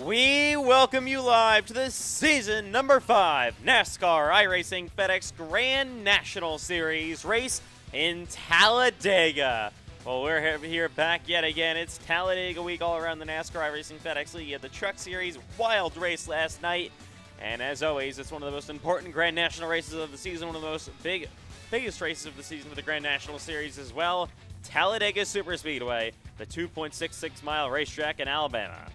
We welcome you live to the season number 5 NASCAR iRacing FedEx Grand National Series race in Talladega. Well, we're here back yet again. It's Talladega week all around the NASCAR iRacing FedEx League. You had the Truck Series wild race last night, and as always, it's one of the most important Grand National races of the season, one of the most biggest races of the season for the Grand National Series as well. Talladega Superspeedway, the 2.66-mile racetrack in Alabama.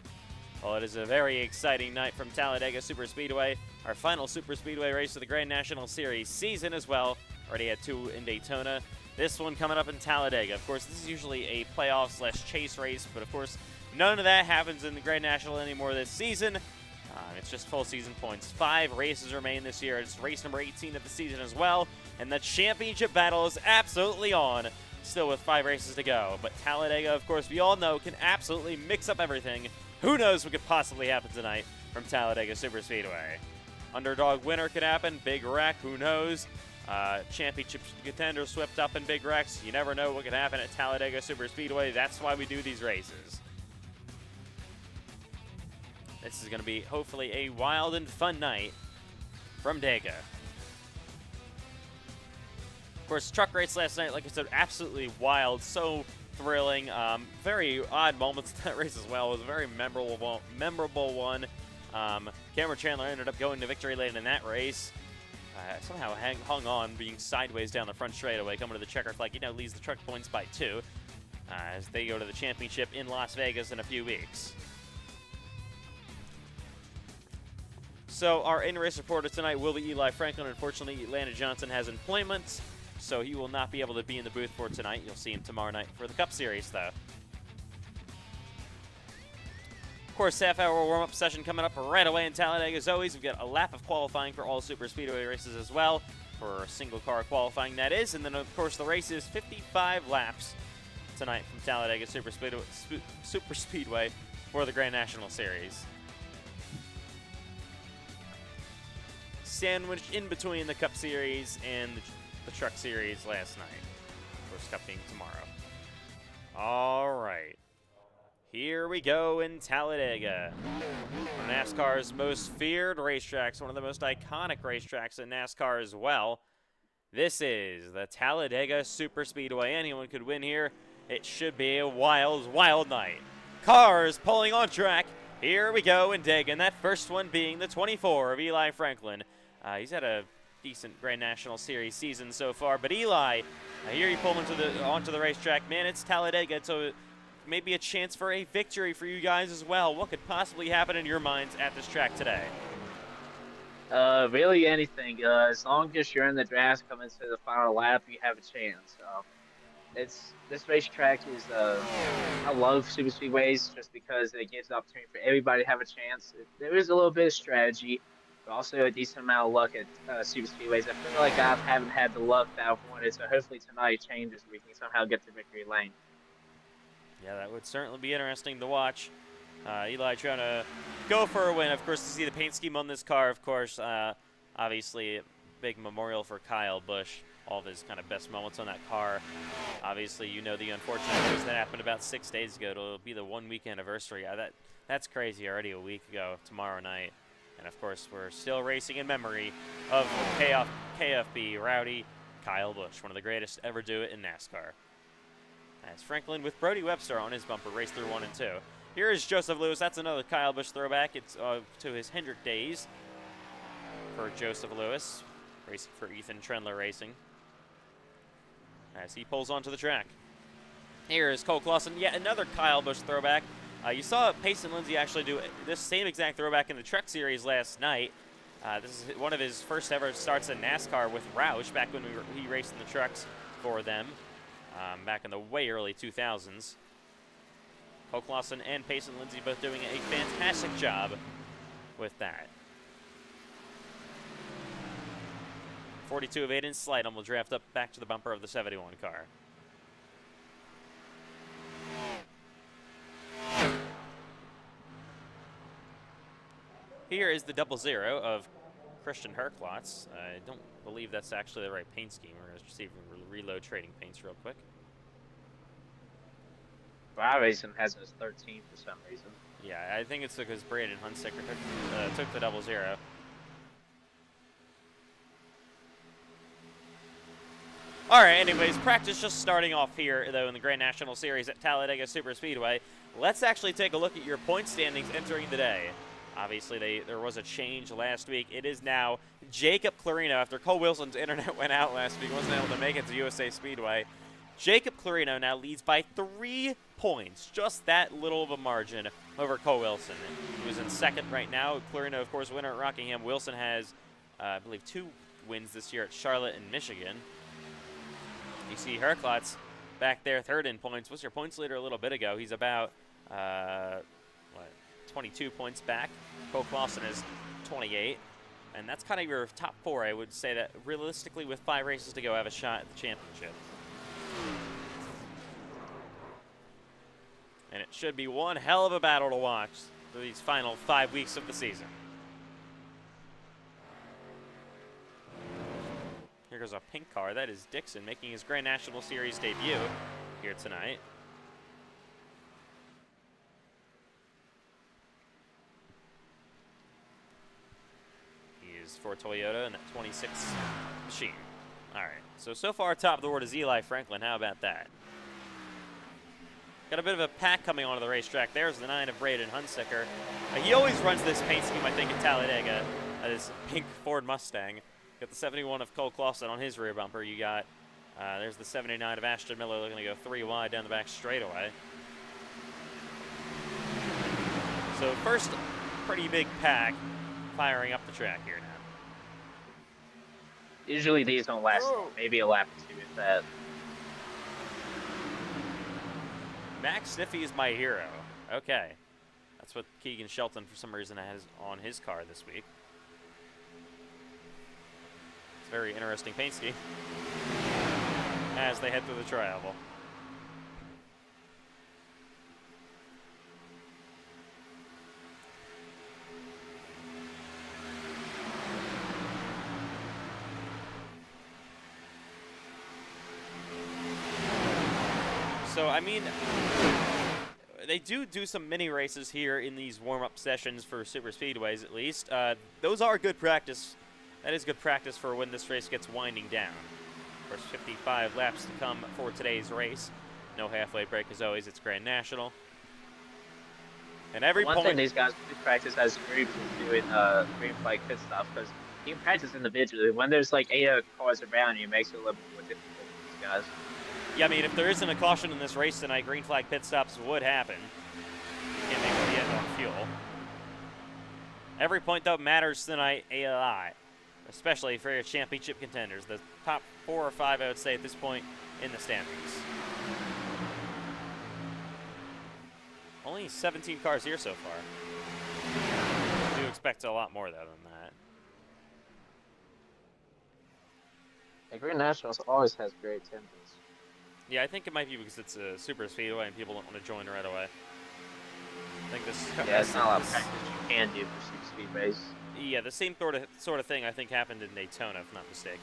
Well, it is a very exciting night from Talladega Superspeedway, our final Superspeedway race of the Grand National Series season as well. Already had 2 in Daytona. This one coming up in Talladega. Of course, this is usually a playoff/chase race, but of course, none of that happens in the Grand National anymore this season. It's just full season points. 5 races remain this year. It's race number 18 of the season as well, and the championship battle is absolutely on, still with 5 races to go. But Talladega, of course, we all know, can absolutely mix up everything. Who knows what could possibly happen tonight from Talladega Superspeedway? Underdog winner could happen. Big wreck, who knows? Championship contender swept up in big wrecks. You never know what could happen at Talladega Superspeedway. That's why we do these races. This is going to be hopefully a wild and fun night from Dega. Of course, truck race last night, like I said, absolutely wild, so thrilling. Very odd moments in that race as well. It was a very memorable one. Cameron Chandler ended up going to victory lane in that race. Somehow hung on, being sideways down the front straightaway, coming to the checker flag. Leads the truck points by 2 as they go to the championship in Las Vegas in a few weeks. So our in-race reporter tonight will be Eli Franklin. Unfortunately, Landon Johnson has employment, so he will not be able to be in the booth for tonight. You'll see him tomorrow night for the Cup Series, though. Of course, half-hour warm-up session coming up right away in Talladega. As always, we've got a lap of qualifying for all Super Speedway races as well, for single-car qualifying, that is. And then, of course, the race is 55 laps tonight from Talladega Super Speedway for the Grand National Series. Sandwiched in between the Cup Series and the Truck Series last night. Of course, Cup being tomorrow. All right. Here we go in Talladega. One of NASCAR's most feared racetracks, one of the most iconic racetracks in NASCAR as well. This is the Talladega Superspeedway. Anyone could win here. It should be a wild, wild night. Cars pulling on track. Here we go in Dega, and that first one being the 24 of Eli Franklin. He's had a decent Grand National Series season so far, but Eli, here you pull onto the racetrack. Man, it's Talladega, so maybe a chance for a victory for you guys as well. What could possibly happen in your minds at this track today? Really anything. As long as you're in the draft coming to the final lap, you have a chance. This racetrack is, I love super speedways just because it gives the opportunity for everybody to have a chance. There is a little bit of strategy, but also a decent amount of luck at super speedways. I feel like I haven't had the luck that I've wanted, so hopefully tonight changes. We can somehow get to victory lane. Yeah, that would certainly be interesting to watch. Eli trying to go for a win. Of course, to see the paint scheme on this car, of course, obviously a big memorial for Kyle Busch. All of his kind of best moments on that car. Obviously, the unfortunate news that happened about 6 days ago. It'll be the 1-week anniversary. That's crazy, already a week ago tomorrow night. And, of course, we're still racing in memory of KFB Rowdy Kyle Busch, one of the greatest to ever do it in NASCAR. As Franklin with Brody Webster on his bumper, race through 1 and 2. Here is Joseph Lewis. That's another Kyle Busch throwback. It's to his Hendrick days for Joseph Lewis, racing for Ethan Trendler Racing, as he pulls onto the track. Here is Cole Clausen, yet another Kyle Busch throwback. You saw Payson Lindsay actually do this same exact throwback in the Truck Series last night. This is one of his first ever starts in NASCAR with Roush, back when he raced in the trucks for them, back in the way early 2000s. Cole Clausen and Payson Lindsay both doing a fantastic job with that. 42 of Aiden Slidham will draft up back to the bumper of the 71 car. Here is the 00 of Christian Herklotz. I don't believe that's actually the right paint scheme. We're going to see if we can reload trading paints real quick. iRacing has us 13 for some reason. Yeah, I think it's because Braden Hunsicker took the 00. All right, anyways, practice just starting off here, though, in the Grand National Series at Talladega Superspeedway. Let's actually take a look at your point standings entering the day. Obviously, there was a change last week. It is now Jacob Clarino. After Cole Wilson's internet went out last week, wasn't able to make it to USA Speedway. Jacob Clarino now leads by 3 points, just that little of a margin over Cole Wilson. He was in second right now. Clarino, of course, winner at Rockingham. Wilson has, I believe, 2 wins this year at Charlotte and Michigan. You see Herklotz back there, third in points. Was your points leader a little bit ago? He's about, 22 points back. Cole Clausen is 28. And that's kind of your top 4. I would say that realistically, with 5 races to go, have a shot at the championship. And it should be one hell of a battle to watch for these final 5 weeks of the season. Here goes a pink car. That is Dixon making his Grand National Series debut here tonight. He is for Toyota in that 26 machine. All right, so far top of the board is Eli Franklin. How about that? Got a bit of a pack coming onto the racetrack. There's the 9 of Braden Hunsicker. He always runs this paint scheme, I think, at Talladega. This pink Ford Mustang. Got the 71 of Cole Clausen on his rear bumper. You got, there's the 79 of Ashton Miller looking to go 3 wide down the back straightaway. So first, pretty big pack firing up the track here now. Usually these don't last long. Maybe a lap or 2 if that. Max Sniffy is my hero. Okay. That's what Keegan Shelton, for some reason, has on his car this week. It's a very interesting paint scheme as they head through the tri-oval. So, I mean, they do some mini races here in these warm-up sessions for super speedways, at least. Those are good practice. That is good practice for when this race gets winding down. Of course, 55 laps to come for today's race. No halfway break as always. It's Grand National. And every One point thing these guys do practice as groups is doing green flag pit stops, because you can practice individually. When there's like 8 other cars around you, it makes it a little bit more difficult for these guys. Yeah, I mean, if there isn't a caution in this race tonight, green flag pit stops would happen. You can't make what he has on fuel. Every point, though, matters tonight, ALI, especially for your championship contenders. The top 4 or 5, I would say, at this point in the standings. Only 17 cars here so far. I do expect a lot more, though, than that. The Grand Nationals always has great attendance. Yeah, I think it might be because it's a super speedway and people don't want to join right away. I think this. Yeah, it's not a lot of practice you can do for super speedways. Yeah, the same sort of thing I think happened in Daytona, if not mistaken.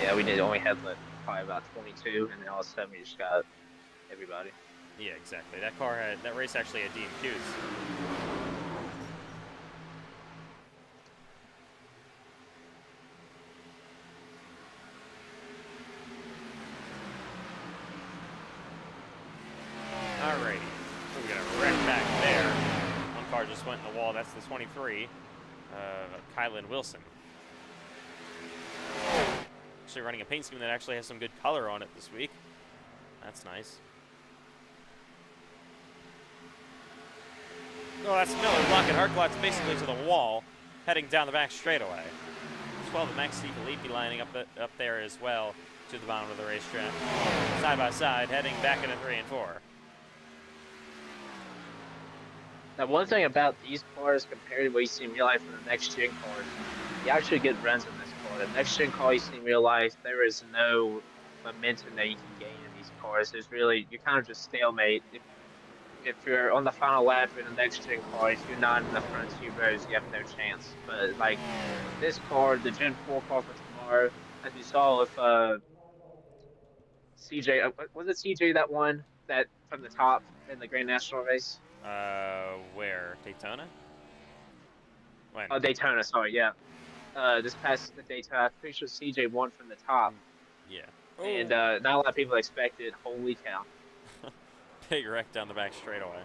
Yeah, we only had like, probably about 22, and then all of a sudden we just got everybody. Yeah, exactly. That race actually had DMQs. Alrighty. So we got a wreck back there. One car just went in the wall. That's the 23, Kylan Wilson. Actually running a paint scheme that actually has some good color on it this week. That's nice. Oh, that's Miller blocking Herklotz basically to the wall, heading down the back straightaway. 12 of Max DiFilippi lining up there as well to the bottom of the racetrack. Side by side, heading back into 3 and 4. Now, one thing about these cars compared to what you see in real life from the next-gen cars, you actually get runs in this car. The next-gen car you see in real life, there is no momentum that you can gain in these cars. There's really, you're kind of just stalemate. If you're on the final lap in the next-gen car, if you're not in the front 2 rows, you have no chance. But, like, this car, the Gen 4 car for tomorrow, as you saw with CJ, was it CJ that won that from the top in the Grand National race? Where? Daytona? When? Oh, Daytona. Sorry, yeah. This past Daytona, I'm pretty sure CJ won from the top, Yeah. and Oh, not a lot of people expected. Holy cow! big wreck down the back straightaway.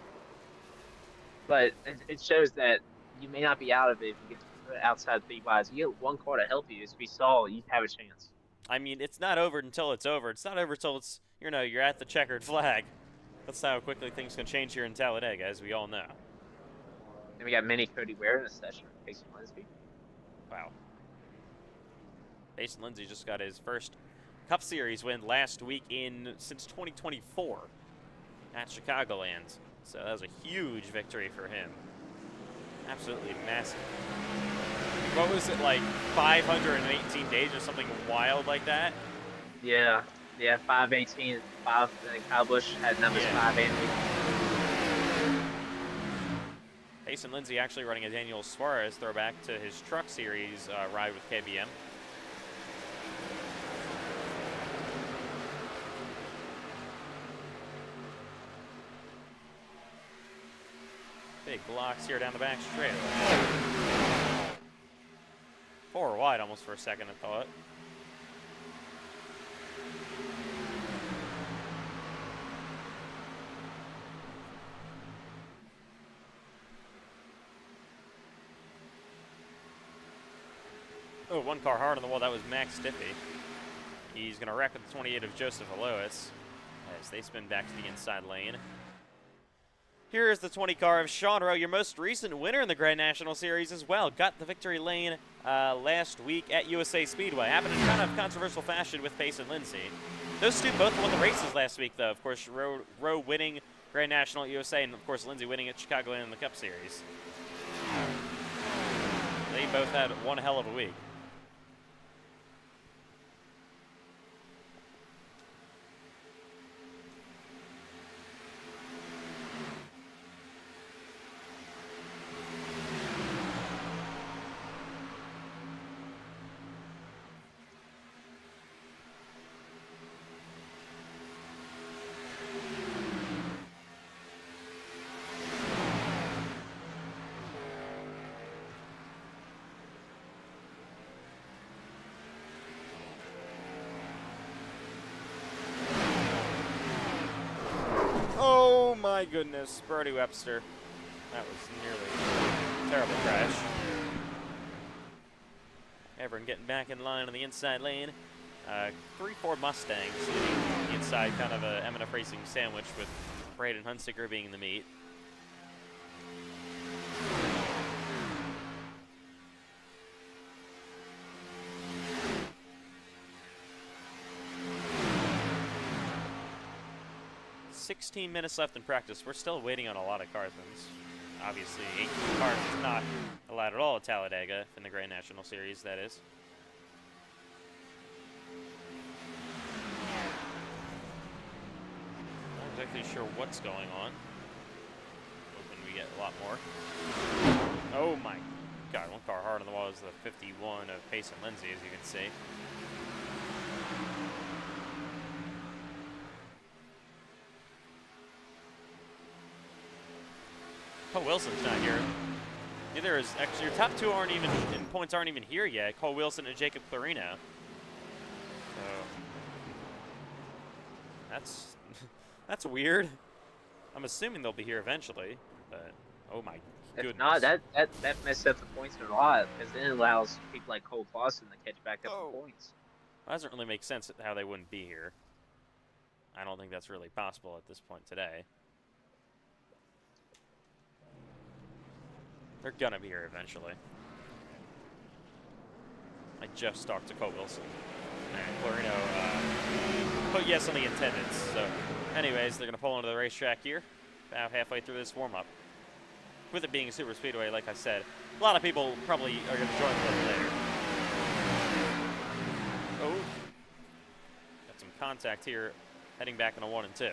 But it shows that you may not be out of it if you get outside 3 wides. You get one car to help you. If we stall, you have a chance. I mean, it's not over until it's over. It's not over until it's, you're at the checkered flag. That's how quickly things can change here in Talladega, as we all know. And we got Mini Cody Ware in the session, Casey Linsky. Wow. Mason Lindsay just got his first Cup Series win last week since 2024 at Chicagoland. So that was a huge victory for him. Absolutely massive. What was it, like 518 days or something wild like that? Yeah, 518, 5. Kyle Busch had numbers 5 and 8. Mason Lindsay actually running a Daniel Suarez throwback to his Truck Series ride with KBM. Big blocks here down the back straight. 4 wide almost for a second, I thought. Oh, one car hard on the wall. That was Max Stiffy. He's going to wreck with the 28 of Joseph Alois as they spin back to the inside lane. Here is the 20 car of Sean Rowe, your most recent winner in the Grand National Series as well. Got the victory lane last week at USA Speedway. Happened in kind of controversial fashion with Pace and Lindsay. Those two both won the races last week, though. Of course, Rowe winning Grand National at USA, and of course, Lindsay winning at Chicagoland in the Cup Series. They both had one hell of a week. Oh my goodness, Brody Webster. That was nearly a terrible crash. Everyone getting back in line on the inside lane. 3 Ford Mustangs leading the inside, kind of a M&F Racing sandwich with Braden Hunsicker being the meat. "16 minutes left in practice." We're still waiting on a lot of cars. Obviously, 18 cars is not allowed at all at Talladega in the Grand National Series, that is. Not exactly sure what's going on. Hoping we get a lot more. Oh my God, one car hard on the wall is the 51 of Pace and Lindsay, as you can see. Cole Wilson's not here. Neither is actually your top 2 aren't even in points aren't even here yet. Cole Wilson and Jacob Clarino. So that's weird. I'm assuming they'll be here eventually, but oh my goodness. If not, that messed up the points a lot because then it allows people like Cole Clausen to catch back up the points. That doesn't really make sense how they wouldn't be here. I don't think that's really possible at this point today. They're gonna be here eventually. I just talked to Cole Wilson. And Clarino put yes on the attendance. So, anyways, they're gonna pull into the racetrack here, about halfway through this warm-up. With it being a super speedway, like I said, a lot of people probably are gonna join a little later. Oh, got some contact here, heading back into 1 and 2.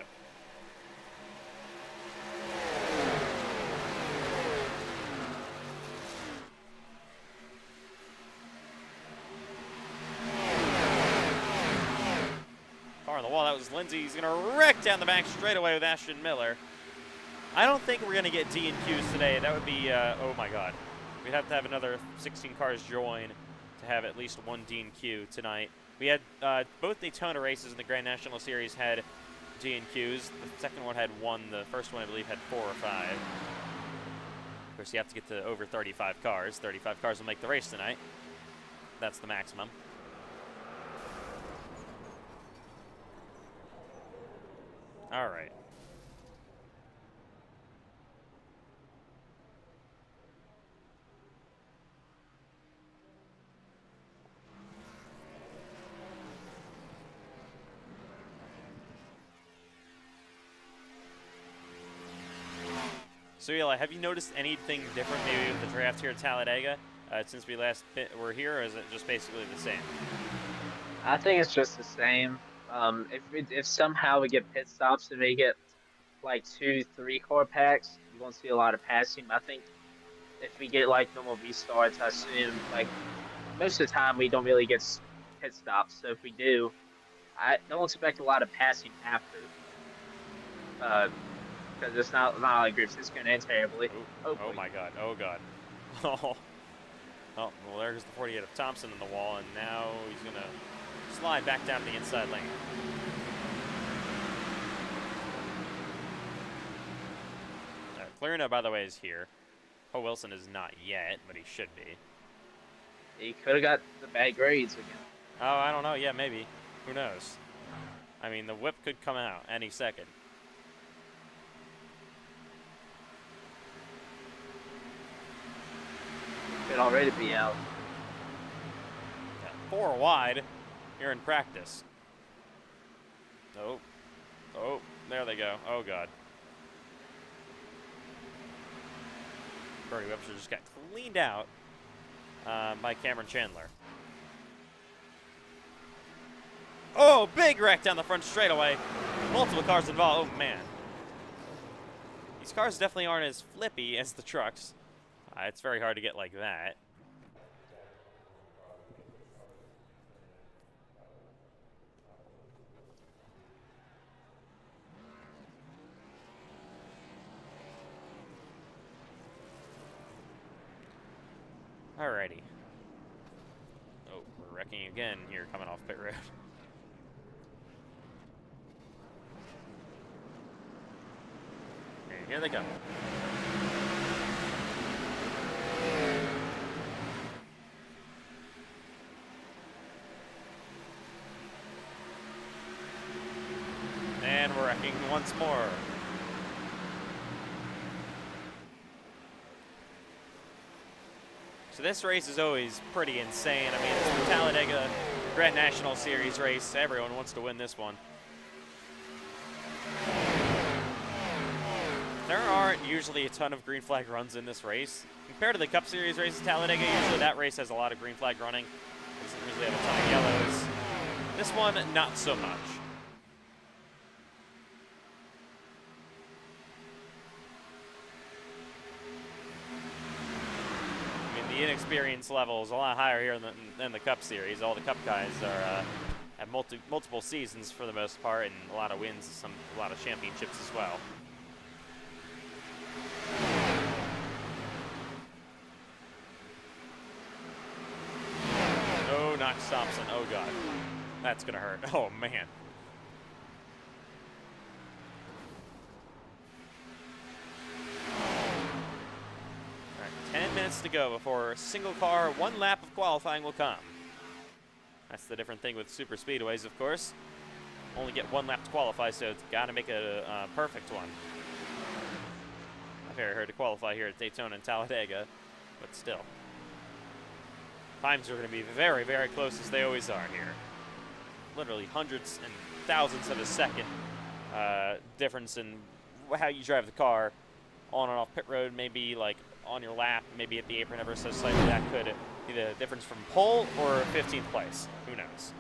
Car on the wall, that was Lindsay's going to wreck down the back straightaway with Ashton Miller. I don't think we're going to get D and Qs today. That would be, oh my God. We'd have to have another 16 cars join to have at least one D and Q tonight. We had both Daytona races in the Grand National Series had D and Qs. The second one had 1. The first one, I believe, had 4 or 5. Of course, you have to get to over 35 cars. 35 cars will make the race tonight. That's the maximum. All right. So, Eli, have you noticed anything different maybe with the draft here at Talladega since we last were here, or is it just basically the same? I think it's just the same. If somehow we get pit stops and we get like 2, 3 core packs, you won't see a lot of passing. I think if we get like normal restarts, I assume like most of the time we don't really get pit stops. So if we do, I don't expect a lot of passing after. Because it's not a lot of groups. It's going to end terribly. Oh my God. Oh God. Oh. Oh, well, there's the 48 of Thompson in the wall, and now he's going to slide back down to the inside lane. Clarina, by the way, is here. Poe Wilson is not yet, but he should be. He could have got the bad grades again. Oh, I don't know. Yeah, maybe. Who knows? I mean, the whip could come out any second. Could already be out. Yeah, 4 wide here in practice. Oh. Oh, there they go. Oh, God. Brody Webster just got cleaned out by Cameron Chandler. Oh, big wreck down the front straightaway. Multiple cars involved. Oh, man. These cars definitely aren't as flippy as the trucks. It's very hard to get like that. Alrighty. Oh, we're wrecking again here coming off pit road. Okay, here they come. And we're wrecking once more. So this race is always pretty insane. I mean, it's the Talladega Grand National Series race. Everyone wants to win this one. There aren't usually a ton of green flag runs in this race. Compared to the Cup Series races, Talladega, usually that race has a lot of green flag running. It doesn't usually have a ton of yellows. This one, not so much. The inexperience level is a lot higher here than the Cup Series. All the Cup guys are have multiple seasons for the most part, and a lot of wins, a lot of championships as well. Oh, Knox Thompson. Oh God, that's gonna hurt. Oh man. All right, 10 minutes to go before single car, 1 lap of qualifying will come. That's the different thing with super speedways, of course. Only get 1 lap to qualify, so it's got to make a perfect one. I've very hard to qualify here at Daytona and Talladega, but still. Times are going to be very, very close, as they always are here. Literally hundreds and thousands of a second difference in how you drive the car on and off pit road, maybe like on your lap, maybe at the apron ever so slightly. That could be the difference from pole or 15th place. Who knows?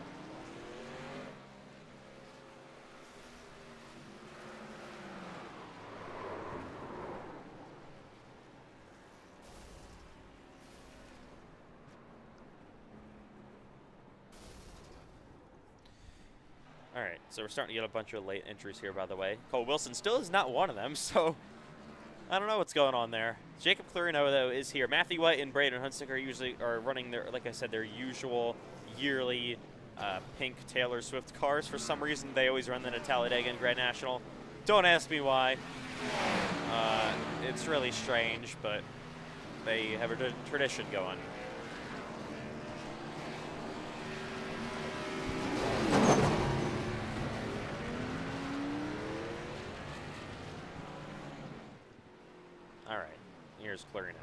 All right, right, so we're starting to get a bunch of late entries here, by the way. Cole Wilson still is not one of them, so I don't know what's going on there. Jacob Clarino, though, is here. Matthew White and Braden Hunsicker usually are running their, like I said, their usual yearly pink Taylor Swift cars. For some reason, they always run them at Talladega and Grand National. Don't ask me why. It's really strange, but they have a tradition going. All right, here's Clarino.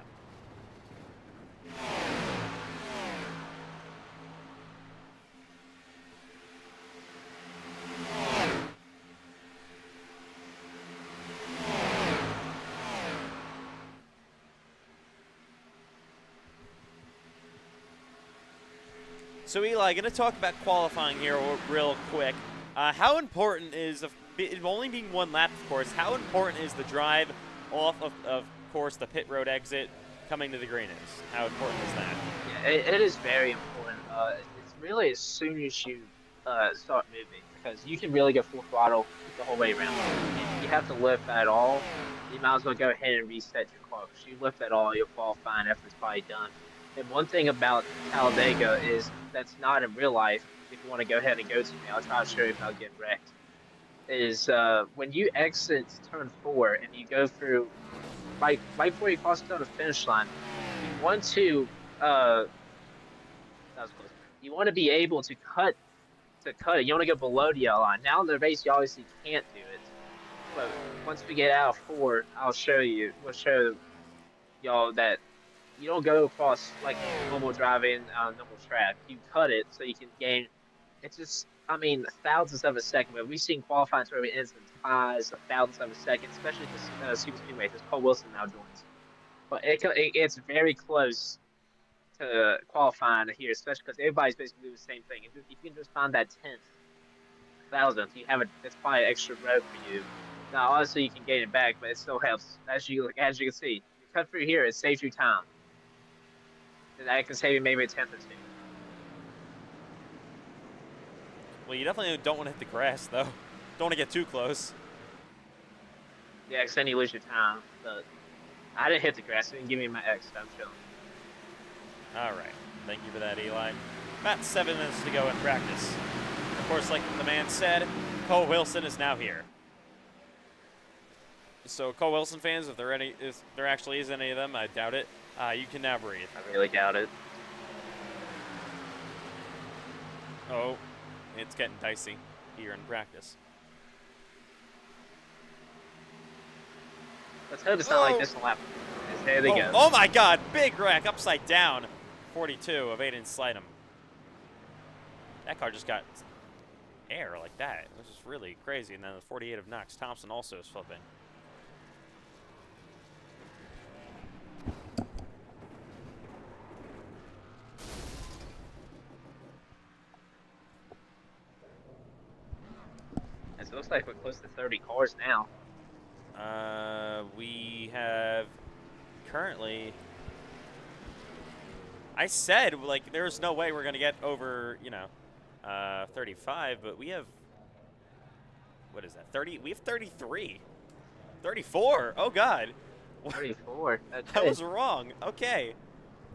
So Eli, going to talk about qualifying here real quick. How important is, it only being one lap, of course, how important is the drive off of course, the pit road exit coming to the green is? How important is that? Yeah, it is very important. It's really as soon as you start moving, because you can really go full throttle the whole way around. If you have to lift at all, you might as well go ahead and reset your car. Because you lift at all, you'll fall fine after it's probably done. And one thing about Talladega is that's not in real life. If you want to go ahead and go to me, I'll try to show you without getting wrecked. Is when you exit turn 4 and you go through right before you cross the finish line, you want to that was close. You want to be able to cut it. You want to go below the yellow line. Now in the race, you obviously can't do it. But once we get out of 4, I'll show you. We'll show y'all that you don't go across like normal driving on normal track. You cut it so you can gain. It's just, I mean, thousands of a second. But we've seen qualifying where it ends in ties, thousands of a second, especially for super speedways. As Cole Wilson now joins, but it's very close to qualifying here, especially because everybody's basically doing the same thing. If you can just find that 10th thousandth, you have it's probably an extra road for you. Now, obviously, you can gain it back, but it still helps. As you can see, you cut through here, it saves you time. And that can save you maybe a 10th or 2. Well, you definitely don't want to hit the grass, though. Don't want to get too close. Yeah, because then you lose your time. But I didn't hit the grass. It didn't give me my X, so I'm chilling. All right. Thank you for that, Eli. About 7 minutes to go in practice. Of course, like the man said, Cole Wilson is now here. So, Cole Wilson fans, if there actually is any of them, I doubt it, you can now breathe. I really doubt it. Oh, it's getting dicey here in practice. Let's hope it's not like this in lap. There they go. Oh my God, big wreck, upside down. 42 of Aiden Slidham. That car just got air like that. It was just really crazy. And then the 48 of Knox Thompson also is flipping. It looks like we're close to 30 cars now. We have currently. I said, like, there's no way we're going to get over, 35, but we have, what is that, 30? We have 33. 34. Oh, God. 34. I was wrong. Okay.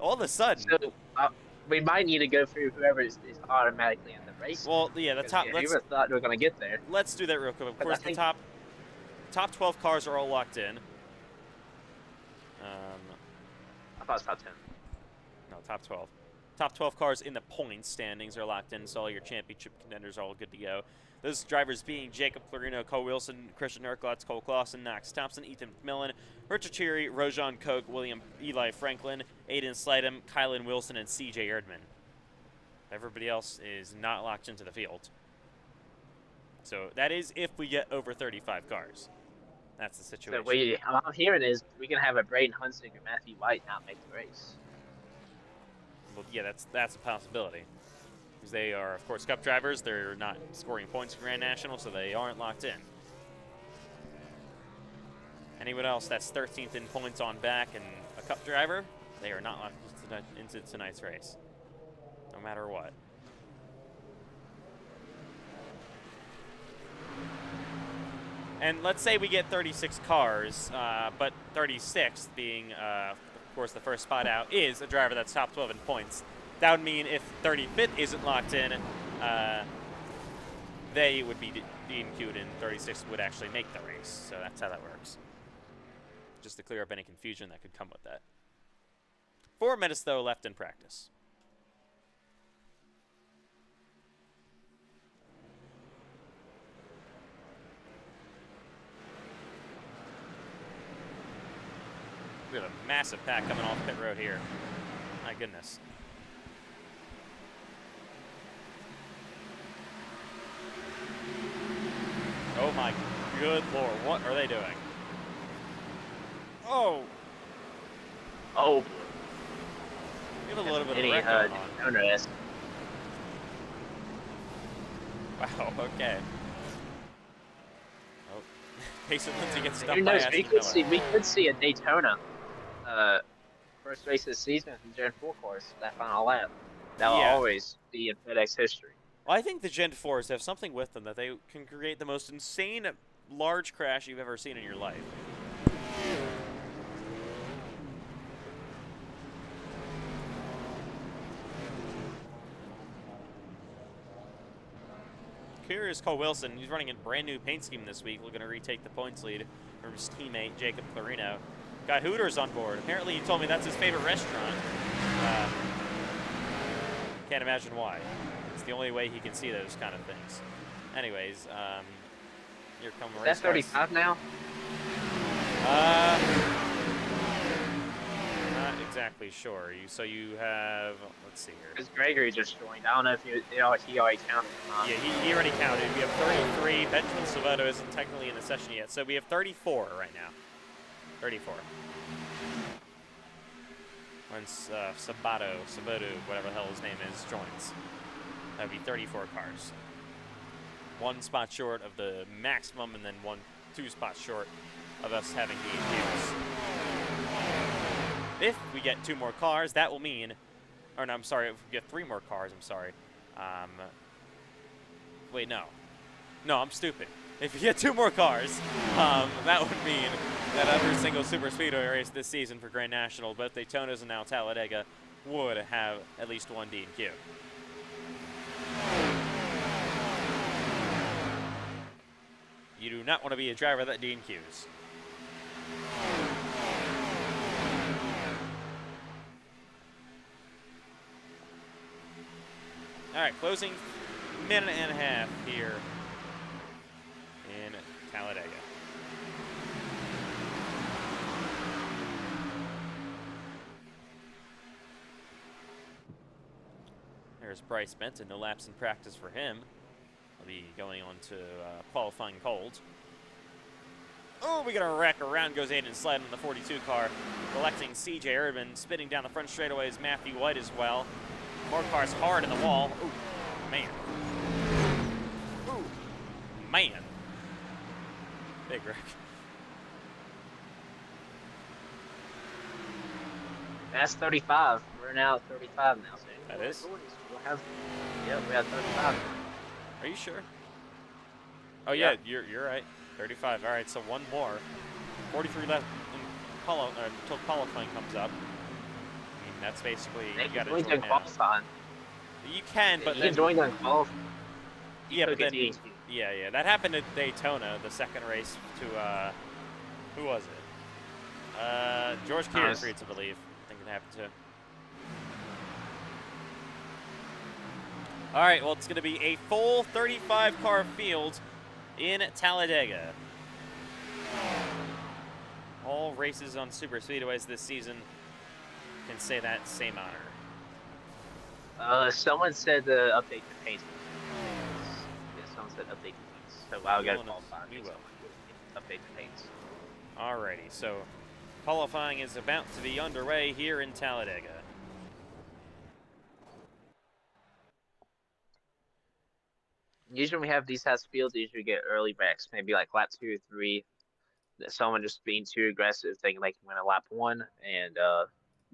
All of a sudden. So, we might need to go through whoever is automatically in the race. Well, yeah, the top. We never thought we were going to get there. Let's do that real quick. Of course, the top 12 cars are all locked in. I thought it was top 10. No, top 12. Top 12 cars in the points standings are locked in, so all your championship contenders are all good to go. Those drivers being Jacob Clarino, Cole Wilson, Christian Urquhart, Cole Clausen, Knox Thompson, Ethan McMillan, Richard Cheery, Rojan Koch, Eli Franklin, Aiden Slidham, Kylan Wilson, and CJ Erdman. Everybody else is not locked into the field. So that is if we get over 35 cars. That's the situation. So what I'm hearing is we can have a Braden Hunsicker, Matthew White not make the race. Well, yeah, that's a possibility. Because they are, of course, Cup drivers. They're not scoring points for Grand National, so they aren't locked in. Anyone else that's 13th in points on back and a Cup driver, they are not locked into tonight's race, no matter what. And let's say we get 36 cars, but 36th being, of course, the first spot out is a driver that's top 12 in points. That would mean if 35th isn't locked in, they would be DNQ'd and 36th would actually make the race. So that's how that works. Just to clear up any confusion that could come with that. 4 minutes, though, left in practice. We have a massive pack coming off pit road here. My goodness. Oh my good lord, what are they doing? Oh! Oh, We have a little bit any of wreck going on. notice. Wow, okay. Oh, Pace and Lindsay gets stuck Who by knows? Aston Miller. We could see a Daytona, first race of the season from Gen 4 course, that final lap. That will Yeah. always be in FedEx history. Well, I think the Gen 4s have something with them that they can create the most insane large crash you've ever seen in your life. Here is Cole Wilson. He's running a brand new paint scheme this week, looking to retake the points lead from his teammate Jacob Clarino. Got Hooters on board. Apparently, he told me that's his favorite restaurant. Can't imagine why. It's the only way he can see those kind of things. Anyways, here come race That's cars. 35 now? Not exactly sure. So you have, let's see here. Because Gregory just joined. I don't know if he already counted. Yeah, he already counted. We have 33. Benjamin Salvato isn't technically in the session yet, so we have 34 right now. 34. Once Sabato, whatever the hell his name is, joins. That would be 34 cars. 1 spot short of the maximum, and then 2 spots short of us having DNQs. If we get 2 more cars, that will mean, or no, I'm sorry, if we get 3 more cars, I'm sorry. Wait, no. No, I'm stupid. If you get 2 more cars, that would mean that every single super speedway race this season for Grand National, both Daytonas and now Talladega, would have at least 1 DNQ. You do not want to be a driver that DNQs. All right, closing minute and a half here in Talladega. There's Bryce Benton, no laps in practice for him. He'll be going on to qualifying cold. Oh, we got a wreck. Around goes Aiden Sled in the 42 car. Collecting CJ Erdman. Spinning down the front straightaway is Matthew White as well. More cars hard in the wall. Ooh, man. Ooh, man. Big wreck. That's 35. We're now at 35 now. So That is? we have 35. Are you sure? Oh yeah, you're right. 35. All right, so 1 more. 43 left until qualifying comes up. I mean, that's basically you got to join now. Qualifying. You can, but you then can join on qualifying. yeah, but then yeah, that happened at Daytona, the second race to who was it? George Kieran-Frieds, I believe. I think it happened to. All right, well, it's going to be a full 35-car field in Talladega. All races on super speedways this season can say that same honor. Someone said update the pace. Yeah, someone said update the pace. So I'll get qualifying. We will. Update the pace. Alrighty, so qualifying is about to be underway here in Talladega. Usually when we have these types of fields, we usually get early wrecks, maybe like lap 2 or 3. That someone just being too aggressive, thinking like win a lap 1, and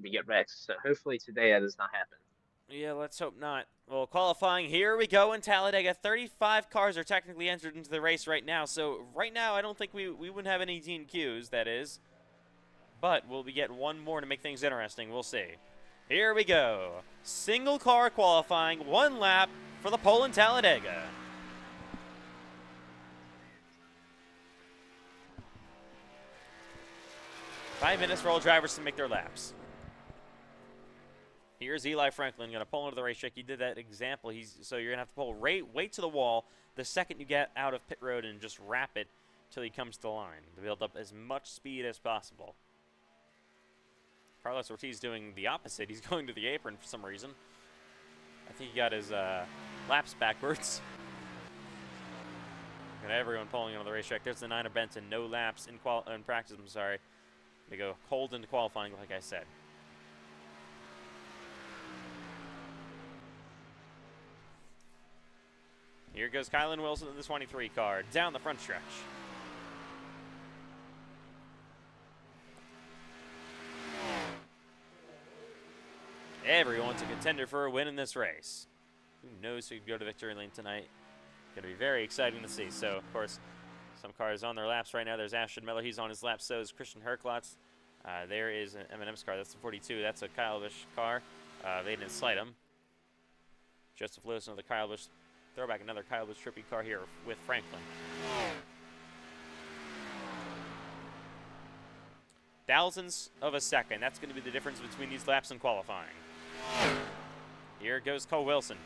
we get wrecks. So hopefully today that does not happen. Yeah, let's hope not. Well, qualifying, here we go in Talladega. 35 cars are technically entered into the race right now. So right now, I don't think we wouldn't have any DQs, that is. But we'll be getting one more to make things interesting. We'll see. Here we go. Single car qualifying, 1 lap for the pole in Talladega. Five minutes for all drivers to make their laps. Here's Eli Franklin going to pull into the racetrack. He did that example. So you're going to have to pull wait to the wall the second you get out of pit road and just wrap it till he comes to the line to build up as much speed as possible. Carlos Ortiz doing the opposite. He's going to the apron for some reason. I think he got his laps backwards. Got everyone pulling onto the racetrack. There's the Niner Benton. No laps in practice. I'm sorry. They go cold into qualifying, like I said. Here goes Kylan Wilson in the 23 car down the front stretch. Everyone's a contender for a win in this race. Who knows who could go to victory lane tonight? Going to be very exciting to see. So, of course, some cars on their laps right now. There's Ashton Miller. He's on his lap. So is Christian Herklotz. There is an M&M's car. That's the 42. That's a Kyle Busch car. They didn't slide him. Joseph Lewis, another Kyle Busch. Throwback, another Kyle Busch trippy car here with Franklin. Thousands of a second. That's going to be the difference between these laps and qualifying. Here goes Cole Wilson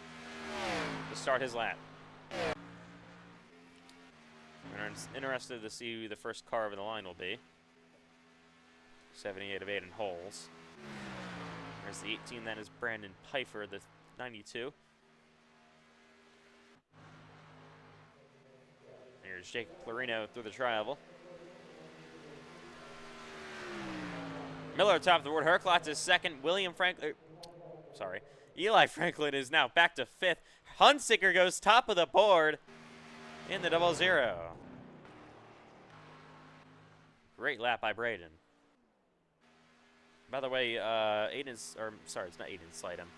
to start his lap. We're interested to see who the first car over the line will be. 78 of Aiden Holes. There's the 18, that is Brandon Pfeiffer, the 92. Here's Jacob Clarino through the tri-oval. Miller top of the board. Herklotz is second. Eli Franklin is now back to 5th. Hunsicker goes top of the board in the 0-0. Great lap by Braden. By the way, it's not Aiden Slidham.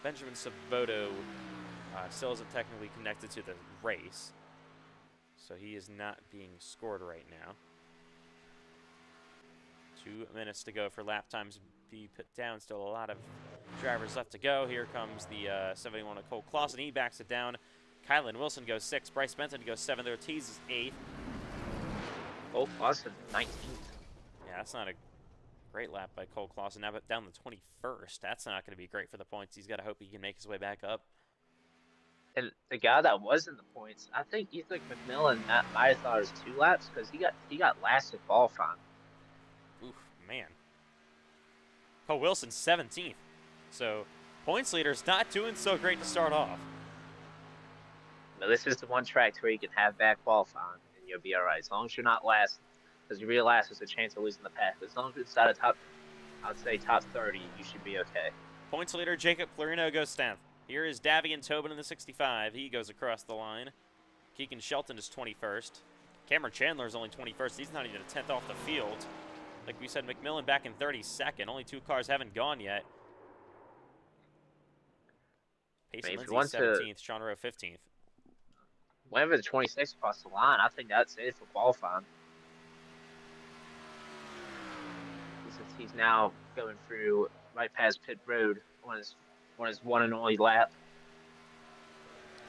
Benjamin Saboto still isn't technically connected to the race, so he is not being scored right now. 2 minutes to go for lap times be put down. Still a lot of drivers left to go. Here comes the 71 of Cole Clausen. He backs it down. Kylan Wilson goes 6th. Bryce Benton goes 7th. Ortiz is 8th. Cole Clausen 19th. Yeah, that's not a great lap by Cole Clausen. Now down the 21st. That's not going to be great for the points. He's got to hope he can make his way back up. And the guy that was in the points, I think Ethan McMillan might have thought it was 2 laps because he got last at qualifying. Oof, man. Cole Wilson 17th. So points leader's not doing so great to start off. But this is the one track where you can have bad qualifying and you'll be all right. As long as you're not last, because if you're last, there's a chance of losing the pack. As long as it's inside of I'd say top 30, you should be okay. Points leader Jacob Clarino goes 10th. Here is Davian Tobin in the 65. He goes across the line. Keegan Shelton is 21st. Cameron Chandler is only 21st. He's not even a 10th off the field. Like we said, McMillan back in 32nd. Only 2 cars haven't gone yet. Payson Lindsay 17th. Sean Rowe 15th. Whenever the 26 across the line, I think that's it for qualifying. Since he's now going through right past pit road on his one and only lap.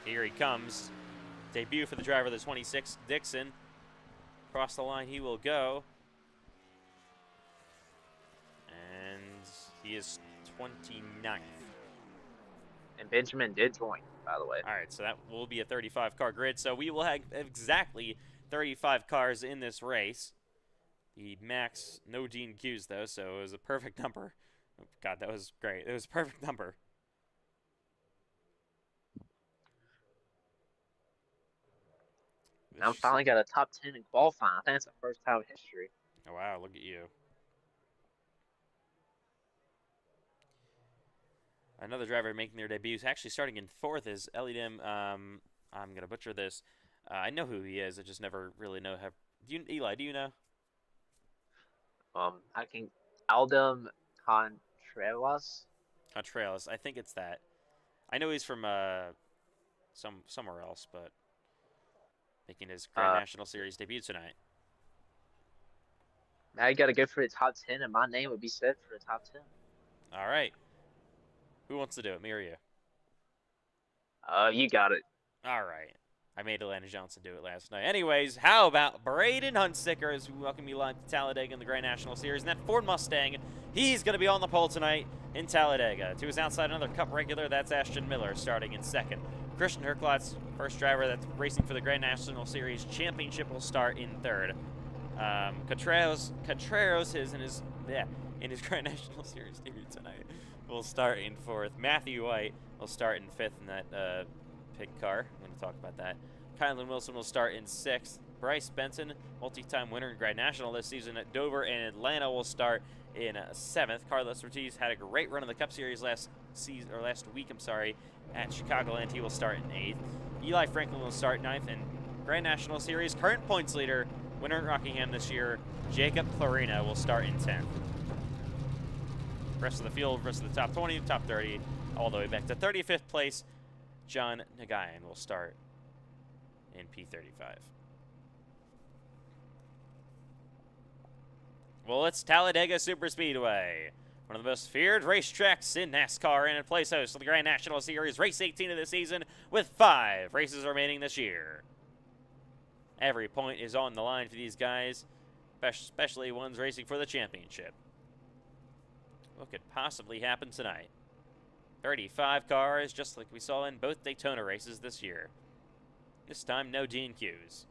Here he comes. Debut for the driver of the 26, Dixon. Across the line he will go. And he is 29th. And Benjamin did join, by the way. All right, so that will be a 35-car grid. So we will have exactly 35 cars in this race. The max, no DQs, though, so it was a perfect number. Oh, God, that was great. It was a perfect number. I'm finally got a top 10 in qualifying. I think it's the first time in history. Oh, wow, look at you. Another driver making their debuts, actually starting in 4th, is Elidim. I'm going to butcher this. I know who he is. I just never really know how. Eli, do you know? I can Aldem Contreras. Contreras. I think it's that. I know he's from somewhere else, but making his Grand National Series debut tonight. Now you got to go for the top 10, and my name would be set for the top 10. All right. Who wants to do it, me or you? You got it. All right. I made Atlanta Johnson do it last night. Anyways, how about Braden Huntsicker as we welcome you live to Talladega in the Grand National Series. And that Ford Mustang, he's going to be on the pole tonight in Talladega. To his outside, another Cup regular, that's Ashton Miller starting in second. Christian Herklot's first driver that's racing for the Grand National Series Championship will start in third. Contreras in his Grand National Series debut tonight will start in fourth. Matthew White will start in fifth in that pig car. I'm going to talk about that. Kylan Wilson will start in sixth. Bryce Benson, multi-time winner in Grand National this season at Dover and Atlanta, will start in seventh. Carlos Ortiz had a great run in the Cup Series last week. At Chicagoland. He will start in eighth. Eli Franklin will start ninth, and Grand National Series current points leader, winner in Rockingham this year, Jacob Clarina, will start in 10th. Rest of the field, rest of the top 20, top 30, all the way back to 35th place, John Nagayan will start in P35. Well, it's Talladega Superspeedway, one of the most feared racetracks in NASCAR, and in place host of the Grand National Series Race 18 of the season with 5 races remaining this year. Every point is on the line for these guys, especially ones racing for the championship. What could possibly happen tonight? 35 cars, just like we saw in both Daytona races this year. This time, no DNQs.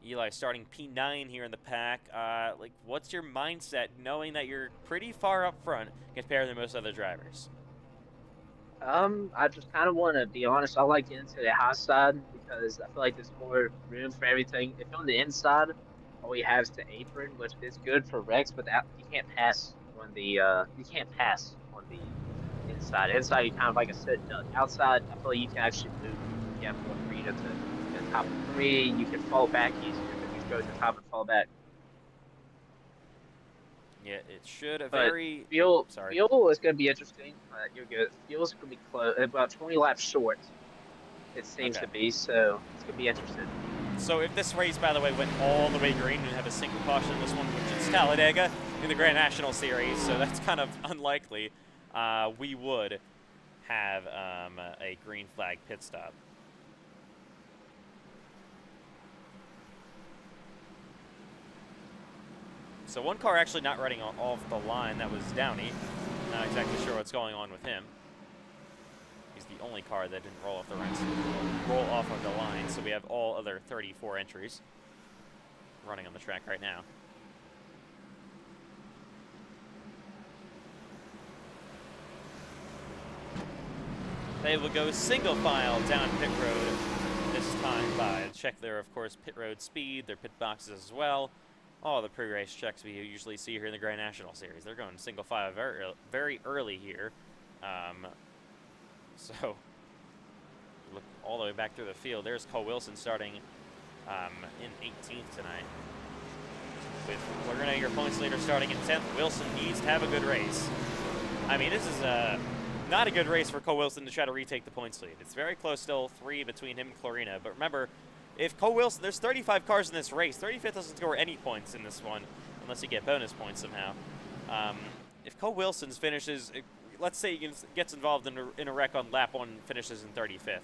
Eli starting P9 here in the pack. What's your mindset knowing that you're pretty far up front compared to most other drivers? I just kind of want to be honest. I like getting to the high side because I feel like there's more room for everything. If you're on the inside, all you have is the apron, which is good for wrecks, but you can't pass on the inside. Inside, you kind of like a sit duck. Outside, I feel like you can actually move. You have more freedom to the top 3. You can fall back easier if you go to the top and fall back. Yeah, it should. Fuel is going to be interesting. You're good. Fuel's going to be close, about 20 laps short, it seems to be, so it's going to be interesting. So if this race, by the way, went all the way green and have a single caution in this one, which is Talladega in the Grand National Series, so that's kind of unlikely, we would have a green flag pit stop. So one car actually not running off the line, that was Downey. Not exactly sure what's going on with him. He's the only car that didn't roll off of the line, so we have all other 34 entries running on the track right now. They will go single file down pit road this time by. Check their, of course, pit road speed, their pit boxes as well. All the pre-race checks we usually see here in the Grand National Series. They're going single file very early here. So, look all the way back through the field. There's Cole Wilson starting in 18th tonight. With Laguna, your points leader, starting in 10th. Wilson needs to have a good race. I mean, this is not a good race for Cole Wilson to try to retake the points lead. It's very close still, 3 between him and Clarina. But remember, if Cole Wilson, there's 35 cars in this race. 35th doesn't score any points in this one, unless you get bonus points somehow. If Cole Wilson finishes, let's say he gets involved in a wreck on lap 1, finishes in 35th,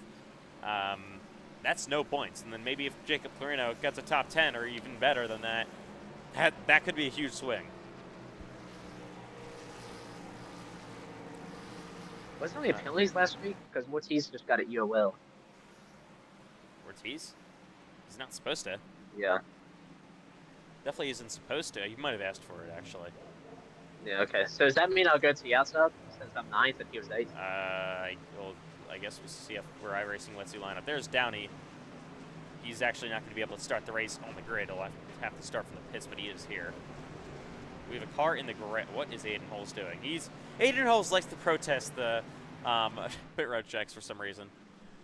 that's no points. And then maybe if Jacob Clarino gets a top 10 or even better than that, that could be a huge swing. Wasn't there any penalties last week? Because Ortiz just got an EOL. Ortiz? He's not supposed to. Yeah. Definitely isn't supposed to. You might have asked for it, actually. Yeah, okay. So does that mean I'll go to the outside since I'm 9th and he was 8th? I guess we'll see where iRacing lets you line up. There's Downey. He's actually not going to be able to start the race on the grid. He'll have to start from the pits, but he is here. We have a car in the grid. What is Aiden Holes doing? Aiden Holes likes to protest the pit road checks for some reason.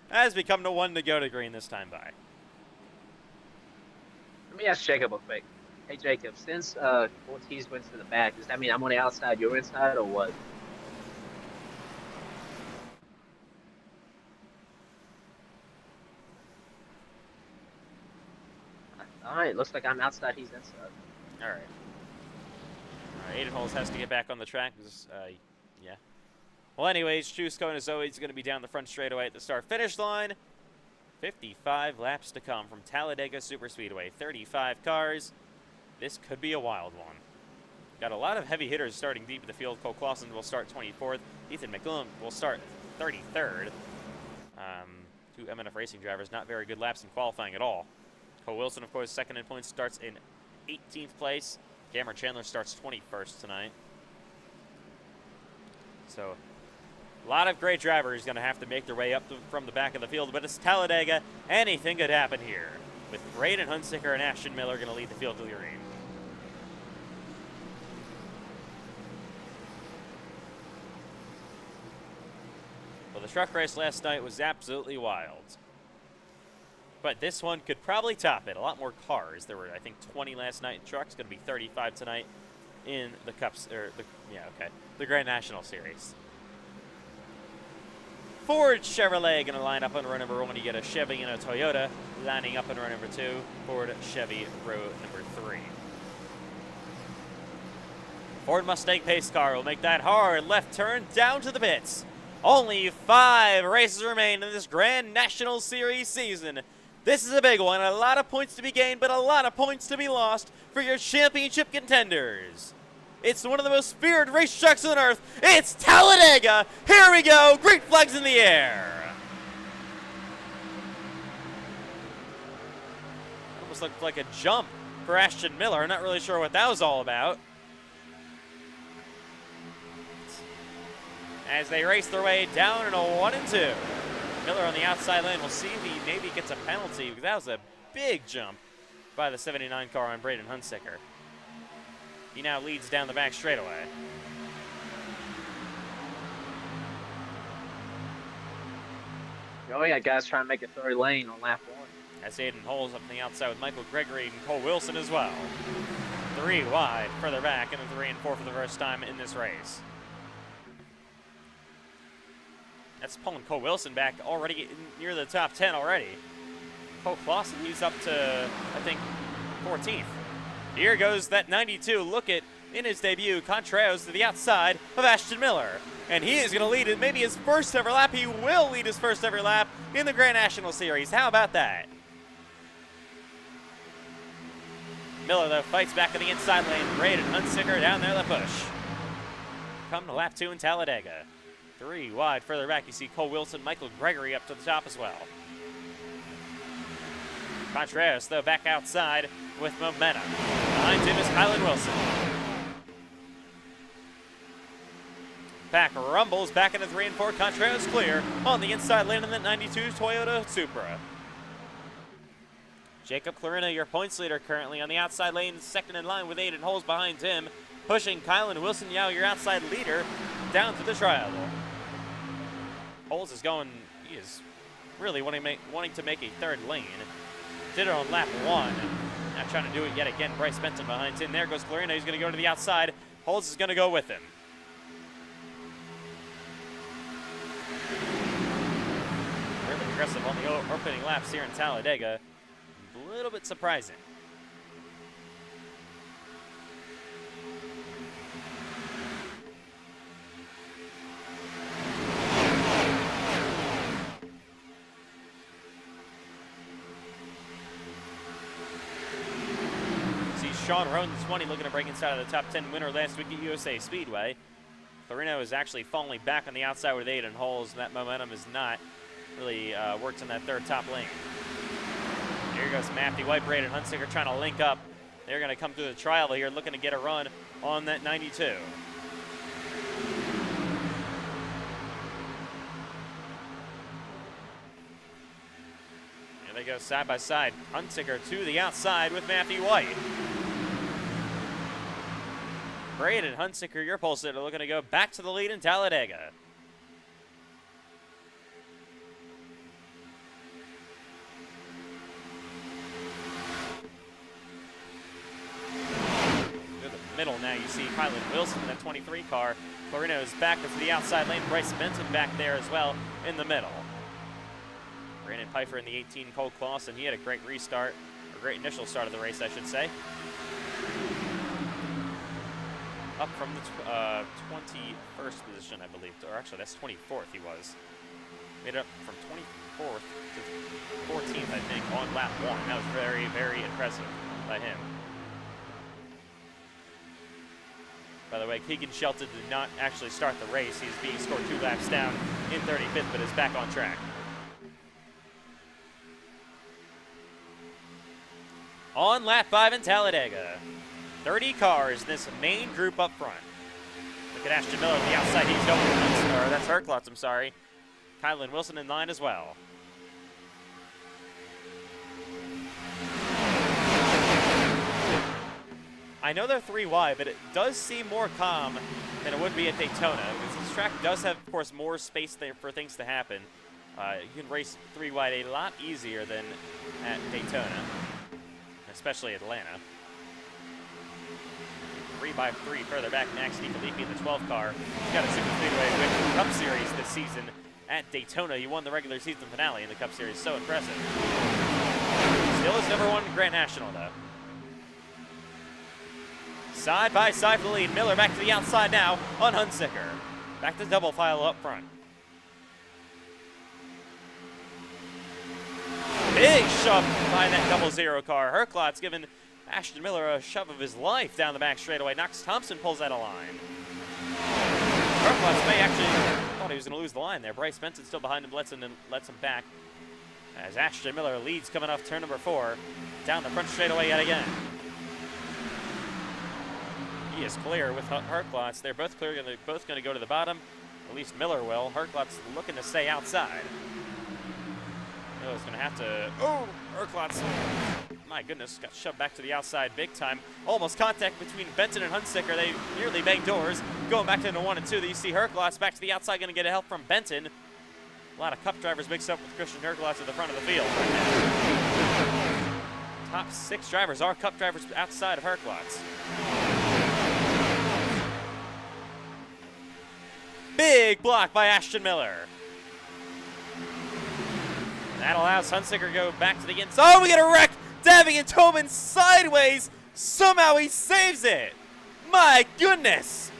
Has become the one to go to green this time by. Let me ask Jacob real quick. Hey Jacob, since Ortiz went to the back, does that mean I'm on the outside, you're inside, or what? All right, looks like I'm outside, he's inside. All right. Aiden Holes has to get back on the track. Yeah. Well, anyways, Chusco and Zoe is going to be down the front straightaway at the start-finish line. 55 laps to come from Talladega Superspeedway. 35 cars. This could be a wild one. Got a lot of heavy hitters starting deep in the field. Cole Clausen will start 24th. Ethan McClellan will start 33rd. Two MNF Racing drivers, not very good laps in qualifying at all. Cole Wilson, of course, second in points, starts in 18th place. Cameron Chandler starts 21st tonight. So, a lot of great drivers going to have to make their way up from the back of the field, but it's Talladega. Anything could happen here, with Braden Hunsicker and Ashton Miller going to lead the field to the green. Well, the truck race last night was absolutely wild. But this one could probably top it. A lot more cars. There were, I think, 20 last night in trucks. Going to be 35 tonight in the Cups, the Grand National Series. Ford Chevrolet going to line up on row number 1. You get a Chevy and a Toyota lining up on row number 2. Ford Chevy row number 3. Ford Mustang pace car will make that hard left turn down to the pits. Only 5 races remain in this Grand National Series season. This is a big one. A lot of points to be gained, but a lot of points to be lost for your championship contenders. It's one of the most feared racetracks on earth. It's Talladega. Here we go. Great flags in the air. Almost looked like a jump for Ashton Miller. Not really sure what that was all about. As they race their way down in a 1 and 2. Miller on the outside lane. We'll see if he maybe gets a penalty, because that was a big jump by the 79 car on Braden Hunsicker. He now leads down the back straightaway. Oh, yeah, guys trying to make a third lane on lap 1. As Aiden Holes up on the outside with Michael Gregory and Cole Wilson as well. 3 wide, further back, and a 3 and 4 for the first time in this race. That's pulling Cole Wilson back already near the top 10 already. Cole Clausen, he's up to, I think, 14th. Here goes that 92. Look at, in his debut, Contreras to the outside of Ashton Miller. And he is going to lead it, maybe his first ever lap. He will lead his first ever lap in the Grand National Series. How about that? Miller, though, fights back in the inside lane. Braden Hunsicker down there, the push. Come to lap 2 in Talladega. 3 wide, further back, you see Cole Wilson, Michael Gregory up to the top as well. Contreras, though, back outside with momentum. Behind him is Kylan Wilson. Pack rumbles back into 3 and 4. Contreras clear on the inside lane in the 92 Toyota Supra. Jacob Clarina, your points leader, currently on the outside lane, second in line with Aiden Holes behind him, pushing Kylan Wilson, now your outside leader, down to the trial. Holes is going, he is really wanting to make a third lane. Did it on lap 1. Now trying to do it yet again. Bryce Benton behind him. There goes Clarina. He's going to go to the outside. Holes is going to go with him. Really aggressive on the opening laps here in Talladega. A little bit surprising. Sean Roan, 20, looking to break inside of the top 10 winner last week at USA Speedway. Clarino is actually falling back on the outside with Aiden Holes, and that momentum has not really worked in that third top lane. Here goes Matthew White, Braden Hunsicker trying to link up. They're going to come through the trial here, looking to get a run on that 92. Here they go side by side. Hunsicker to the outside with Matthew White. Braden Hunsicker, your pole sitter, looking to go back to the lead in Talladega. middle now. You see Kylan Wilson in that 23 car. Clarino is back to the outside lane. Bryce Benton back there as well in the middle. Brandon Pfeiffer in the 18, Cole Clausen. He had a great restart, or great initial start of the race, I should say. Up from the 21st position, I believe, or actually that's 24th he was. Made it up from 24th to 14th, I think, on lap 1. That was very, very impressive by him. By the way, Keegan Shelton did not actually start the race. He's being scored 2 laps down in 35th, but is back on track. On lap 5 in Talladega. 30 cars in this main group up front. Look at Ashton Miller on the outside. He's going, or that's Herklotz, I'm sorry. Kylan Wilson in line as well. I know they're 3 wide, but it does seem more calm than it would be at Daytona, because this track does have, of course, more space there for things to happen. You can race 3 wide a lot easier than at Daytona, especially Atlanta. 3x3 further back, Max DiFilippi in the 12 car. He's got a Super Speedway win the Cup Series this season at Daytona. He won the regular season finale in the Cup Series. So impressive. Still is #1 Grand National, though. Side by side for the lead. Miller back to the outside now on Hunsicker. Back to double file up front. Big shove by that 00 car. Herklotz giving Ashton Miller a shove of his life down the back straightaway. Knox Thompson pulls out a line. Herklotz may actually thought he was going to lose the line there. Bryce Benson still behind him, lets him back. As Ashton Miller leads coming off turn number 4. Down the front straightaway yet again. He is clear with Herklotz. They're both clear. They're both going to go to the bottom. At least Miller will. Herklotz looking to stay outside. Miller's going to have to... Oh, Herklotz. My goodness, got shoved back to the outside big time. Almost contact between Benton and Hunsicker. They nearly banged doors. Going back into 1 and 2. You see Herklotz back to the outside, going to get help from Benton. A lot of Cup drivers mixed up with Christian Herklotz at the front of the field. Top 6 drivers are Cup drivers outside of Herklotz. Big block by Ashton Miller. That allows Hunsicker to go back to the inside. Oh, we get a wreck! Davian Tobin sideways. Somehow he saves it. My goodness.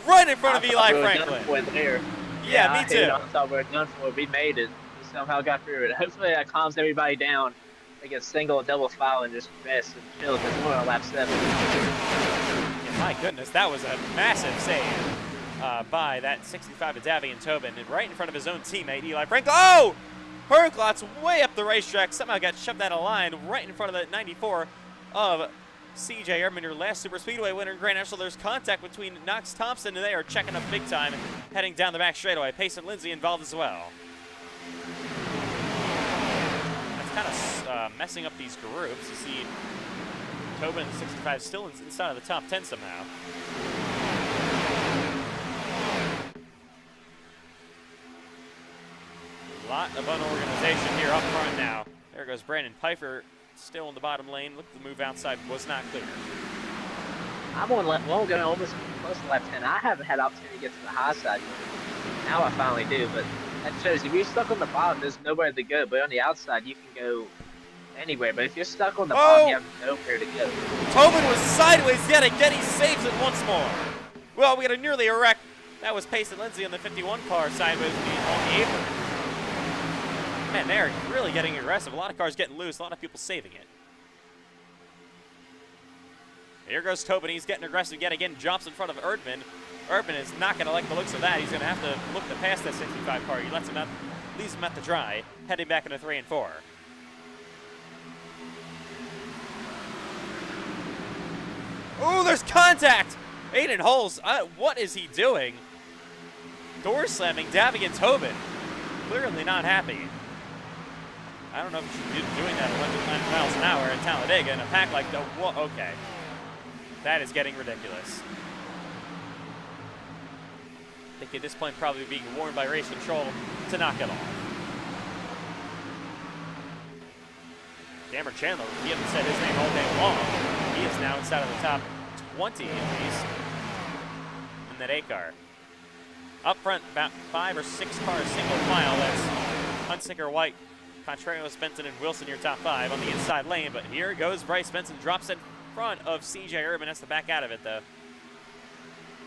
Right in front of Eli Franklin. Yeah, me too. I thought we were done for. We made it. We somehow got through it. Hopefully that calms everybody down. They get single and double file and just rest and chill because we're on lap 7. Yeah, my goodness, that was a massive save by that 65 of Davian Tobin. And right in front of his own teammate, Eli Franklin. Oh! Herklotz way up the racetrack, somehow got shoved out of line right in front of the 94 of CJ Erdman, your last Super Speedway winner in Grand National. There's contact between Knox Thompson, and they are checking up big time, heading down the back straightaway. Payson Lindsay involved as well. That's kind of messing up these groups. You see Tobin and 65 still inside of the top 10 somehow. Lot of unorganization here up front now. There goes Brandon Pfeiffer, still in the bottom lane. Look, the move outside was not clear. I'm on lap 1, going almost close to lap 10. I haven't had opportunity to get to the high side. Now I finally do, but that shows if you're stuck on the bottom, there's nowhere to go. But on the outside, you can go anywhere. But if you're stuck on the bottom, you have nowhere to go. Tobin was sideways yet again. He saves it once more. Well, we had nearly a wreck. That was Payson Lindsay on the 51 car sideways on the apron. Man, they're really getting aggressive. A lot of cars getting loose. A lot of people saving it. Here goes Tobin. He's getting aggressive yet again. Jumps in front of Erdman. Erdman is not going to like the looks of that. He's going to have to look to pass that 65 car. He lets him out, leaves him at the dry, heading back into 3 and 4. Oh, there's contact! Aiden Holes, what is he doing? Door slamming Davian Tobin. Clearly not happy. I don't know if you should be doing that at 109 miles an hour in Talladega in a pack like the, okay. That is getting ridiculous. I think at this point probably being warned by race control to knock it off. Cameron Chandler, he hasn't said his name all day long. He is now inside of the top 20 at least in that 8 car. Up front, about 5 or 6 cars single file. That's Hunsicker, White, Contreras, Benson, and Wilson, your top 5 on the inside lane. But here goes Bryce Benson, drops in front of CJ Urban, has to back out of it though.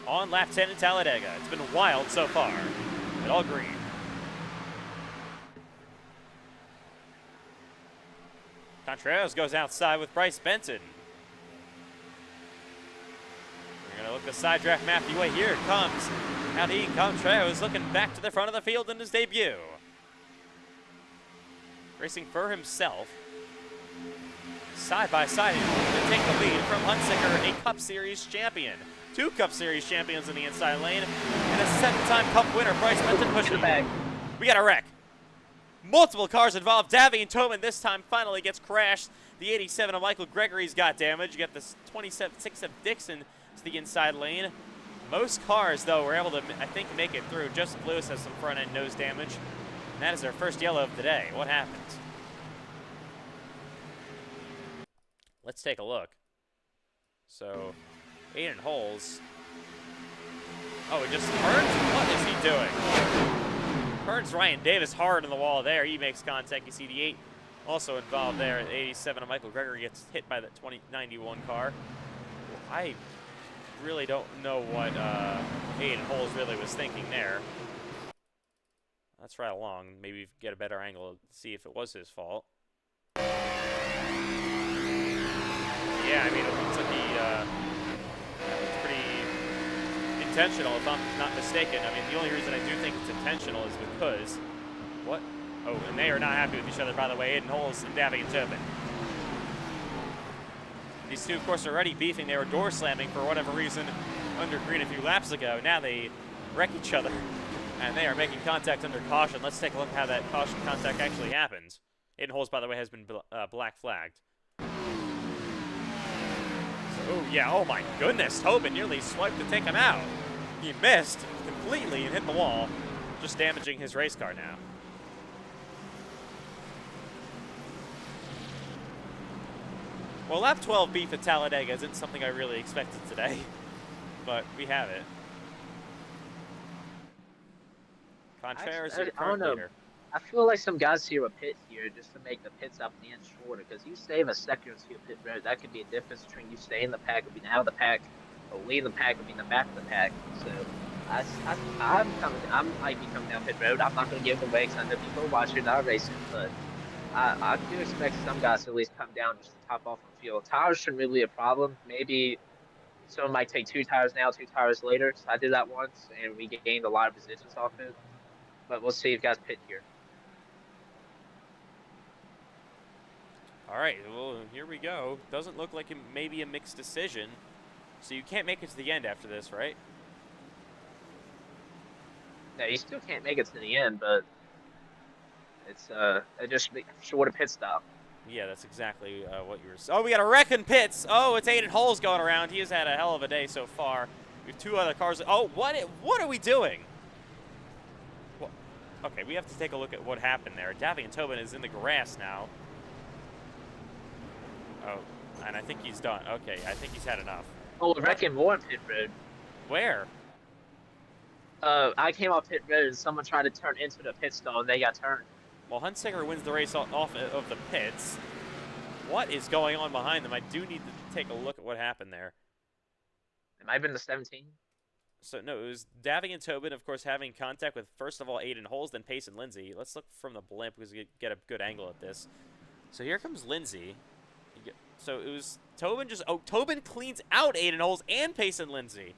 On lap 10 in Talladega. It's been wild so far, but all green. Contreras goes outside with Bryce Benson. We're going to look the side draft map. Wait, here it comes. Howdy, Contreras looking back to the front of the field in his debut. Racing for himself. Side by side, to take the lead from Hunsicker, a Cup Series champion. 2 Cup Series champions in the inside lane, and a 7-time Cup winner, Bryce Benson pushing back. We got a wreck. Multiple cars involved. Davian Tobin this time finally gets crashed. The 87 of Michael Gregory's got damage. You got the 26 of Dixon to the inside lane. Most cars, though, were able to, I think, make it through. Joseph Lewis has some front-end nose damage. And that is our first yellow of the day. What happened? Let's take a look. So, Aiden Holes. Oh, it just Hearns? What is he doing? Hearns Ryan Davis hard on the wall there. He makes contact. You see the 8 also involved there. The 87 of Michael Gregory gets hit by the 2091 car. I really don't know what Aiden Holes really was thinking there. Let's ride along. Maybe get a better angle to see if it was his fault. Yeah, I mean, it looks like it's pretty intentional, if I'm not mistaken. I mean, the only reason I do think it's intentional is because... What? Oh, and they are not happy with each other, by the way. Aiden Holes and Davian Tobin. These two, of course, are already beefing. They were door slamming for whatever reason under green a few laps ago. Now they wreck each other, and they are making contact under caution. Let's take a look at how that caution contact actually happens. Aiden Holes, by the way, has been black flagged. Oh, yeah, oh my goodness. Tobin nearly swiped to take him out. He missed completely and hit the wall, just damaging his race car now. Well, lap 12 beef at Talladega isn't something I really expected today, but we have it. Contreras is the current leader. I feel like some guys here would pit here just to make the pits up the end shorter, because you save a second or two pit road. That could be a difference between you staying in the pack or being out of the pack, or leading the pack or being in the back of the pack. So I might be coming down pit road. I'm not going to give it away because I know people are watching iRacing, but I do expect some guys to at least come down just to top off on fuel. Tires shouldn't really be a problem. Maybe someone might take 2 tires now, 2 tires later. So I did that once, and we gained a lot of positions off it. But we'll see if guys pit here. All right, well, here we go. Doesn't look like it may be a mixed decision. So you can't make it to the end after this, right? No, you still can't make it to the end, but it's just a shorter pit stop. Yeah, that's exactly what you were saying. Oh, we got a wreck in pits. Oh, it's Aiden Holes going around. He has had a hell of a day so far. We have 2 other cars. Oh, what are we doing? Well, okay, we have to take a look at what happened there. Davian Tobin is in the grass now. Oh, and I think he's done. Okay, I think he's had enough. Oh, we're wrecking more on pit road. Where? I came off pit road and someone tried to turn into the pit stall and they got turned. Well, Hunsicker wins the race off of the pits. What is going on behind them? I do need to take a look at what happened there. It might have been the 17. So, no, it was Davian Tobin, of course, having contact with, first of all, Aiden Holes, then Payson Lindsay. Let's look from the blimp because we get a good angle at this. So here comes Lindsay. So it was Tobin just... Oh, Tobin cleans out Aiden Holes and Payson Lindsay.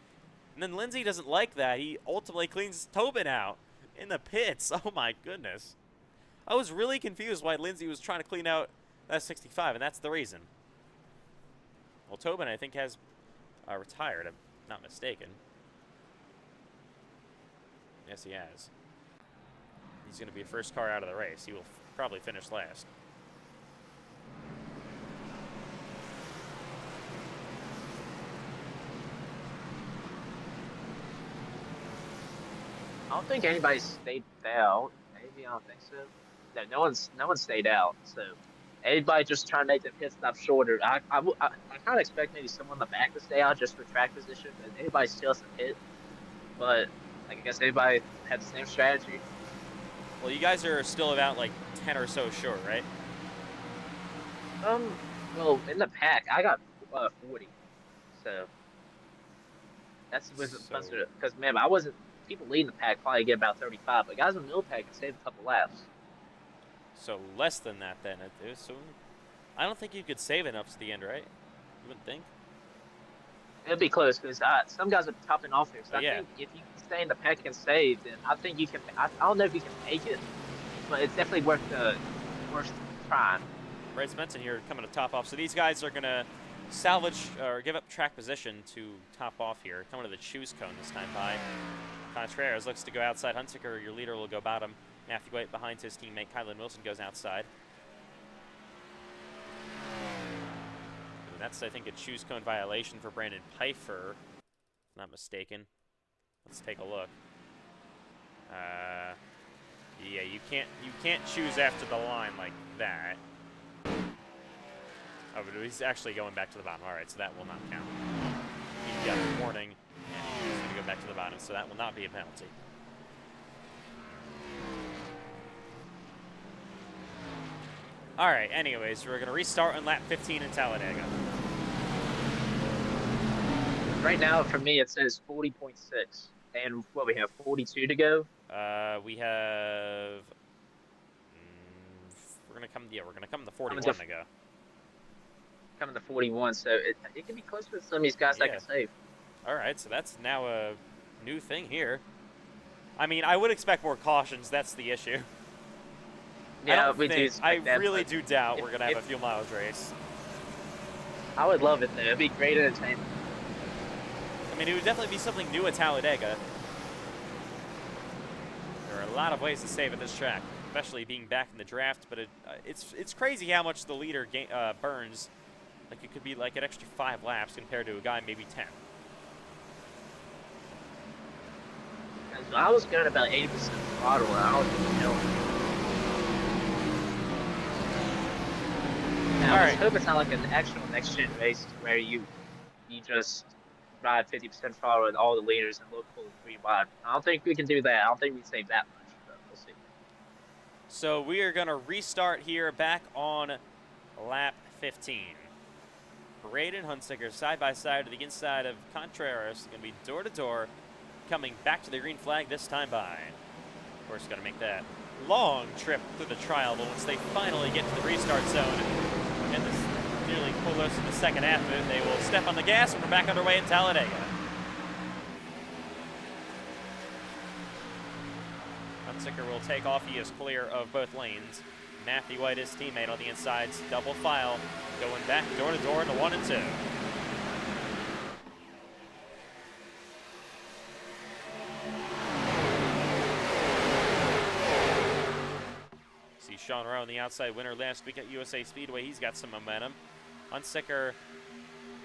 And then Lindsay doesn't like that. He ultimately cleans Tobin out in the pits. Oh, my goodness. I was really confused why Lindsay was trying to clean out that 65, and that's the reason. Well, Tobin, I think, has retired. I'm not mistaken. Yes, he has. He's going to be a first car out of the race. He will probably finish last. I don't think anybody stayed out. Maybe, I don't think so. No, no one's stayed out. So Everybody just trying to make the pit stop shorter. I kind of expect maybe someone in the back to stay out just for track position, but everybody still has to pit. But I guess everybody had the same strategy. Well, you guys are still about like 10 or so short, right? Well, in the pack, I got 40, so that's with the So, because man, I wasn't people leading the pack probably get about 35, but guys in the middle pack can save a couple laps. so less than that then. So I don't think you could save enough to the end, right? You wouldn't think. It'd be close because some guys are topping off here. So I Yeah. think if you can stay in the pack and save, then I think you can. I don't know if you can make it, but it's definitely worth trying. Bryce Benson here coming to top off. So these guys are going to salvage or give up track position to top off here. Coming to the choose cone this time by. Contreras looks to go outside. Hunsaker, your leader, will go bottom. Matthew White behind his teammate Kylan Wilson goes outside. And that's, I think, a choose cone violation for Brandon Pfeiffer, if not mistaken. Let's take a look. Yeah, you can't choose after the line like that. Oh, but he's actually going back to the bottom. All right, so that will not count. He got a warning, and he's going to go back to the bottom, so that will not be a penalty. All right, anyways, we're going to restart on lap 15 in Talladega. Right now, for me, it says 40.6, and what we have 42 to go. We have. We're gonna come to 41 to go. Coming to 41, so it can be close to some of these guys that can save. All right, so that's now a new thing here. I mean, I would expect more cautions. That's the issue. Yeah, I really do doubt we're gonna have a few miles race. I would love it though. It'd be great entertainment. I mean, it would definitely be something new at Talladega. There are a lot of ways to save at this track, especially being back in the draft. But it's crazy how much the leader burns. Like it could be like an extra 5 laps compared to a guy maybe 10. I was going about 80% throttle, and I don't even know. I hope it's not like an actual next-gen race where you just ride 50% throttle with all the leaders and look full 3 wide. I don't think we can do that. I don't think we save that much, but we'll see. So we are going to restart here back on lap 15. Braden Hunsaker side by side to the inside of Contreras. Going to be door to door, coming back to the green flag this time by. Of course, going to make that long trip through the trial, but once they finally get to the restart zone and this nearly close to the second half of it, they will step on the gas and we're back underway in Talladega. Hunsaker will take off. He is clear of both lanes. Matthew White, his teammate on the insides, double file, going back door to door into 1 and 2. See Sean Rowe on the outside, winner last week at USA Speedway. He's got some momentum. Hunsaker,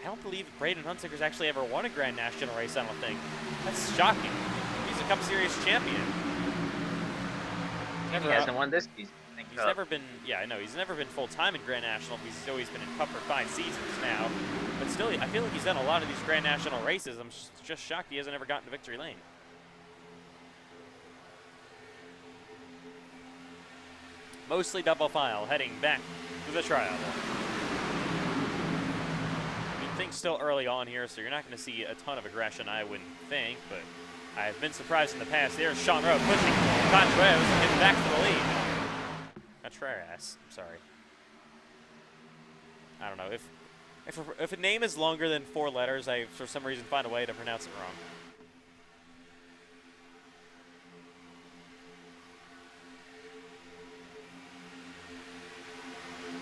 I don't believe Braden Hunsaker's actually ever won a Grand National race, I don't think. That's shocking. He's a Cup Series champion. He hasn't won this season. He's never been, he's never been full-time in Grand National. He's always been in Cup for 5 seasons now. But still, I feel like he's done a lot of these Grand National races. I'm just shocked he hasn't ever gotten to victory lane. Mostly double file, heading back to the trial. I mean, things still early on here, so you're not going to see a ton of aggression, I wouldn't think, but I've been surprised in the past. There's Sean Rowe pushing Contreras and getting back to the lead. Contreras, sorry. I don't know, if a name is longer than 4 letters, I for some reason find a way to pronounce it wrong.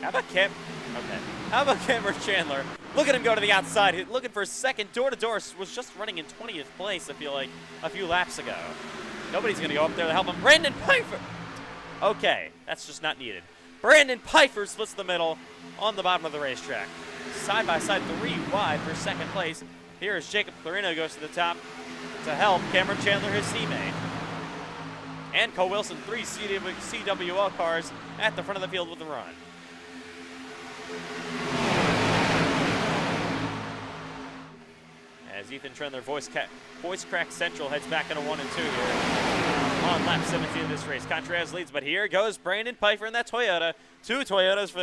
How about How about Cameron Chandler? Look at him go to the outside, looking for a second door-to-door. Was just running in 20th place, I feel like, a few laps ago. Nobody's going to go up there to help him. Brandon Pfeiffer! Okay, that's just not needed. Brandon Pfeiffer splits the middle on the bottom of the racetrack. Side by side, 3 wide for second place. Here is Jacob Clarino goes to the top to help Cameron Chandler, his teammate. And Cole Wilson, 3 CWL cars at the front of the field with the run. As Ethan Trendler, voice crack central, heads back into 1 and 2 here. On lap 17 of this race, Contreras leads, but here goes Brandon Pfeiffer in that Toyota. 2 Toyotas for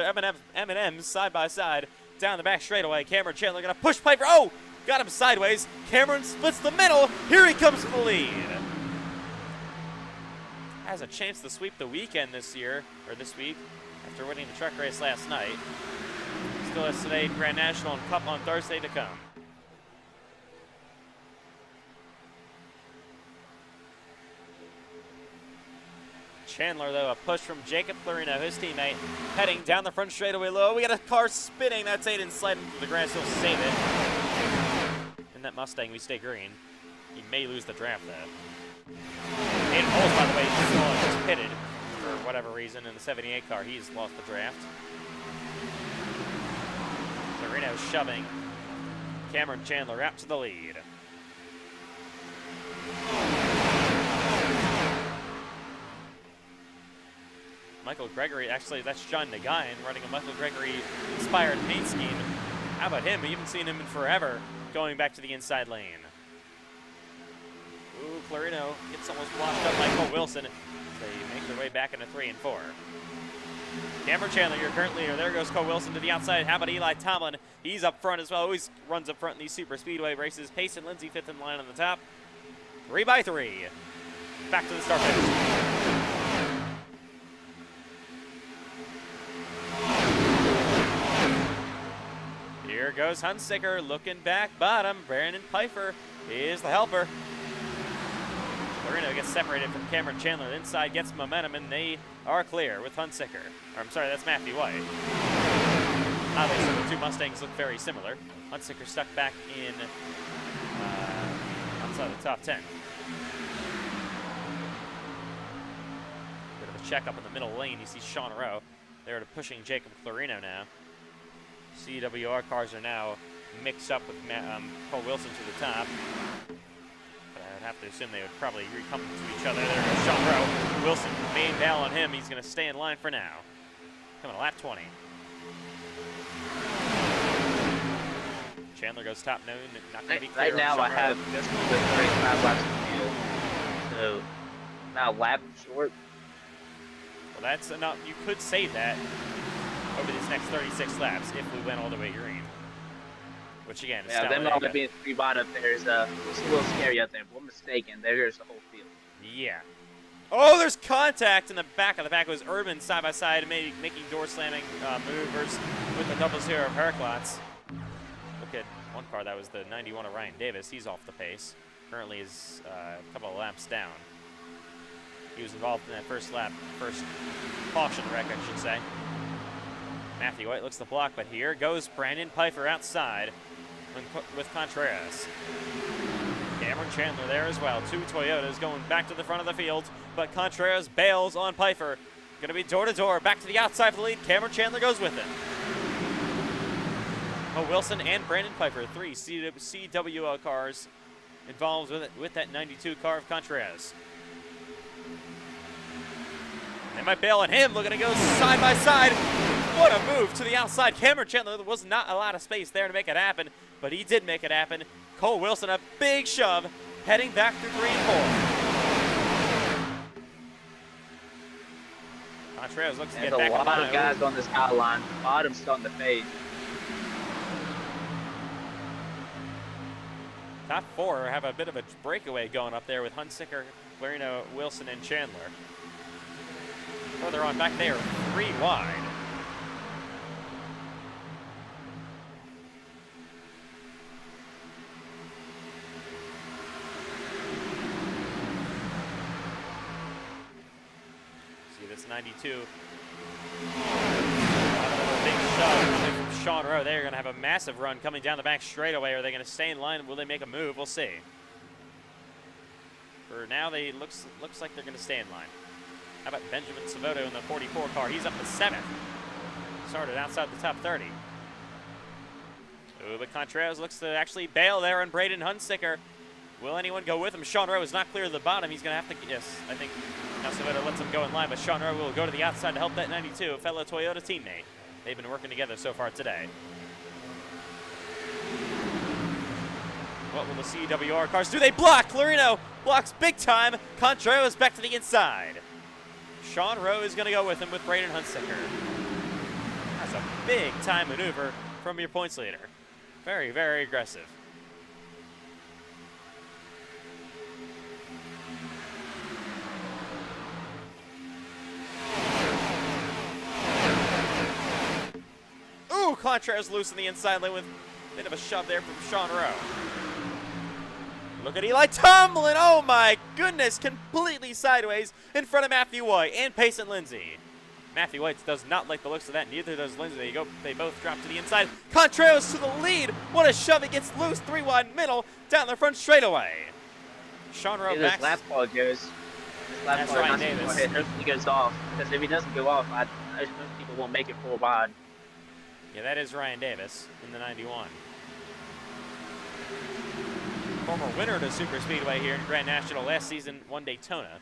M&M's side by side. Down the back straightaway, Cameron Chandler gonna push Pfeiffer. Oh, got him sideways. Cameron splits the middle. Here he comes for the lead. Has a chance to sweep the weekend this year, or this week, after winning the truck race last night. Still has today, Grand National and Cup on Thursday to come. Chandler, though, a push from Jacob Clarino, his teammate, heading down the front straightaway low. We got a car spinning. That's Aiden sliding through the grass. He'll save it. In that Mustang, we stay green. He may lose the draft, though. Aiden Bowles, by the way, just pitted for whatever reason in the 78 car. He's lost the draft. Clarino shoving. Cameron Chandler out to the lead. Michael Gregory, actually, that's John Nagayan running a Michael Gregory-inspired paint scheme. How about him? We haven't seen him in forever going back to the inside lane. Ooh, Clarino gets almost blocked up by Cole Wilson. They make their way back into 3 and 4. Cameron Chandler, your current leader. There goes Cole Wilson to the outside. How about Eli Tomlin? He's up front as well. Always runs up front in these super speedway races. Payson Lindsay 5th in line on the top. 3 by 3. Back to the start finish. Here goes Hunsicker looking back bottom. Brandon Pfeiffer is the helper. Clarino gets separated from Cameron Chandler. Inside gets momentum, and they are clear with Hunsicker. Or, I'm sorry, that's Matthew White. Obviously, the two Mustangs look very similar. Hunsicker stuck back in outside the top 10. Bit of a check up in the middle lane. You see Sean Rowe. They're pushing Jacob Clarino now. CWR cars are now mixed up with Cole Wilson to the top. But I'd have to assume they would probably come to each other. There goes Sean Rowe. Wilson, main bail on him. He's going to stay in line for now. Coming to lap 20. Chandler goes top noon. Not going to be clear. Right now I have just the 35 laps to field. So now lap short. Well, that's enough. You could save that over these next 36 laps if we went all the way green. Which again, is them all being 3 bottom there is it's a little scary out there. If we're mistaken, there's the whole field. Yeah. Oh, there's contact in the back of the pack. It was Urban side by side, making door slamming maneuvers with the double zero of Heraclots. Look at one car, that was the 91 of Ryan Davis. He's off the pace. Currently is a couple of laps down. He was involved in that first lap, first caution wreck, I should say. Matthew White looks the block, but here goes Brandon Pfeiffer outside with Contreras. Cameron Chandler there as well. 2 Toyotas going back to the front of the field, but Contreras bails on Pfeiffer. Going to be door to door, back to the outside for the lead. Cameron Chandler goes with him. Oh, Wilson and Brandon Pfeiffer, 3 CWL cars involved with that 92 car of Contreras. They might bail on him, looking to go side by side. What a move to the outside. Cameron Chandler, there was not a lot of space there to make it happen, but he did make it happen. Cole Wilson, a big shove, heading back through 3 and 4. Contreras looks to get back. There's a lot of guys on this outline. Bottom's starting to fade. Top 4 have a bit of a breakaway going up there with Hunsicker, Clarino, Wilson, and Chandler. Further on back there, 3 wide. See this 92. Big shove from Sean Rowe. They're going to have a massive run coming down the back straightaway. Are they going to stay in line? Will they make a move? We'll see. For now, they looks like they're going to stay in line. How about Benjamin Savoto in the 44 car? He's up to 7th. Started outside the top 30. Ooh, but Contreras looks to actually bail there on Braden Hunsicker. Will anyone go with him? Sean Rowe is not clear to the bottom. He's going to have to, yes, I think now Savoto lets him go in line, but Sean Rowe will go to the outside to help that 92, a fellow Toyota teammate. they've been working together so far today. What will the CWR cars do? They block! Clarino blocks big time. Contreras back to the inside. Sean Rowe is going to go with him with Braden Hunsaker. That's a big time maneuver from your points leader. Very, very aggressive. Ooh, Contreras loose in the inside lane with a bit of a shove there from Sean Rowe. Look at Eli Tomlin. Oh my goodness, completely sideways in front of Matthew White and Payson Lindsay. Matthew White does not like the looks of that. Neither does Lindsay. They both drop to the inside. Contreras to the lead. What a shove. It gets loose. 3 wide middle down the front straightaway. Sean Rowe back. This lap ball goes. This lap That's ball Ryan Davis. Hopefully goes off. Because if he doesn't go off, most people won't make it 4 wide. Yeah, that is Ryan Davis in the 91. Former winner to Super Speedway here in Grand National last season, won Daytona.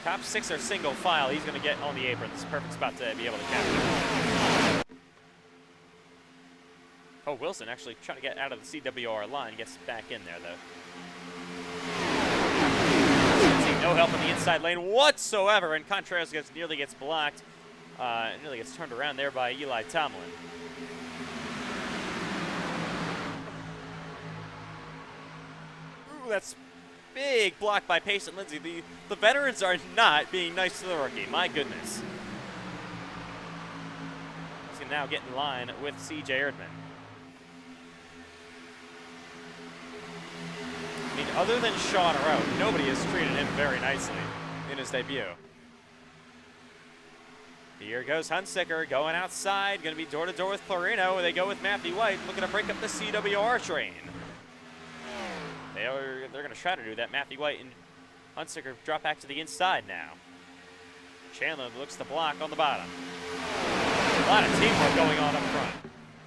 Top 6 are single file. He's going to get on the apron. This is a perfect spot to be able to capture. Oh, Wilson actually trying to get out of the CWR line. Gets back in there, though. No help in the inside lane whatsoever, and Contreras nearly gets blocked. Nearly gets turned around there by Eli Tomlin. Ooh, that's big block by Payson Lindsay. The veterans are not being nice to the rookie. My goodness. He's going to now get in line with CJ Erdman. I mean, other than Sean Rowe, nobody has treated him very nicely in his debut. Here goes Hunsaker going outside, going to be door-to-door with Clarino. They go with Matthew White, looking to break up the CWR train. They're going to try to do that. Matthew White and Hunsaker drop back to the inside now. Chandler looks to block on the bottom. A lot of teamwork going on up front.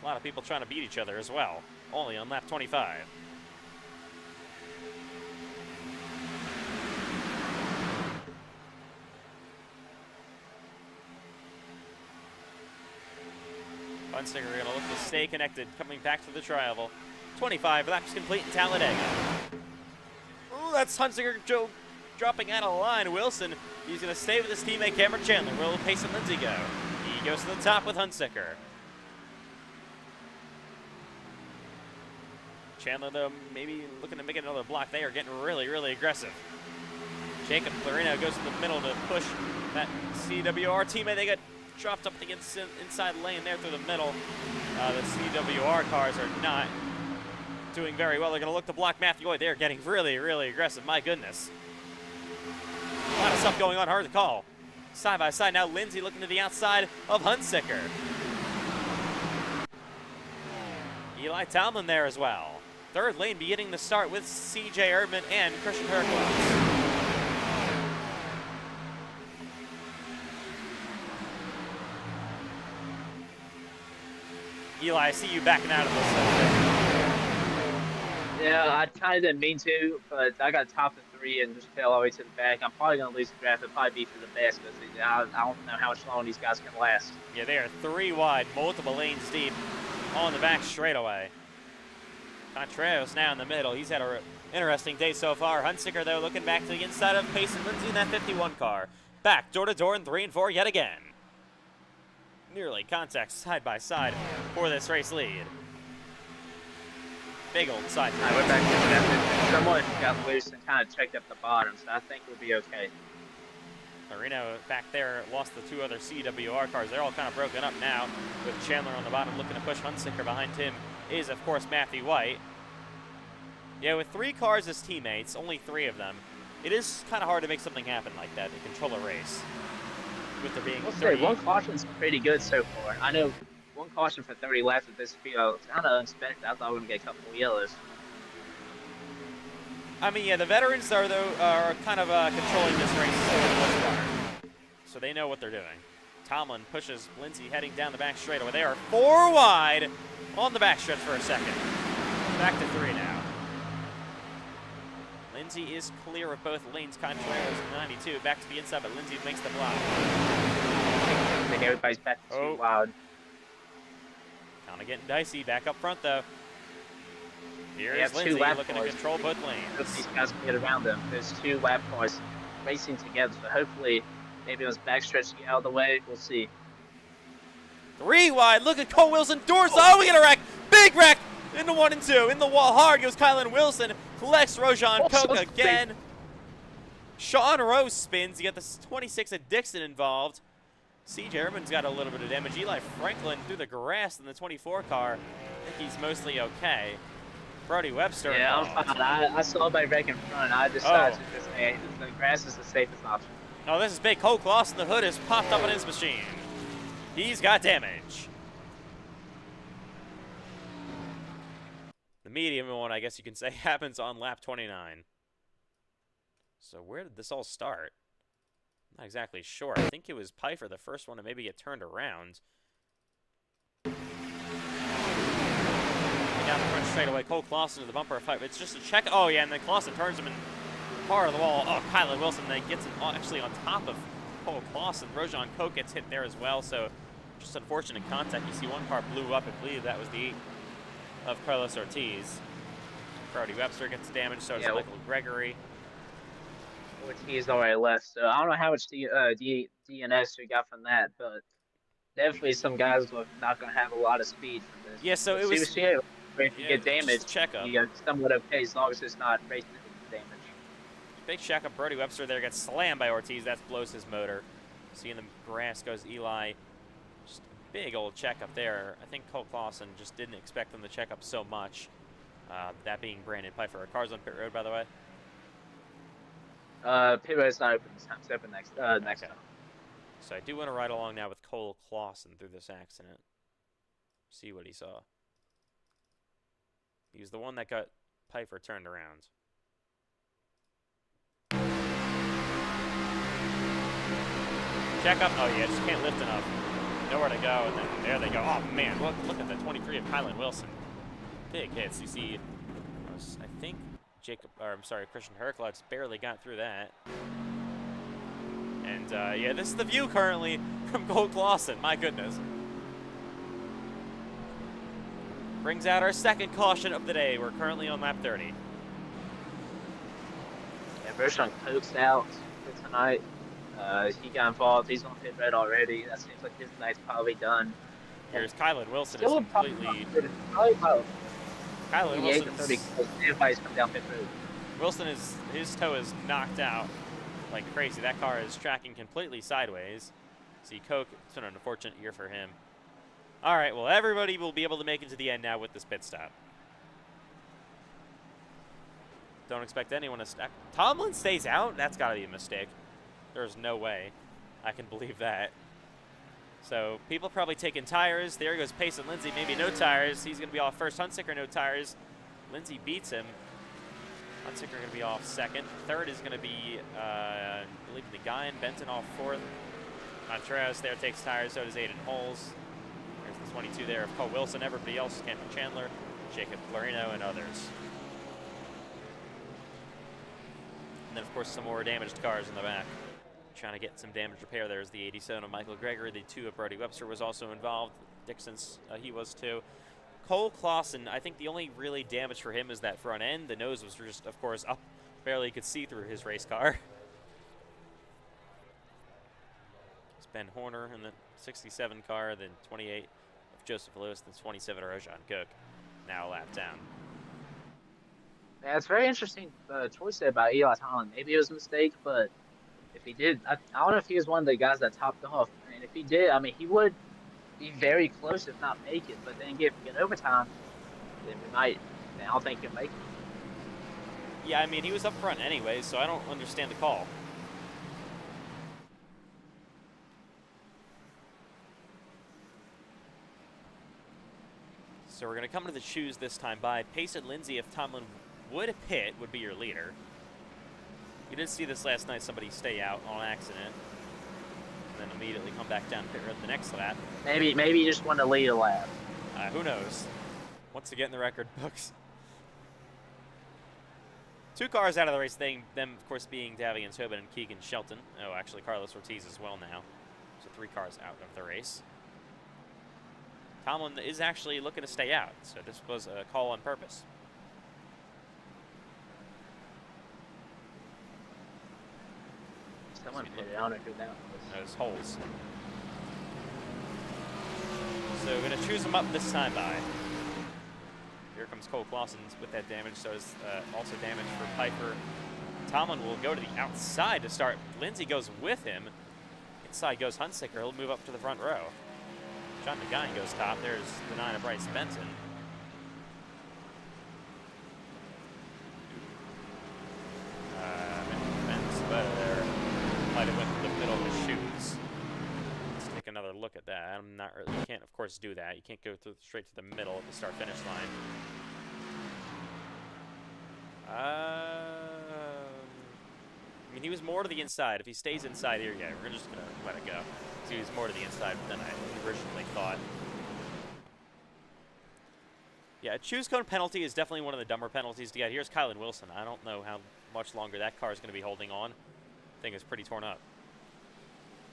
A lot of people trying to beat each other as well, only on lap 25. Hunsaker going to look to stay connected, coming back to the tri-oval. 25 laps complete in Talladega. Ooh, that's Hunsaker dropping out of line. Wilson, he's going to stay with his teammate Cameron Chandler. Will Payson Lindsay go? He goes to the top with Hunsaker. Chandler, though, maybe looking to make another block. They are getting really, really aggressive. Jacob Clarino goes to the middle to push that CWR teammate. They got dropped up the inside lane there through the middle. The CWR cars are not doing very well. They're going to look to block Matthew White. They're getting really, really aggressive. My goodness. A lot of stuff going on. Hard to call. Side by side now. Lindsay looking to the outside of Hunsaker. Eli Tomlin there as well. Third lane beginning to start with CJ Erdman and Christian Hercules. Eli, I see you backing out of this. Yeah, I kind of didn't mean to, but I got top of 3 and just fell all the way to the back. I'm probably going to lose the draft. It'll probably be for the best because I don't know how much longer these guys can last. Yeah, they are 3 wide, multiple lanes deep on the back straightaway. Contreras now in the middle. He's had an interesting day so far. Hunsaker, though, looking back to the inside of Payson Lindsay in that 51 car. Back door-to-door in 3 and 4 yet again. Nearly contact side by side for this race lead. Big old side. I went back to that. Someone got loose and kind of checked up the bottom, so I think we'll be okay. Marino back there lost the 2 other CWR cars. They're all kind of broken up now with Chandler on the bottom looking to push Hunsaker. Behind him is, of course, Matthew White. Yeah, with 3 cars as teammates, only 3 of them, it is kind of hard to make something happen like that to control a race. With there being 30. One caution's pretty good so far. I know one caution for 30 laps at this field. It's kind of unexpected. I thought we were going to get a couple of yellows. I mean, yeah, the veterans are kind of controlling this race for the most part. So they know what they're doing. Tomlin pushes Lindsay heading down the back straightaway. They are 4 wide on the backstretch for a second. Back to 3 now. Lindsay is clear of both lanes. Contreras 92 back to the inside, but Lindsay makes the block. I think everybody's back too loud. Kind of getting dicey. Back up front, though. Here's They have Lindsay lap looking to cars. control both lanes. These guys can get around them. There's 2 lap cars racing together, so hopefully maybe those backstretch get out of the way. We'll see. 3 wide. Look at Cole Wilson. Doors. Oh, we get a wreck. Big wreck. Into 1 and 2. In the wall hard goes Kylan Wilson. Collects Rojan Koch again. Sean Rose spins. You got the 26 of Dixon involved. C.J. Herman's got a little bit of damage. Eli Franklin through the grass in the 24 car. I think he's mostly okay. Brody Webster. Yeah, I'm fine. I saw by wreck in front. I decided to just say the grass is the safest option. Oh, this is big. Cole Clausen, the hood has popped up on his machine. He's got damage. The medium one, I guess you can say, happens on lap 29. So where did this all start? Not exactly sure. I think it was Pfeiffer, the first one to maybe get turned around. Down the front straightaway, Cole Clausen to the bumper fight. It's just a check. Oh, yeah, and then Clausen turns him in part of the wall. Oh, Kylan Wilson then gets him actually on top of Cole Clausen. Rojan Koch gets hit there as well, so just unfortunate contact. You see one car blew up. I believe that was the 8 of Carlos Ortiz. Brody Webster gets damaged, so does Michael Gregory. Ortiz already left, so I don't know how much DNS we got from that, but definitely some guys are not going to have a lot of speed from this. Yeah, so it was... If you get damaged, you're somewhat okay as long as it's not racing damage. Big checkup. Brody Webster there gets slammed by Ortiz. That blows his motor. See in the grass goes Eli. Just a big old checkup there. I think Cole Clausen just didn't expect them to check up so much. That being Brandon Pfeiffer. Are cars on pit road, by the way? Pit road's not open this time. It's open next time. So I do want to ride along now with Cole Clausen through this accident. See what he saw. He was the one that got Pfeiffer turned around. Check up. Oh, yeah, just can't lift enough. Nowhere to go, and then there they go. Oh, man, look at the 23 of Kylan Wilson. Big hits. You see, I think Christian Herklotz barely got through that. And, yeah, this is the view currently from Cole Clausen. My goodness. Brings out our second caution of the day. We're currently on lap 30. Yeah, Rojan Koch's out for tonight. He got involved. He's on pit road already. That seems like his night's probably done. Here's Kylan Wilson. Still is completely... Kylan Wilson. Everybody's come down pit road. Wilson his toe is knocked out like crazy. That car is tracking completely sideways. See, Koch, it's been an unfortunate year for him. All right, well, everybody will be able to make it to the end now with this pit stop. Don't expect anyone to stack. Tomlin stays out? That's got to be a mistake. There's no way I can believe that. So people probably taking tires. There goes Payson Lindsay, maybe no tires. He's going to be off first. Hunsicker, no tires. Lindsay beats him. Hunsicker going to be off second. Third is going to be, I believe, the guy in Benton off fourth. Contreras there takes tires, so does Aiden Holes. There's the 22 there of Cole Wilson. Everybody else, Cameron Chandler, Jacob Florino, and others. And then, of course, some more damaged cars in the back. Trying to get some damage repair. There's the 87 of Michael Gregory. The 2 of Brody Webster was also involved. Dixon's, he was too. Cole Clausen, I think the only really damage for him is that front end. The nose was just, of course, up. Barely could see through his race car. It's Ben Horner in the 67 car, then 28 of Joseph Lewis, then 27 of Rojan Koch. Now a lap down. Yeah, it's very interesting choice there about Eli Tomlin. Maybe it was a mistake, but if he did, I don't know if he was one of the guys that topped off. And if he did, I mean, he would be very close if not make it. But then if we get overtime, then we might. Then I don't think he'll make it. Yeah, I mean, he was up front anyway, so I don't understand the call. So we're going to come to the shoes this time by Payson Lindsay. If Tomlin would pit, would be your leader. You did see this last night, somebody stay out on accident and then immediately come back down pit road the next lap. Maybe you just want to lead a lap. Who knows? Once again in the record books. 2 cars out of the race, them, of course, being Davy and Tobin and Keegan Shelton. Oh, actually, Carlos Ortiz as well now. So 3 cars out of the race. Tomlin is actually looking to stay out, so this was a call on purpose. Someone put it on or who that was. Those holes. So we're going to choose him up this time by. Here comes Cole Clausen with that damage, so is also damage for Piper. Tomlin will go to the outside to start. Lindsay goes with him. Inside goes Hunsicker. He'll move up to the front row. John McGuine goes top. There's the 9 of Bryce Benson. Better there. Might have went to the middle of the chutes. Let's take another look at that. I'm not really, you can't, of course, do that. You can't go straight to the middle of the start-finish line. I mean, he was more to the inside. If he stays inside here, yeah, we're just going to let it go. So he was more to the inside than I originally thought. Yeah, a choose cone penalty is definitely one of the dumber penalties to get. Here's Kylan Wilson. I don't know how much longer that car is going to be holding on. Thing is pretty torn up.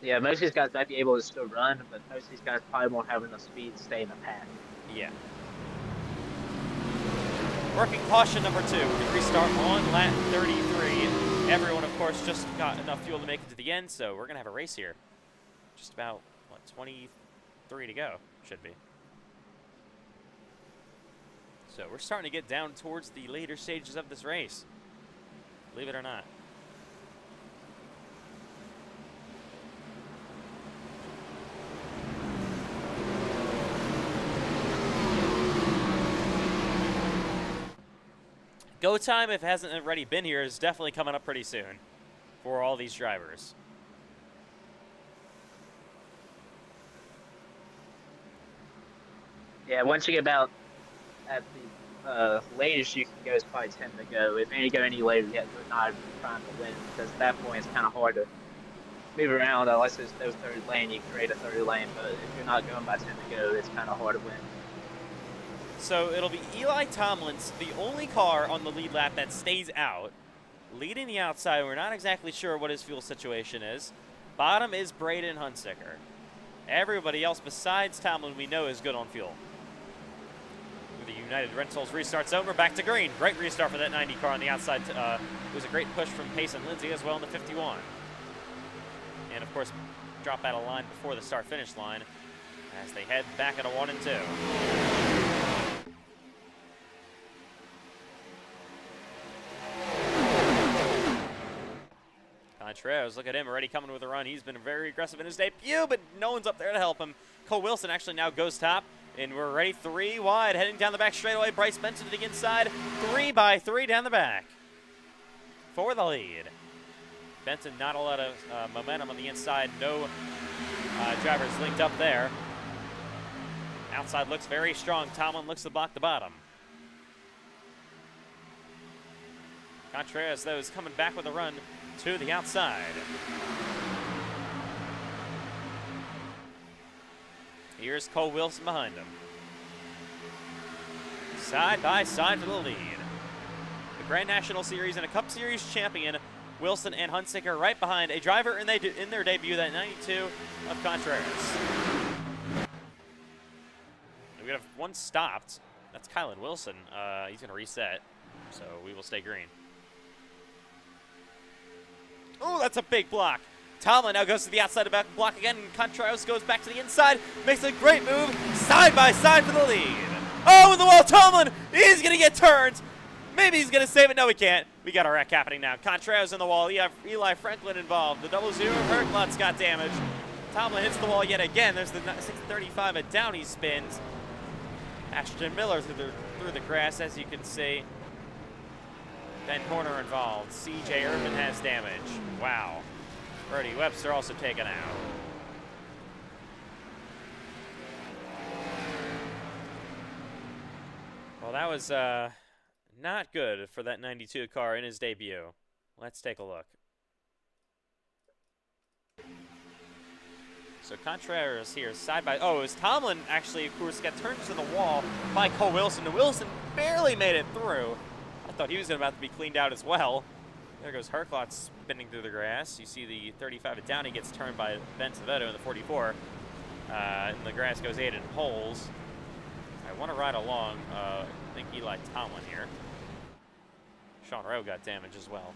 Yeah, most of these guys might be able to still run, but most of these guys probably won't have enough speed to stay in the pack. Yeah. Working caution number 2. We can restart on lap 33. Everyone, of course, just got enough fuel to make it to the end, so we're going to have a race here. Just about, what, 23 to go, should be. So we're starting to get down towards the later stages of this race. Believe it or not. Go time, if it hasn't already been here, is definitely coming up pretty soon for all these drivers. Yeah, once you get about at the latest you can go is probably 10 to go. If you go any later yet, you're not trying to win, because at that point it's kind of hard to move around. Unless there's no third lane, you can create a third lane, but if you're not going by 10 to go, it's kind of hard to win. So it'll be Eli Tomlin's, the only car on the lead lap that stays out, leading the outside. We're not exactly sure what his fuel situation is. Bottom is Braden Hunsicker. Everybody else besides Tomlin we know is good on fuel. The United Rentals restart zone, we're back to green. Great restart for that 90 car on the outside. It was a great push from Pace and Lindsay as well in the 51. And of course, drop out of line before the start-finish line as they head back into 1 and 2. Contreras, look at him already coming with a run. He's been very aggressive in his debut, but no one's up there to help him. Cole Wilson actually now goes top. And we're ready 3 wide, heading down the back straightaway. Bryce Benson to the inside, 3 by 3 down the back for the lead. Benson, not a lot of momentum on the inside. No drivers linked up there. Outside looks very strong. Tomlin looks to block the bottom. Contreras, though, is coming back with a run to the outside. Here's Cole Wilson behind him. Side by side for the lead. The Grand National Series and a Cup Series champion, Wilson and Hunsicker, right behind a driver in their debut, that 92 of Contreras. We have 1 stopped. That's Kylan Wilson. He's going to reset, so we will stay green. Oh, that's a big block. Tomlin now goes to the outside of back block again, and Contreras goes back to the inside, makes a great move, side by side for the lead. Oh, in the wall, Tomlin, he's going to get turned. Maybe he's going to save it. No, he can't. We got a wreck happening now. Contreras in the wall. You have Eli Franklin involved. The 00 Herklotz got damaged. Tomlin hits the wall yet again. There's the 635 at Downey spins. Ashton Miller through the grass, as you can see. Ben Corner involved. CJ Urban has damage. Wow. Brody Webster also taken out. Well, that was not good for that 92 car in his debut. Let's take a look. So Contreras here, side by... Oh, it was Tomlin, actually, of course, got turned to the wall by Cole Wilson. And Wilson barely made it through. A thought he was about to be cleaned out as well. There goes Herklot spinning through the grass. You see the 35 at Downey gets turned by Ben Saveto in the 44. And the grass goes 8 in holes. I want to ride along, I think Eli Tomlin here. Sean Rowe got damage as well.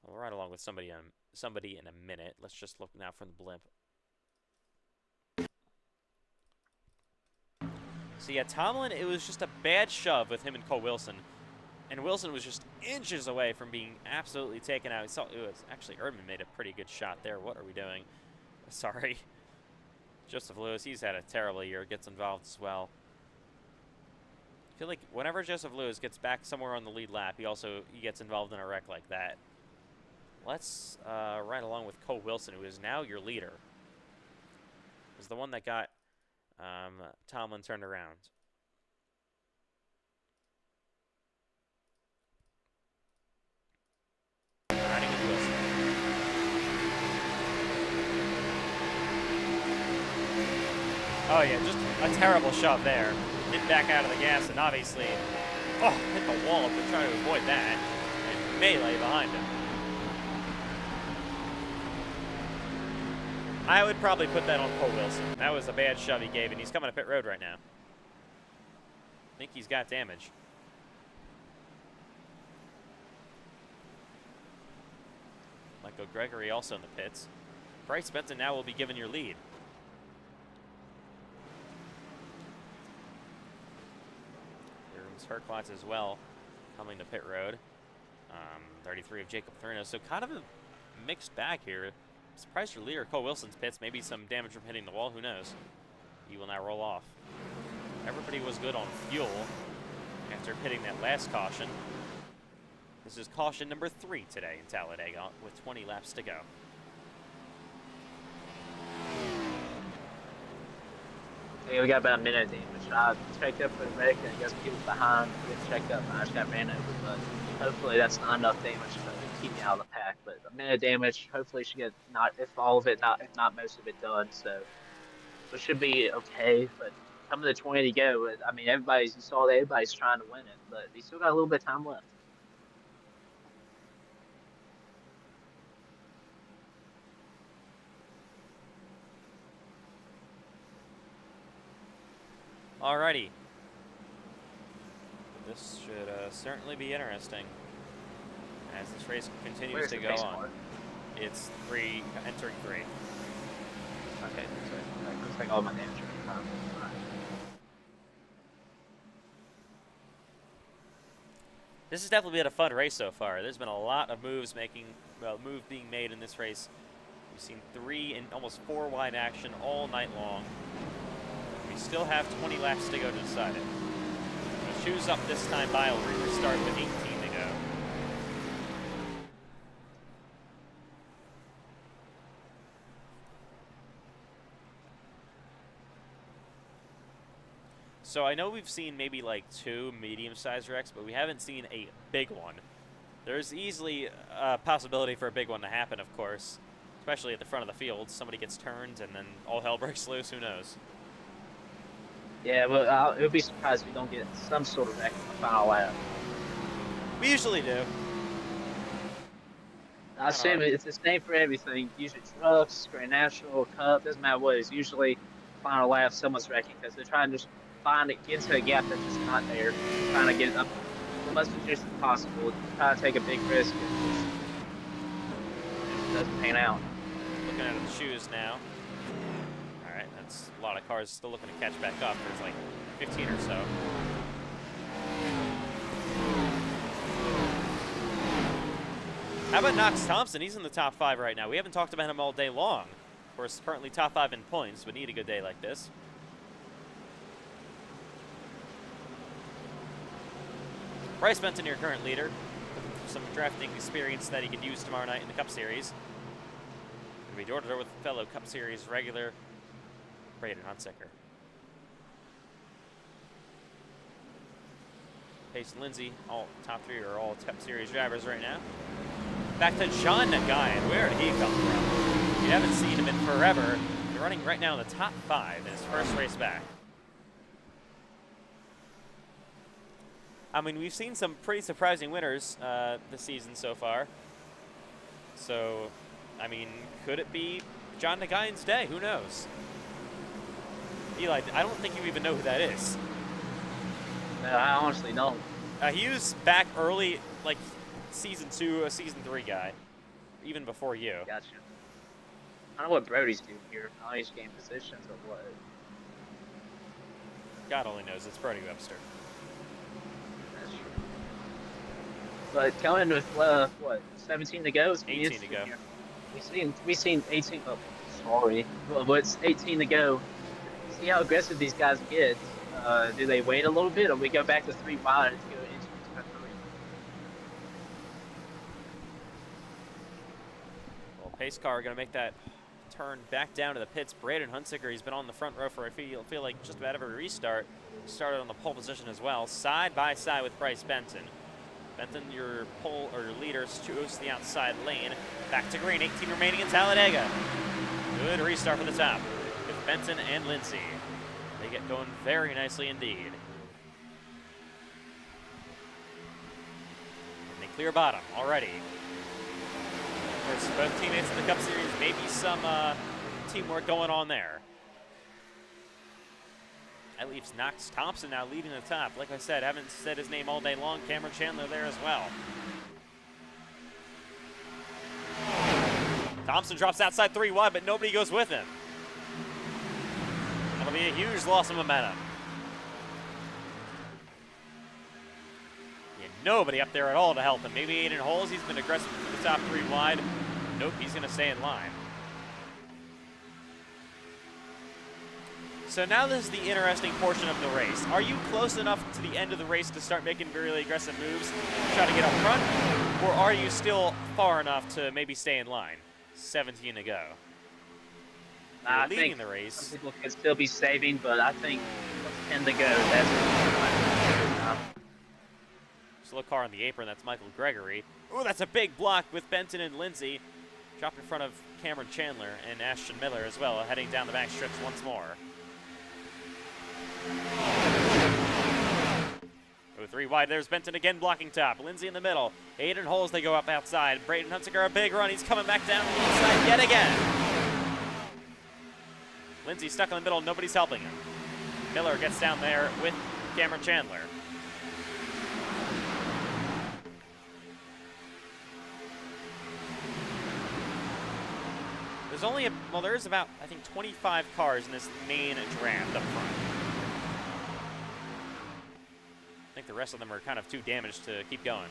We'll ride along with somebody in a minute. Let's just look now from the blimp. So yeah, Tomlin, it was just a bad shove with him and Cole Wilson. And Wilson was just inches away from being absolutely taken out. It was actually Erdman made a pretty good shot there. What are we doing? Sorry. Joseph Lewis, he's had a terrible year, gets involved as well. I feel like whenever Joseph Lewis gets back somewhere on the lead lap, he gets involved in a wreck like that. Let's ride along with Cole Wilson, who is now your leader. Is the one that got Tomlin turned around. Riding with Wilson. Oh yeah, just a terrible shove there. Didn't back out of the gas and obviously, hit the wall to try to avoid that. And melee behind him. I would probably put that on Cole Wilson. That was a bad shove he gave, and he's coming to pit road right now. I think he's got damage. Michael Gregory also in the pits. Bryce Benton now will be given your lead. There's Herklotz as well coming to pit road. 33 of Jacob Thurno. So kind of a mixed bag here. Surprised your leader, Cole Wilson's pits. Maybe some damage from hitting the wall. Who knows? He will now roll off. Everybody was good on fuel after hitting that last caution. This is caution number 3 today in Talladega with 20 laps to go. Yeah, we got about a minute damage. I checked up for the wreck and I guess people behind get checked up and I just got ran over, but hopefully that's not enough damage to keep me out of the pack. But a minute damage, hopefully she get if all of it, if not most of it done. So it should be okay. But coming to 20 to go, I mean you saw that everybody's trying to win it, but we still got a little bit of time left. Alrighty. This should certainly be interesting as this race continues to go on. It's entering 3. Okay, so looks like all my damage. This has definitely been a fun race so far. There's been a lot of moves being made in this race. We've seen 3 and almost 4 wide action all night long. We still have 20 laps to go to decide it. The shoes up this time by will restart with 18 to go. So I know we've seen maybe like 2 medium-sized wrecks, but we haven't seen a big one. There's easily a possibility for a big one to happen, of course, especially at the front of the field. Somebody gets turned and then all hell breaks loose, who knows? Yeah, well, it would be surprised if we don't get some sort of wreck in the final lap. We usually do. I assume it's the same for everything. Usually trucks, Grand National, Cup, doesn't matter what. It's usually final lap, someone's wrecking because they're trying to just get into a gap that's just not there. Trying to get up as much as just possible. Trying to take a big risk and it doesn't pan out. Looking at the shoes now. Alright, that's a lot of cars still looking to catch back up. There's like 15 or so. How about Knox Thompson? He's in the top 5 right now. We haven't talked about him all day long. Of course, currently top 5 in points, but need a good day like this. Bryce Benton, your current leader. Some drafting experience that he can use tomorrow night in the Cup Series. Going to be door-to-door with fellow Cup Series regular Braden Hunsaker. Pace and Lindsay, all top 3 are all Cup Series drivers right now. Back to John Nagayan. Where did he come from? You haven't seen him in forever. He's running right now in the top 5 in his first race back. I mean, we've seen some pretty surprising winners this season so far. So, I mean, could it be John Nagayan's day? Who knows? Eli, I don't think you even know who that is. No, I honestly don't. He was back early, like season 2, a season 3 guy, even before you. Gotcha. I don't know what Brody's doing here. I don't know he's game positions or what. God only knows. It's Brody Webster. That's true. But coming with what 17 to go? 18 to go. We seen 18. Oh, sorry. Well, it's 18 to go. See how aggressive these guys get. Do they wait a little bit, or we go back to 3 wide and go into 3? Well, pace car going to make that turn back down to the pits. Braden Hunsicker, he's been on the front row for I feel like just about every restart. Started on the pole position as well, side by side with Bryce Benton. Benton, your pole or your leader, goes to the outside lane. Back to green, 18 remaining in Talladega. Good restart for the top with Benton and Lindsay. They get going very nicely indeed. And they clear bottom already. Of course, both teammates in the Cup Series, maybe some teamwork going on there. That leaves Knox Thompson now leading the top. Like I said, haven't said his name all day long. Cameron Chandler there as well. Thompson drops outside 3 wide, but nobody goes with him. That'll be a huge loss of momentum. Yeah, nobody up there at all to help him. Maybe Aiden Holes, he's been aggressive to the top 3 wide. Nope, he's gonna stay in line. So now this is the interesting portion of the race. Are you close enough to the end of the race to start making really aggressive moves, try to get up front, or are you still far enough to maybe stay in line? 17 to go. You're leading the race. Some people could still be saving, but I think 10 to go. That's Slow car on the apron. That's Michael Gregory. Oh, that's a big block with Benton and Lindsay. Dropped in front of Cameron Chandler and Ashton Miller as well, heading down the back strips once more. Oh, 3 wide. There's Benton again blocking top. Lindsay in the middle. Aiden Holes, they go up outside. Braden Hunsicker, a big run. He's coming back down the inside yet again. Lindsay stuck in the middle. Nobody's helping him. Miller gets down there with Cameron Chandler. There's only there's about, I think, 25 cars in this main draft up front. I think the rest of them are kind of too damaged to keep going.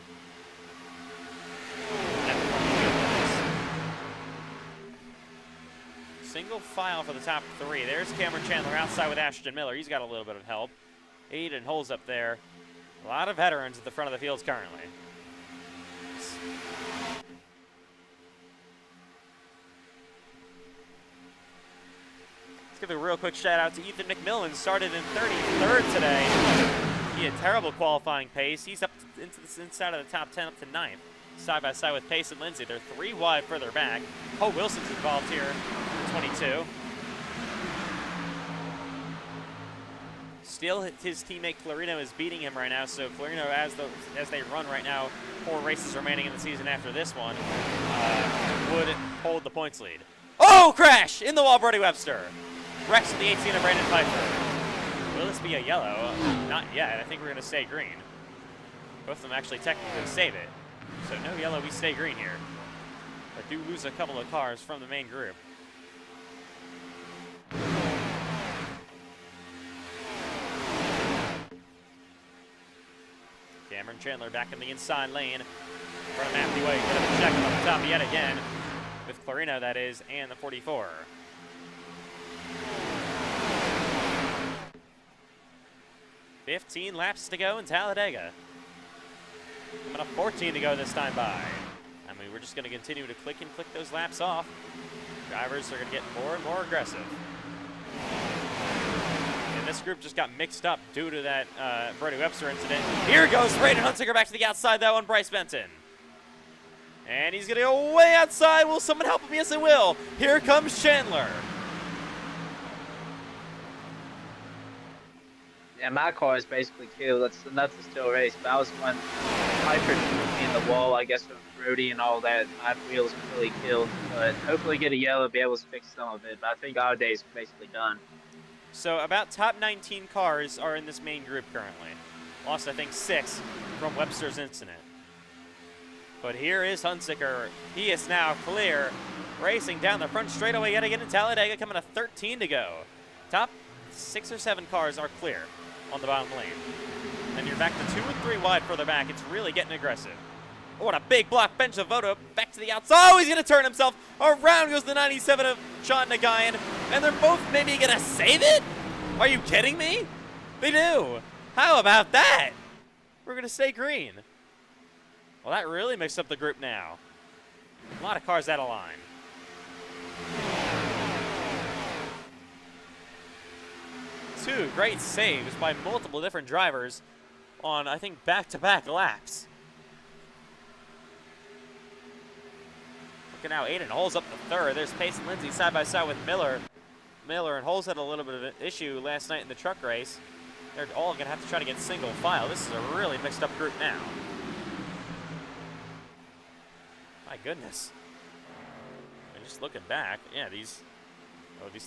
Single file for the top 3. There's Cameron Chandler outside with Ashton Miller. He's got a little bit of help. Aiden Holes up there. A lot of veterans at the front of the fields currently. Let's give a real quick shout out to Ethan McMillan. Started in 33rd today. He had terrible qualifying pace. He's up into the inside of the top 10 up to 9th. Side by side with Pace and Lindsay. They're 3 wide further back. Ho Wilson's involved here in 22. Still, his teammate Clarino is beating him right now. So Clarino, as they run right now, 4 races remaining in the season after this one, would hold the points lead. Oh, crash! In the wall, Brody Webster. Wrecks the 18 of Brandon Pfeiffer. Will this be a yellow? Not yet. I think we're going to stay green. Both of them actually technically save it. So no yellow, we stay green here. But do lose a couple of cars from the main group. Cameron Chandler back in the inside lane. In front of Matthew White. Bit of a check on the top yet again. With Clarino, that is, and the 44. $15 laps to go in Talladega. Coming up 14 to go this time by. I mean, we're just going to continue to click those laps off. Drivers are going to get more and more aggressive. And this group just got mixed up due to that Brody Webster incident. Here goes Braden Hunsicker back to the outside. That one, Bryce Benton. And he's going to go way outside. Will someone help him? Yes, it will. Here comes Chandler. and my car is basically killed. That's enough to still race. But I was one Piper just put me in the wall, I guess, with Rudy and all that. My wheels completely killed. But hopefully get a yellow, be able to fix some of it. But I think our day's basically done. So about top 19 cars are in this main group currently. Lost, I think, 6 from Webster's incident. But here is Hunziker. He is now clear, racing down the front straightaway yet again in Talladega, coming to 13 to go. Top 6 or 7 cars are clear on the bottom lane. And you're back to 2 and 3 wide further back. It's really getting aggressive. Oh, what a big block bench of Voto. Back to the outside. Oh, he's going to turn himself. Around goes the 97 of Sean Nagayan. And they're both maybe going to save it? Are you kidding me? They do. How about that? We're going to stay green. Well, that really mixed up the group now. A lot of cars out of line. Two great saves by multiple different drivers on, I think, back-to-back laps. Looking now, Aiden Holes up the third. There's Pace and Lindsay side by side with Miller. Miller and Holes had a little bit of an issue last night in the truck race. They're all going to have to try to get single file. This is a really mixed up group now. My goodness. And just looking back, yeah, these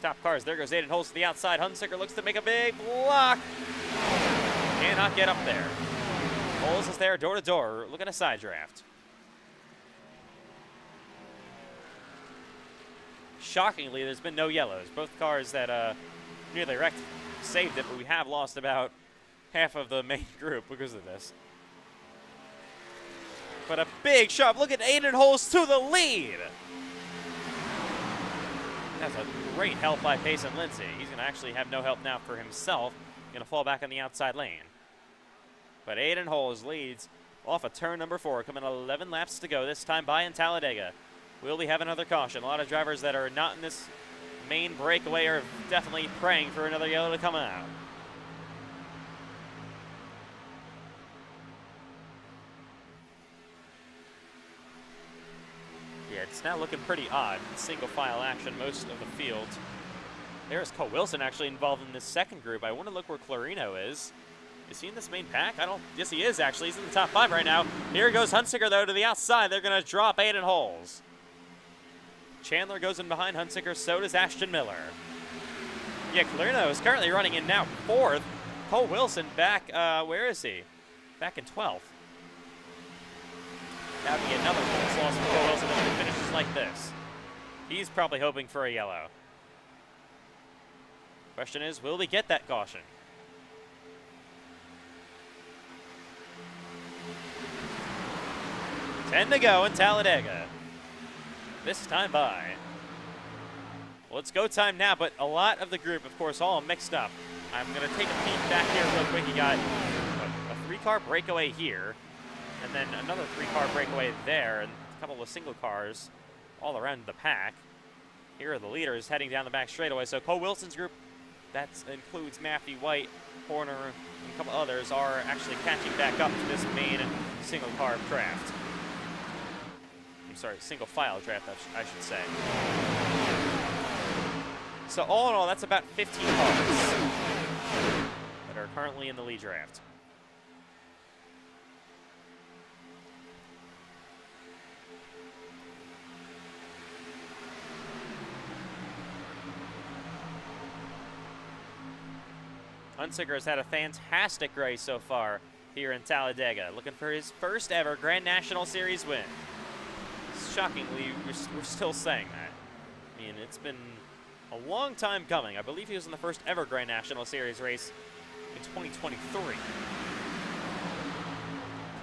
top cars. There goes Aiden Holes to the outside. Hunziker looks to make a big block. Cannot get up there. Holes is there door to door, looking a side draft. Shockingly, there's been no yellows. Both cars that nearly wrecked saved it, but we have lost about half of the main group because of this. But a big shove. Look at Aiden Holes to the lead. That's a great help by Pace and Lindsay. He's going to actually have no help now for himself. Going to fall back on the outside lane. But Aiden Holes leads off of turn number 4, coming 11 laps to go, this time by in Talladega. Will we have another caution? A lot of drivers that are not in this main breakaway are definitely praying for another yellow to come out. Yeah, it's now looking pretty odd. Single file action, most of the field. There's Cole Wilson actually involved in this second group. I want to look where Clarino is. Is he in this main pack? Yes, he is actually. He's in the top 5 right now. Here goes Hunziker though to the outside. They're going to drop Aiden Holes. Chandler goes in behind Hunziker. So does Ashton Miller. Yeah, Clarino is currently running in now 4th. Cole Wilson back. Where is he? Back in 12th. That would be another points loss for Cole Wilson if he finishes like this. He's probably hoping for a yellow. Question is, will we get that caution? Ten to go in Talladega. This time by. Well, it's go time now, but a lot of the group, of course, all mixed up. I'm going to take a peek back here real quick. You got a 3-car breakaway here, and then another 3-car breakaway there, and a couple of single cars all around the pack. Here are the leaders heading down the back straightaway. So Cole Wilson's group, that includes Matthew White, Horner, and a couple others, are actually catching back up to this main single car draft. I'm sorry, single file draft, I should say. So all in all, that's about 15 cars that are currently in the lead draft. Hunziker has had a fantastic race so far here in Talladega, looking for his first ever Grand National Series win. Shockingly, we're still saying that. I mean, it's been a long time coming. I believe he was in the first ever Grand National Series race in 2023.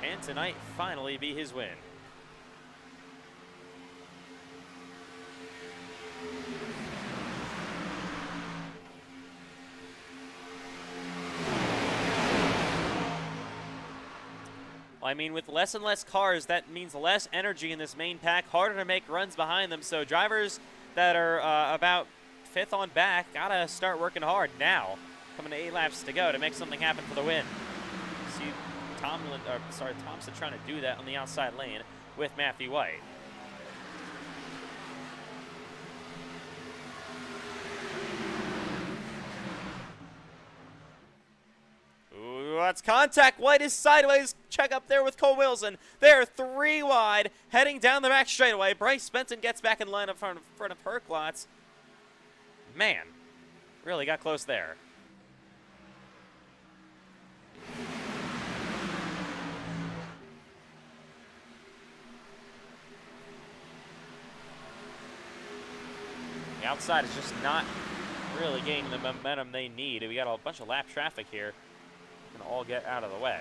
Can tonight finally be his win? Well, I mean, with less and less cars, that means less energy in this main pack, harder to make runs behind them. So drivers that are about 5th on back gotta start working hard now. Coming to 8 laps to go to make something happen for the win. See Thompson trying to do that on the outside lane with Matthew White. that's contact. White is sideways. Check up there with Cole Wilson. They're 3 wide, heading down the back straightaway. Bryce Benson gets back in line in front of Herklotz. Man, really got close there. The outside is just not really gaining the momentum they need. We got a bunch of lap traffic here. We're gonna all get out of the way.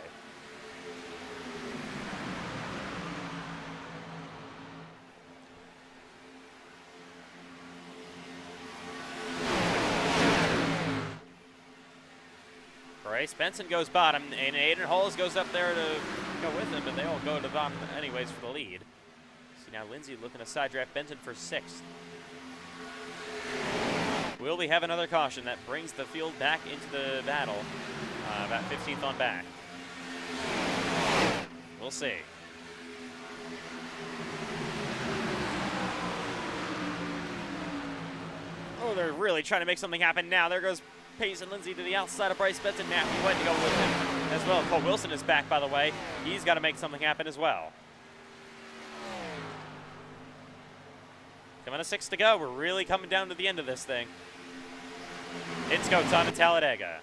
Bryce Benson goes bottom, and Aiden Hulls goes up there to go with him, but they all go to the bottom anyways for the lead. See now Lindsay looking to side draft Benton for 6th. Will we have another caution that brings the field back into the battle? About 15th on back. We'll see. Oh, they're really trying to make something happen now. There goes Pace and Lindsay to the outside of Bryce Benson. Matthew White to go with him as well. Cole Wilson is back, by the way. He's got to make something happen as well. Coming to 6 to go. We're really coming down to the end of this thing. It's go time at Talladega.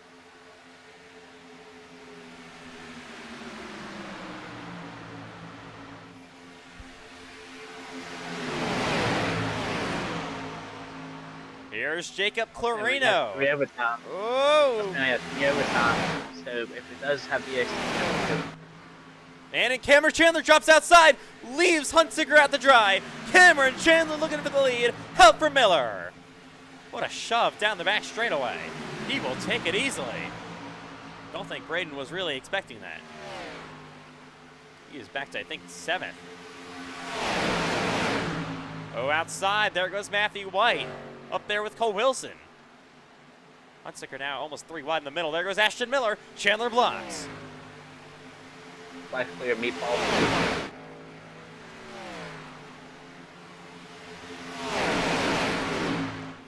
Here's Jacob Clarino. 3 overtime. Oh! I have 3 overtime. So if it does have the extra, And Cameron Chandler drops outside, leaves Huntsiger out to dry. Cameron Chandler looking for the lead. Help for Miller. What a shove down the back straightaway. He will take it easily. Don't think Braden was really expecting that. He is back to, I think, 7th. Oh, outside. There goes Matthew White. Up there with Cole Wilson. Huntsiger now almost 3 wide in the middle. There goes Ashton Miller. Chandler blocks. black clear meatball.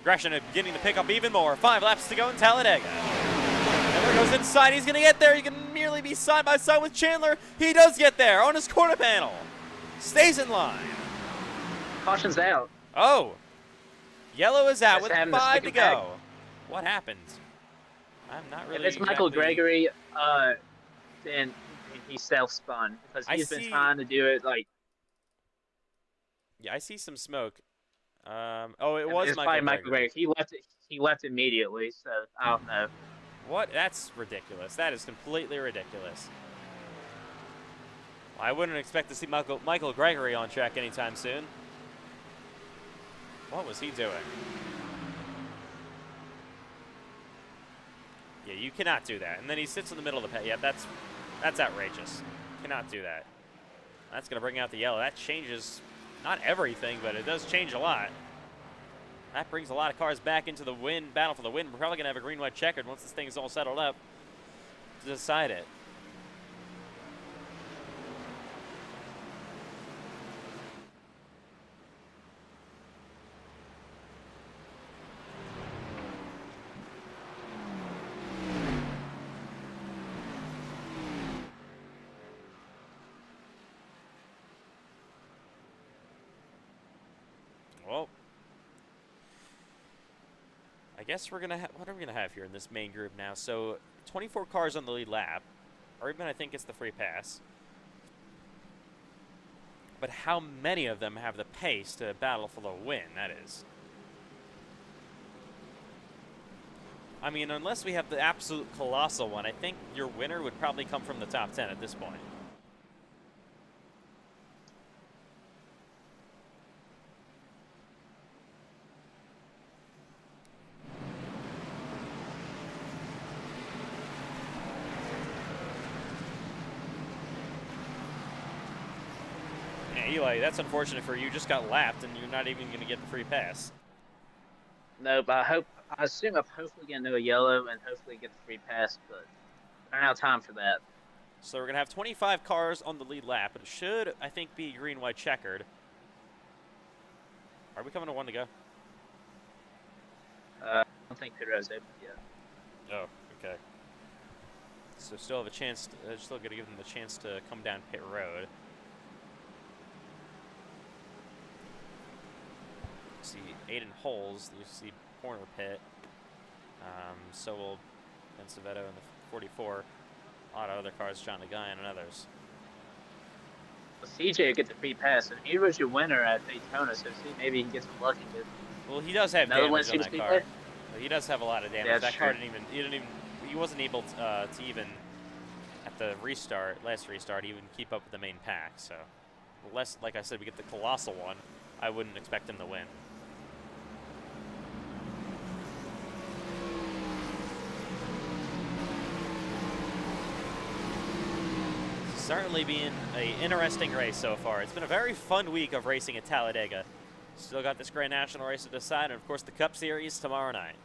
Gresham beginning to pick up even more. 5 laps to go in Talladega. Miller goes inside. He's going to get there. He can merely be side by side with Chandler. He does get there on his quarter panel. Stays in line. Caution's out. Oh. Yellow is out Just with having to 5 stick to it back. go. What happened? I'm not really If it's Michael exactly- Gregory, then he self-spun because I he's been see- trying to do it like. Yeah, I see some smoke. Oh, it was It's probably Michael Gregory. He left immediately, so I don't know. What? That's ridiculous. That is completely ridiculous. I wouldn't expect to see Michael Gregory on track anytime soon. What was he doing? Yeah, you cannot do that. And then he sits in the middle of the pit. Yeah, that's outrageous. Cannot do that. That's going to bring out the yellow. That changes not everything, but it does change a lot. That brings a lot of cars back into the battle for the win. We're probably going to have a green-white checkered once this thing is all settled up to decide it. Well, I guess we're going to have, what are we going to have here in this main group now? So 24 cars on the lead lap. Urban, I think, gets the free pass. But how many of them have the pace to battle for the win, that is? I mean, unless we have the absolute colossal one, I think your winner would probably come from the top 10 at this point. Eli, that's unfortunate for you. You just got lapped, and you're not even going to get the free pass. No, but I assume I'm hopefully going to do a yellow and hopefully get the free pass, but I don't have time for that. So we're going to have 25 cars on the lead lap, but it should, I think, be green-white checkered. Are we coming to 1 to go? I don't think pit road's open yet. Oh, okay. So still have a chance, still got to give them the chance to come down pit road. See Aiden Holes, you see corner pit. So will Bencevetto in the 44. A lot of other cars, John DeGuyan and others. Well, CJ gets a free pass, and he was your winner at Daytona, so see, maybe he gets lucky. Well, he does have Another damage on that car. He does have a lot of damage. Yeah, that car he wasn't able to even at the last restart, even keep up with the main pack. So, unless, like I said, we get the colossal one, I wouldn't expect him to win. Certainly being an interesting race so far. It's been a very fun week of racing at Talladega. Still got this Grand National race to decide, and of course the Cup Series tomorrow night.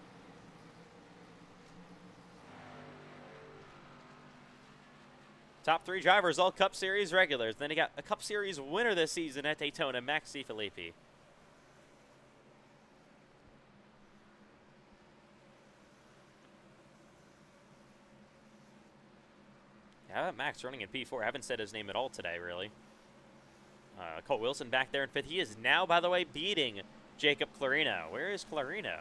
Top 3 drivers, all Cup Series regulars. Then you got a Cup Series winner this season at Daytona, Max DiFilippi. How about Max running in P4? I haven't said his name at all today, really. Cole Wilson back there in 5th. He is now, by the way, beating Jacob Clarino. Where is Clarino?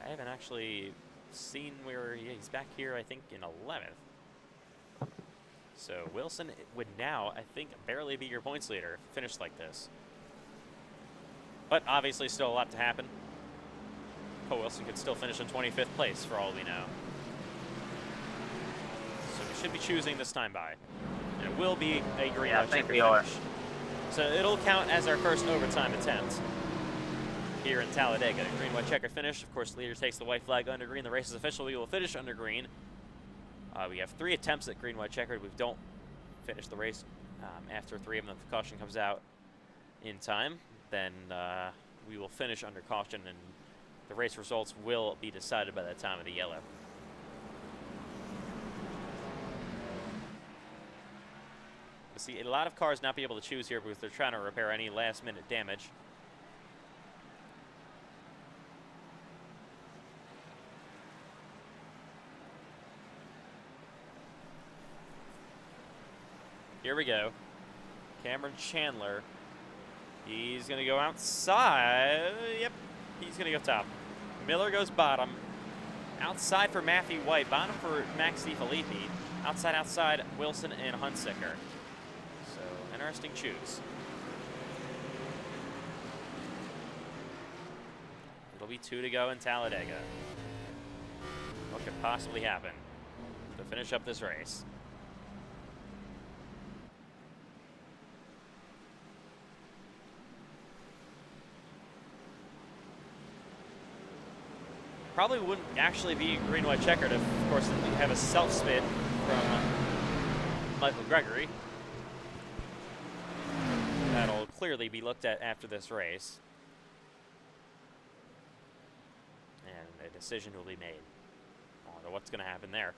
I haven't actually seen where he's back here, I think, in 11th. So Wilson would now, I think, barely be your points leader if it finished like this. But obviously still a lot to happen. Cole Wilson could still finish in 25th place for all we know. So we should be choosing this time by. And it will be a green white checker finish. So it'll count as our first overtime attempt here in Talladega. Green white checker finish. Of course, the leader takes the white flag under green. The race is official. We will finish under green. We have 3 attempts at green white checkered. We don't finish the race after 3 of them. If the caution comes out in time, then we will finish under caution, and the race results will be decided by the time of the yellow. See, a lot of cars not be able to choose here because they're trying to repair any last-minute damage. Here we go. Cameron Chandler. He's going to go outside. Yep, he's going to go top. Miller goes bottom. Outside for Matthew White. Bottom for Max DiFilippi. Outside, Wilson and Hunsicker. Interesting choose. It'll be 2 to go in Talladega. What could possibly happen to finish up this race? Probably wouldn't actually be green-white checkered if, of course, you have a self-spin from Michael Gregory. That'll clearly be looked at after this race. And a decision will be made on what's going to happen there.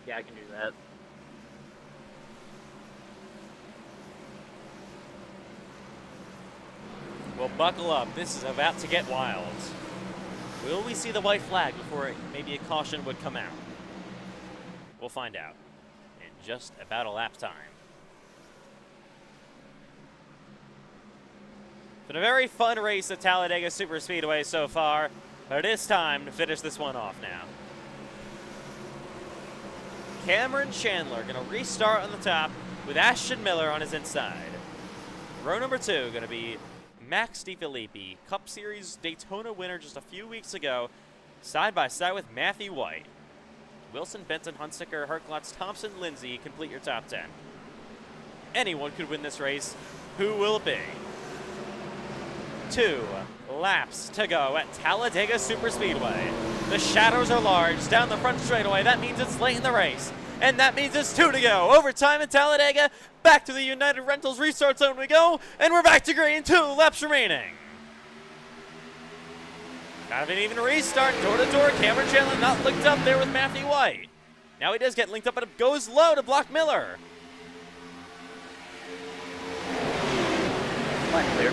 Yeah, I can do that. Well, buckle up. This is about to get wild. Will we see the white flag before maybe a caution would come out? We'll find out in just about a lap time. Been a very fun race at Talladega Superspeedway so far, but it is time to finish this one off now. Cameron Chandler going to restart on the top with Ashton Miller on his inside. Row number 2 going to be Max DiFilippi, Cup Series Daytona winner just a few weeks ago, side by side with Matthew White. Wilson, Benton, Hunsicker, Herklotz, Thompson, Lindsay complete your top 10. Anyone could win this race. Who will it be? 2 laps to go at Talladega Superspeedway. The shadows are large down the front straightaway. That means it's late in the race. And that means it's 2 to go. Overtime in Talladega. Back to the United Rentals restart zone we go. And we're back to green. 2 laps remaining. Kind of an even restart. Door to door. Cameron Chandler not linked up there with Matthew White. Now he does get linked up, but it goes low to block Miller. Clear.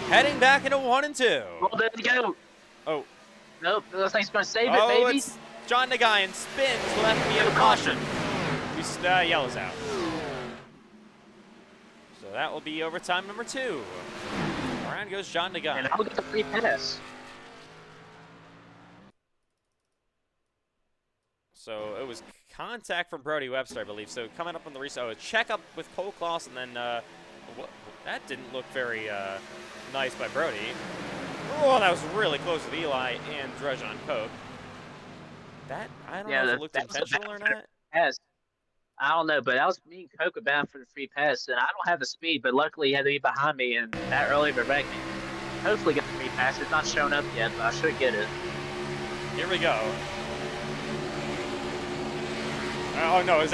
Heading back into 1 and 2. Well, there we go. Oh. Nope, looks like he's going to save it, Oh, baby. it's John Nagayan spins left me a caution. He yellows out. So that will be overtime number 2. Around goes John Nagayan. And I'll get the free pass. So it was contact from Brody Webster, I believe. So coming up on the restart, a check up with Cole Kloss, and then that didn't look very nice by Brody. Oh, that was really close with Eli and Drejon Coke. That, I don't know if it looked intentional or not. Pass. I don't know, but that was me and Coke were bound for the free pass, and I don't have the speed, but luckily he had to be behind me, and that early would wreck me. Hopefully get the free pass. It's not shown up yet, but I should get it. Here we go. Oh no, it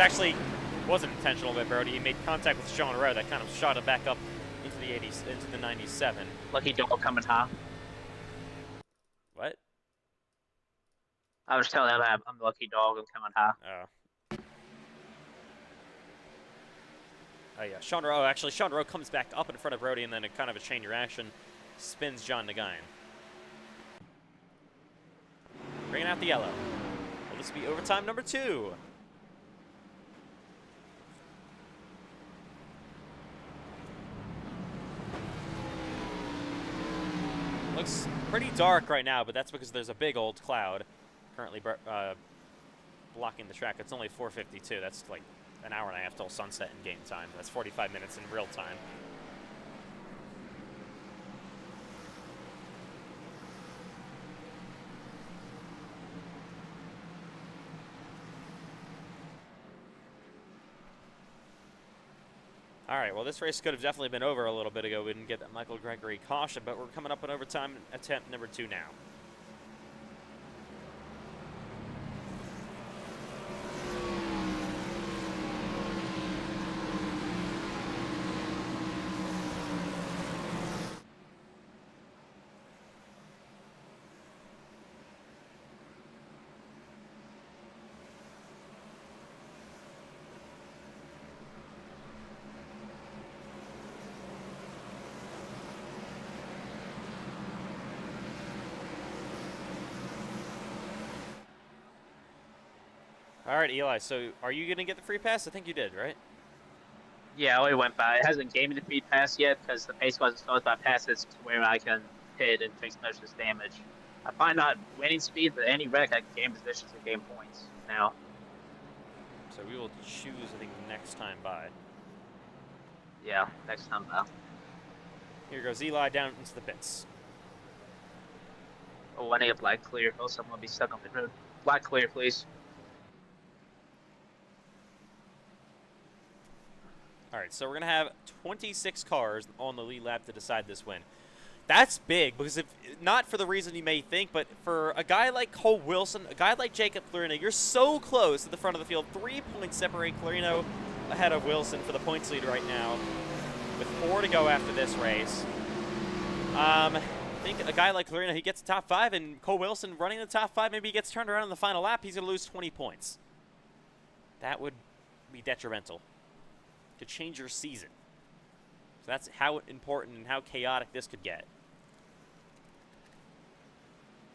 wasn't intentional by Brody. He made contact with Sean Rowe that kind of shot it back up into the 80s, into the 97. Lucky dog coming high. What? I was telling him I'm the lucky dog. I'm coming high. Oh. Oh yeah, Sean Rowe. Actually, Sean Rowe comes back up in front of Brody, and then a kind of a chain reaction spins John Nagayan. Bringing out the yellow. Will this be overtime number 2? Looks pretty dark right now, but that's because there's a big old cloud currently blocking the track. It's only 4:52. That's like an hour and a half till sunset in game time. That's 45 minutes in real time. All right, well, this race could have definitely been over a little bit ago. We didn't get that Michael Gregory caution, but we're coming up on overtime attempt number 2 now. All right, Eli, so are you going to get the free pass? I think you did, right? Yeah, I already went by. It hasn't gave me the free pass yet because the pace wasn't started by passes to where I can hit and fix most of this damage. I find not winning speed, but any wreck, I can gain positions and gain points now. So we will choose, I think, next time by. Yeah, next time by. Here goes Eli down into the pits. Oh, I need a black clear. Else I'm going to be stuck on the road. Black clear, please. All right, so we're going to have 26 cars on the lead lap to decide this win. That's big because if not for the reason you may think, but for a guy like Cole Wilson, a guy like Jacob Clarino, you're so close to the front of the field. 3 points separate Clarino ahead of Wilson for the points lead right now with 4 to go after this race. I think a guy like Clarino, he gets the top 5, and Cole Wilson running the top 5, maybe he gets turned around in the final lap, he's going to lose 20 points. That would be detrimental to change your season. So that's how important and how chaotic this could get.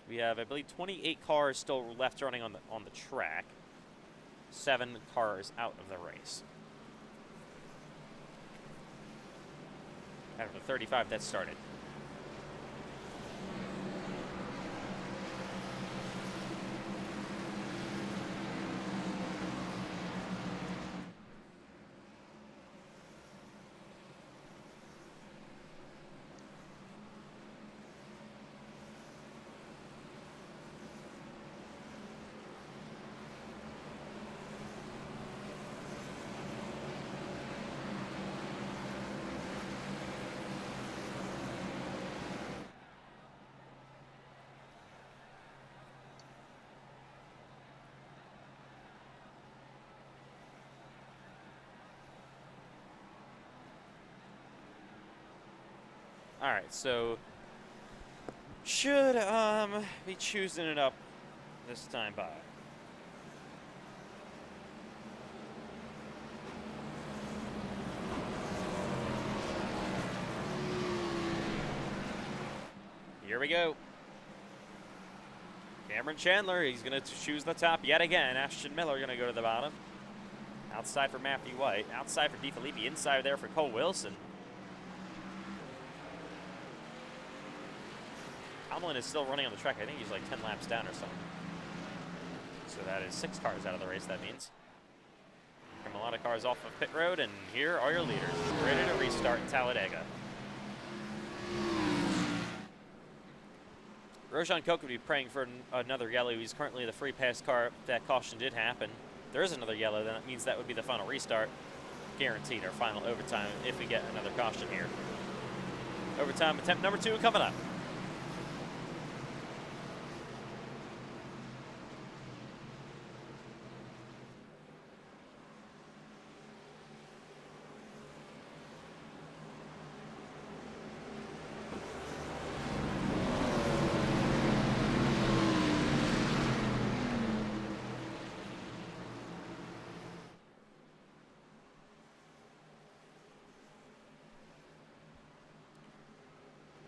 We have, I believe, 28 cars still left running on the track. 7 cars out of the race. Out of the 35 that started. All right, so should be choosing it up this time by. we go. Cameron Chandler, he's going to choose the top yet again. Ashton Miller going to go to the bottom. Outside for Matthew White. Outside for DeFilippi. Inside there for Cole Wilson. Tomlin is still running on the track. I think he's like 10 laps down or something. So that is 6 cars out of the race, that means. From a lot of cars off of pit road, and here are your leaders. Ready to restart in Talladega. Roshan Koch would be praying for another yellow. He's currently the free pass car. If that caution did happen, there is another yellow, then that means that would be the final restart. Guaranteed, our final overtime if we get another caution here. Overtime attempt number 2 coming up.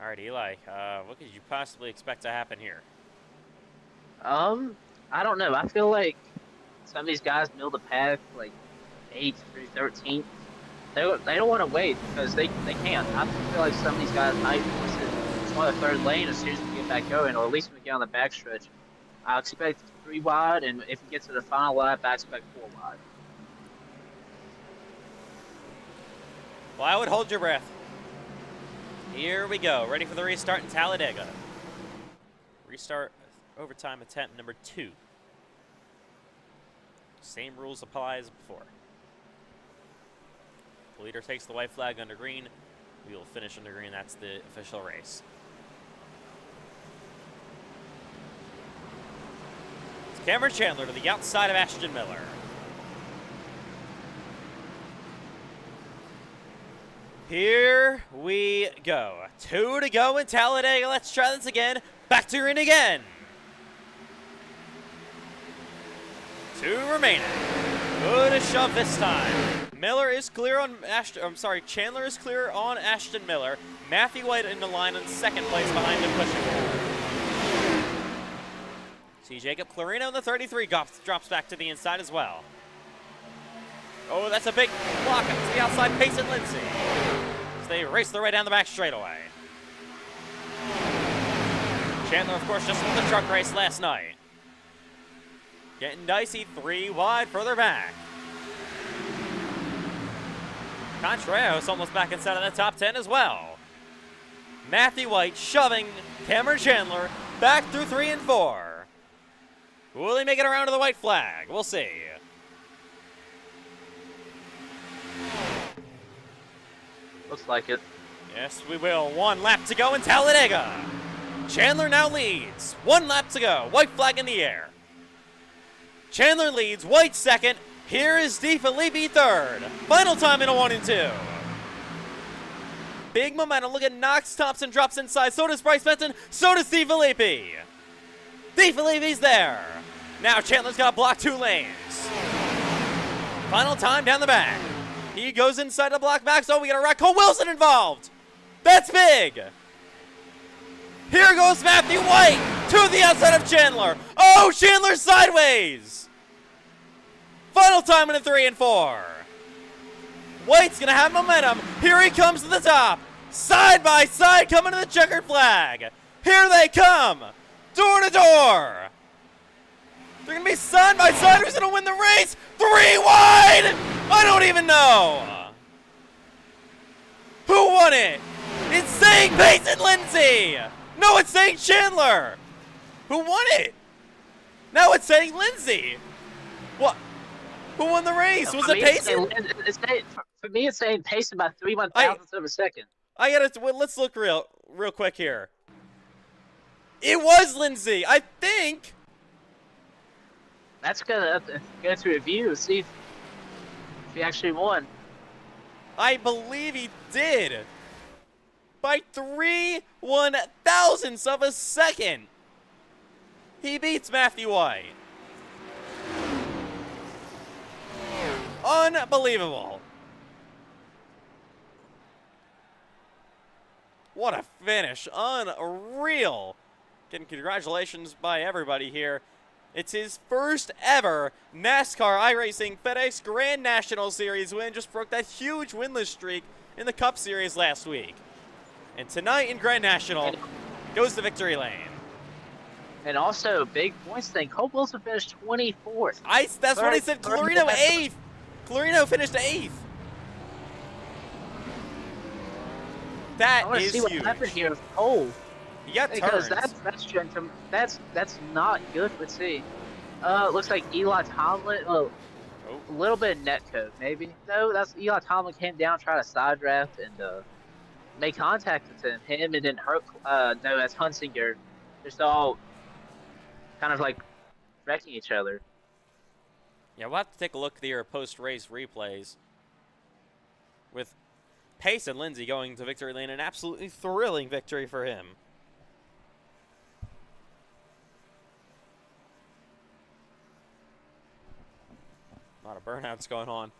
All right, Eli, what could you possibly expect to happen here? I don't know. I feel like some of these guys middle the pack, like 8th through 13th. They don't want to wait because they can't. I feel like some of these guys might force it on the 3rd lane as soon as we get back going, or at least when we get on the backstretch. I expect 3 wide, and if we get to the final lap, I expect 4 wide. Well, I would hold your breath. Here we go, ready for the restart in Talladega. Restart overtime attempt number 2. Same rules apply as before. The leader takes the white flag under green. We will finish under green. That's the official race. It's Cameron Chandler to the outside of Ashton Miller. Here we go. 2 to go in Talladega. Let's try this again. Back to green again. 2 remaining. Good shove this time. Miller is clear on Chandler is clear on Ashton Miller. Matthew White in the line in 2nd place behind him pushing forward. See Jacob Clarino in the 33 drops back to the inside as well. Oh, that's a big block up to the outside, Payson Lindsay. As they race their way down the back straightaway. Chandler, of course, just won the truck race last night. Getting dicey, 3 wide further back. Contreras almost back inside of the top 10 as well. Matthew White shoving Cameron Chandler back through 3 and 4. Will he make it around to the white flag? We'll see. Looks like it. Yes, we will. 1 lap to go in Talladega. Chandler now leads. 1 lap to go. White flag in the air. Chandler leads. White 2nd. Here is DeFilippi 3rd. Final time in a 1 and 2. Big momentum. Look at Knox. Thompson drops inside. So does Bryce Benson. So does DeFilippi. DeFilippi's there. Now Chandler's got to block 2 lanes. Final time down the back. He goes inside the block back. So we got a wreck. Cole Wilson involved. That's big. Here goes Matthew White to the outside of Chandler. Oh, Chandler sideways. Final time in a 3 and 4. White's going to have momentum. Here he comes to the top. Side by side coming to the checkered flag. Here they come. Door to door. They're going to be side by side. Who's going to win the race? 3 wide. I don't even know. Who won it? It's saying Payson Lindsay. No, it's saying Chandler. Who won it? Now it's saying Lindsay. What? Who won the race? Was it Payson? For me, it's saying Payson by 3 1,000ths of a second. I gotta. Well, let's look real quick here. It was Lindsay, I think. That's gonna go to review, see if he actually won. I believe he did. By 3 1,000ths of a second. He beats Matthew White. Unbelievable. What a finish. Unreal. Getting congratulations by everybody here. It's his first ever NASCAR iRacing FedEx Grand National Series win. Just broke that huge winless streak in the Cup Series last week. And tonight in Grand National goes to victory lane. And also, big points thing. Cole Wilson finished 24th. That's what I said. Clarino 8th. Clarino finished 8th. That is huge. I want to see what happened here with Cole. He got because turns. that's not good. Let's see. Looks like Eli Tomlin. A little bit of net code, maybe. No, that's Eli Tomlin came down, tried to side draft, and made contact with him, and then Hurt. No, that's Hunsinger. Just all kind of like wrecking each other. Yeah, we'll have to take a look at your post-race replays with Pace and Lindsay going to victory lane. An absolutely thrilling victory for him. A lot of burnouts going on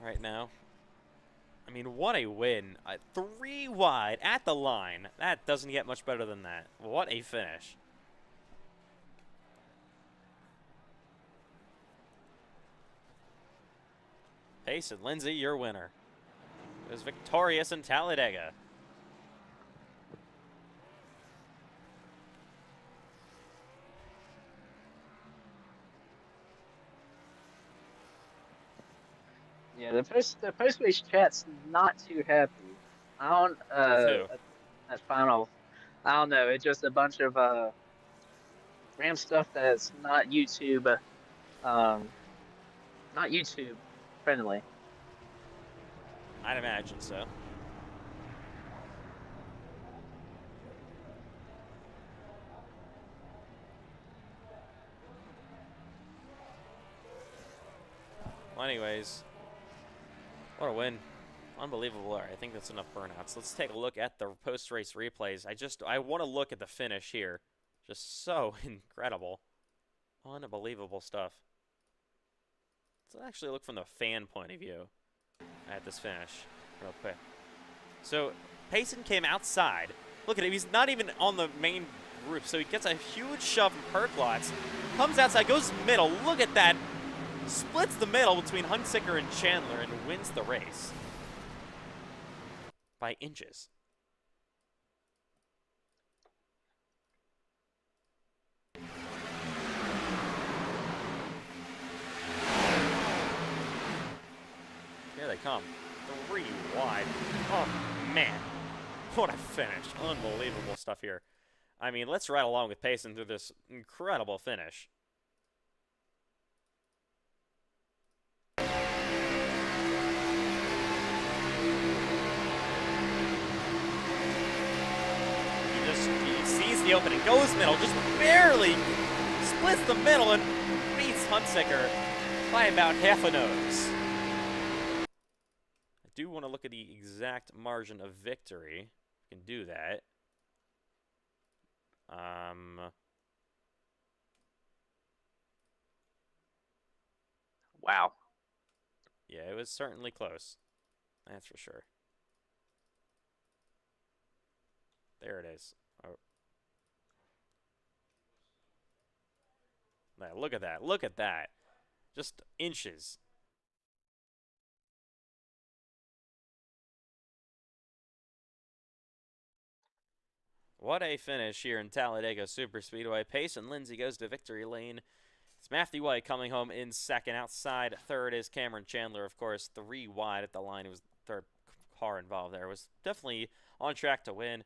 right now. I mean, what a win. 3 wide at the line. That doesn't get much better than that. What a finish. Pace and Lindsay, your winner. It was victorious in Talladega. Yeah, the post race chat's not too happy. I don't that final. I don't know. It's just a bunch of RAM stuff that's not YouTube friendly. I'd imagine so. Well, anyways, what a win. Unbelievable. I think that's enough burnouts. Let's take a look at the post-race replays. I want to look at the finish here. Just so incredible. Unbelievable stuff. Let's actually look from the fan point of view at this finish real quick. So Payson came outside. Look at him. He's not even on the main roof. So he gets a huge shove from perk lots. Comes outside, goes middle. Look at that. Splits the middle between Hunsicker and Chandler and wins the race by inches. Here they come. 3 wide. Oh, man. What a finish. Unbelievable stuff here. I mean, let's ride along with Payson through this incredible finish. He sees the opening, goes middle, just barely splits the middle and beats Hunsicker by about half a nose. I do want to look at the exact margin of victory. We can do that. Wow. Yeah, it was certainly close. That's for sure. There it is. Oh. Now, look at that. Look at that. Just inches. What a finish here in Talladega Superspeedway. Payson Lindsay goes to victory lane. It's Matthew White coming home in second. Outside third is Cameron Chandler, of course. 3 wide at the line. It was the third car involved there. It was definitely on track to win.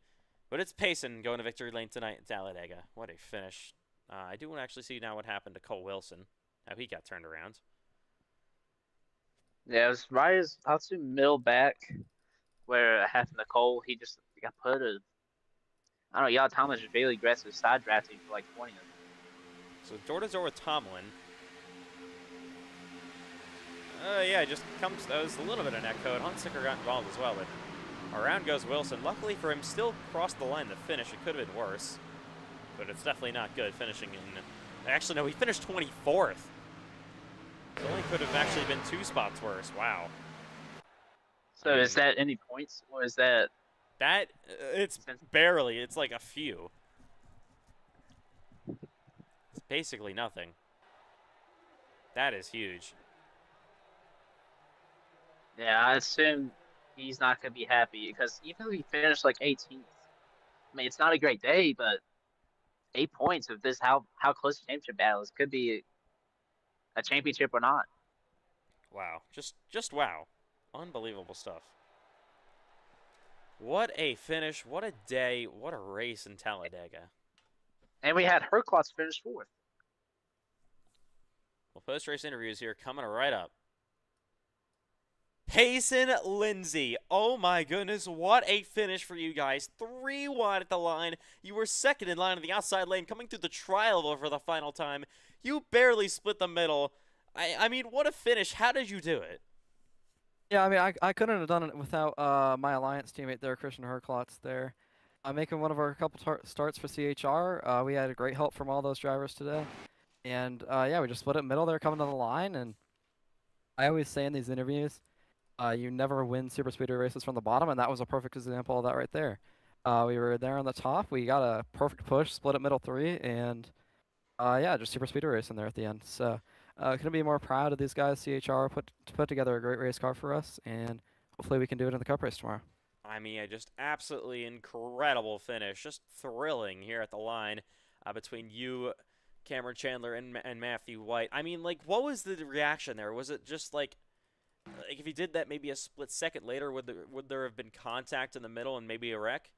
But it's Payson going to victory lane tonight in Talladega. What a finish. I do want to actually see now what happened to Cole Wilson. How he got turned around. Yeah, it was right as I'll see middle back where it happened to Cole. He just got put a I don't know, y'all Thomas was really aggressive side drafting for like 20 of them. So Jordan's over with Tomlin. Yeah, just comes. That was a little bit of net code. Hunsicker got involved as well, but around goes Wilson. Luckily for him, still crossed the line to finish. It could have been worse, but it's definitely not good finishing in. Actually, no, he finished 24th. So only could have actually been 2 spots worse. Wow. So is that any points, or is that That it's barely. It's like a few. It's basically nothing. That is huge. Yeah, I assume he's not going to be happy because even if he finished like 18th, I mean, it's not a great day, but 8 points of this how close the championship battles could be a championship or not. Wow. Just wow. Unbelievable stuff. What a finish. What a day. What a race in Talladega. And we had Herklotz finish fourth. Well, post-race interviews here coming right up. Payson Lindsay. Oh my goodness, what a finish for you guys. 3 wide at the line. You were second in line in the outside lane, coming through the trial for the final time. You barely split the middle. I mean, what a finish. How did you do it? Yeah, I mean, I couldn't have done it without my alliance teammate there, Christian Herklotz there. Making one of our couple starts for CHR. We had a great help from all those drivers today. And yeah, we just split it middle there coming to the line. And I always say in these interviews, you never win super speedway races from the bottom, and that was a perfect example of that right there. We were there on the top. We got a perfect push, split it middle three, and yeah, just super speedway racing there at the end. So couldn't be more proud of these guys. CHR put together a great race car for us, and hopefully we can do it in the cup race tomorrow. I mean, just absolutely incredible finish. Just thrilling here at the line between you, Cameron Chandler, and Matthew White. I mean, like, what was the reaction there? Was it just like if he did that maybe a split second later, would there have been contact in the middle and maybe a wreck?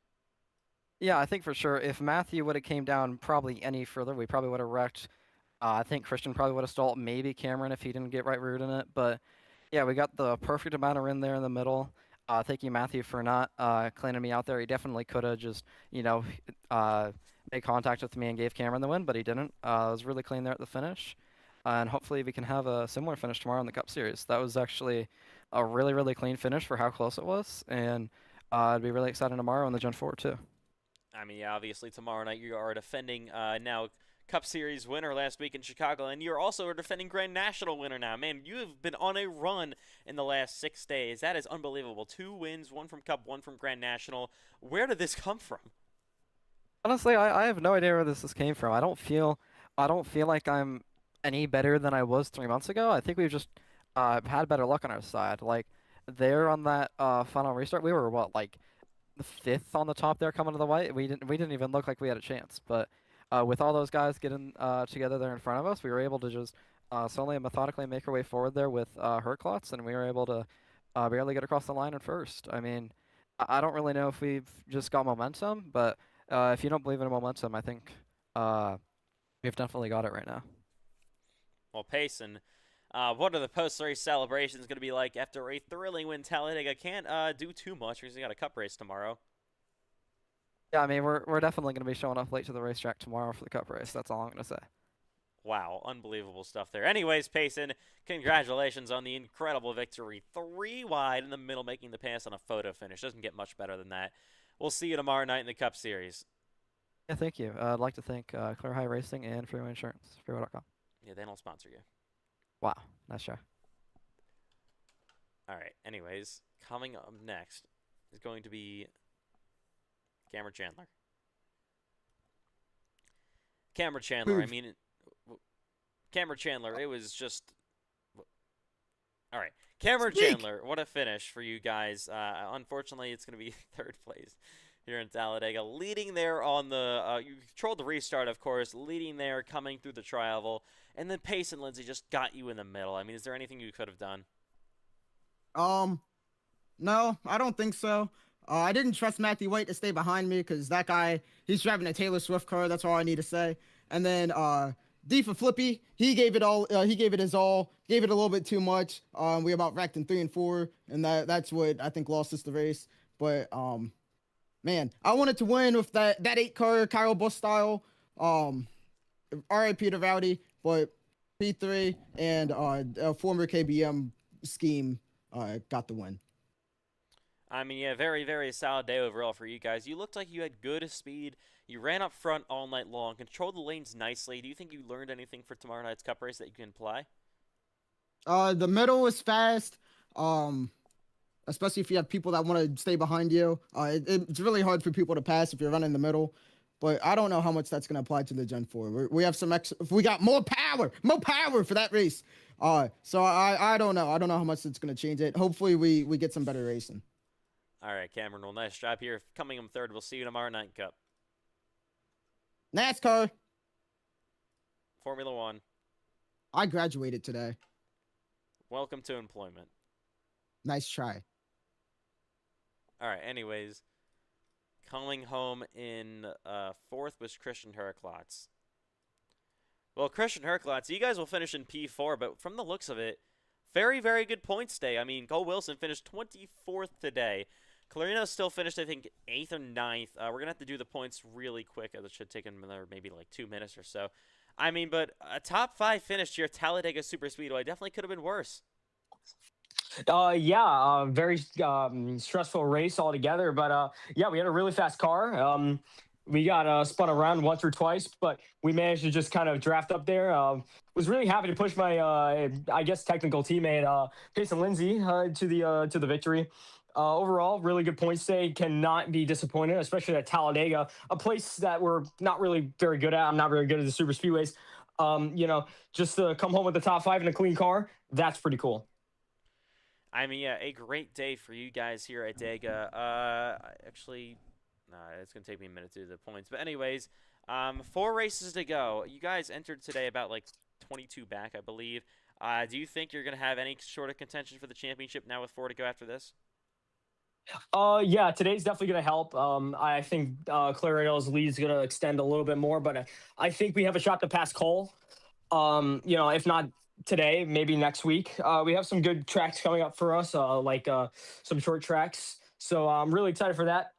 Yeah, I think for sure if Matthew would have came down probably any further, we probably would have wrecked. I think Christian probably would have stalled, maybe Cameron if he didn't get right reared in it. But yeah, we got the perfect amount of in there in the middle. Thank you, Matthew, for not cleaning me out there. He definitely could have just, made contact with me and gave Cameron the win, but he didn't. It was really clean there at the finish. And hopefully we can have a similar finish tomorrow in the Cup Series. That was actually a really, really clean finish for how close it was. And it'd be really exciting tomorrow in the Gen 4, too. I mean, yeah, obviously tomorrow night you are defending now Cup Series winner last week in Chicago, and you're also a defending Grand National winner now. Man, you have been on a run in the last 6 days. That is unbelievable. 2 wins, 1 from Cup, 1 from Grand National. Where did this come from? Honestly, I have no idea where this came from. I don't feel like I'm any better than I was 3 months ago. I think we've just had better luck on our side. Like there on that final restart, we were what, like the fifth on the top there coming to the white. We didn't even look like we had a chance. But with all those guys getting together there in front of us, we were able to just slowly and methodically make our way forward there with Herklotz, and we were able to barely get across the line in first. I mean, I don't really know if we've just got momentum, but if you don't believe in momentum, I think we've definitely got it right now. Well, Payson, what are the post-race celebrations going to be like after a thrilling win? Talladega can't do too much because we got a Cup race tomorrow. Yeah, I mean, we're definitely going to be showing up late to the racetrack tomorrow for the Cup race. That's all I'm going to say. Wow, unbelievable stuff there. Anyways, Payson, congratulations on the incredible victory. 3 wide in the middle, making the pass on a photo finish. Doesn't get much better than that. We'll see you tomorrow night in the Cup Series. Yeah, thank you. I'd like to thank Clear High Racing and Freeway Insurance, freeway.com. Yeah, they don't sponsor you. Wow, nice try. All right, anyways, coming up next is going to be Cameron Chandler. Cameron Chandler, I mean, Cameron Chandler, it was just... All right, Cameron Chandler, what a finish for you guys. Unfortunately, it's going to be 3rd place here in Talladega. Leading there on the... you controlled the restart, of course. Leading there, coming through the tri-oval. And then Pace and Lindsay just got you in the middle. I mean, is there anything you could have done? No, I don't think so. I didn't trust Matthew White to stay behind me because that guy, he's driving a Taylor Swift car. That's all I need to say. And then D for Flippy, he gave it all. He gave it his all. Gave it a little bit too much. We about wrecked in 3 and 4, and that's what I think lost us the race. But man, I wanted to win with that 8 car Kyle Busch style. R.I.P. to Rowdy, but P3 and a former KBM scheme got the win. I mean, yeah, very, very solid day overall for you guys. You looked like you had good speed. You ran up front all night long, controlled the lanes nicely. Do you think you learned anything for tomorrow night's Cup race that you can apply? The middle was fast. especially if you have people that want to stay behind you. It's really hard for people to pass if you're running in the middle. But I don't know how much that's going to apply to the Gen 4. We have some we got more power for that race. So I don't know. I don't know how much it's going to change it. Hopefully we get some better racing. All right, Cameron. Well, nice job here. Coming in third. We'll see you tomorrow night, Cup. NASCAR. Formula One. I graduated today. Welcome to employment. Nice try. All right. Anyways, coming home in fourth was Christian Herklotz. Well, Christian Herklotz, you guys will finish in P4, but from the looks of it, very, very good points day. I mean, Cole Wilson finished 24th today. Clarino still finished, I think, 8th or 9th. We're going to have to do the points really quick. It should take another maybe like 2 minutes or so. I mean, but a top 5 finish here, Talladega Super Speedway, definitely could have been worse. Yeah, very stressful race altogether. But yeah, we had a really fast car. We got spun around once or twice, but we managed to just kind of draft up there. Was really happy to push my, I guess, technical teammate Payson Lindsay to the victory. Overall, really good points day. Cannot be disappointed, especially at Talladega, a place that we're not really very good at. I'm not very good at the super speedways. Just to come home with the top 5 in a clean car, that's pretty cool. I mean, yeah, a great day for you guys here at Dega. Actually, it's going to take me a minute to do the points. But anyways, 4 races to go. You guys entered today about like 22 back, I believe. Do you think you're going to have any sort of contention for the championship now with 4 to go after this? Yeah, today's definitely going to help. I think Clarino's lead is going to extend a little bit more, but I think we have a shot to pass Cole. If not today, maybe next week. We have some good tracks coming up for us, like some short tracks. So I'm really excited for that.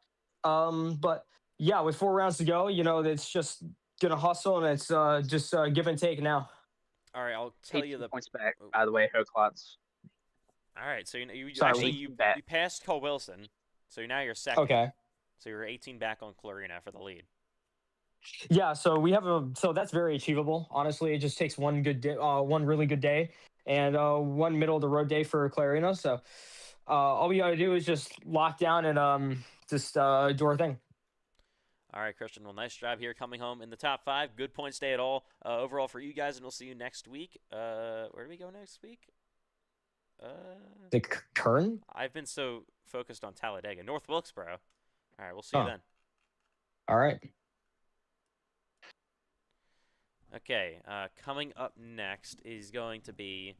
But yeah, with 4 rounds to go, it's just gonna hustle, and it's just give and take now. All right, I'll tell you the points back. By the way, Herklotz. All right, so you Sorry, you passed Cole Wilson, so now you're second. Okay. So you're 18 back on Clarina for the lead. Yeah, so we have so that's very achievable. Honestly, it just takes one good day, one really good day, and one middle of the road day for Clarino. So all we gotta do is just lock down and just do our thing. All right, Christian. Well, nice job here coming home in the top 5. Good points day at all overall for you guys, and we'll see you next week. Where do we go next week? The Kern? I've been so focused on Talladega. North Wilkesboro. All right, we'll see you then. All right. Okay, coming up next is going to be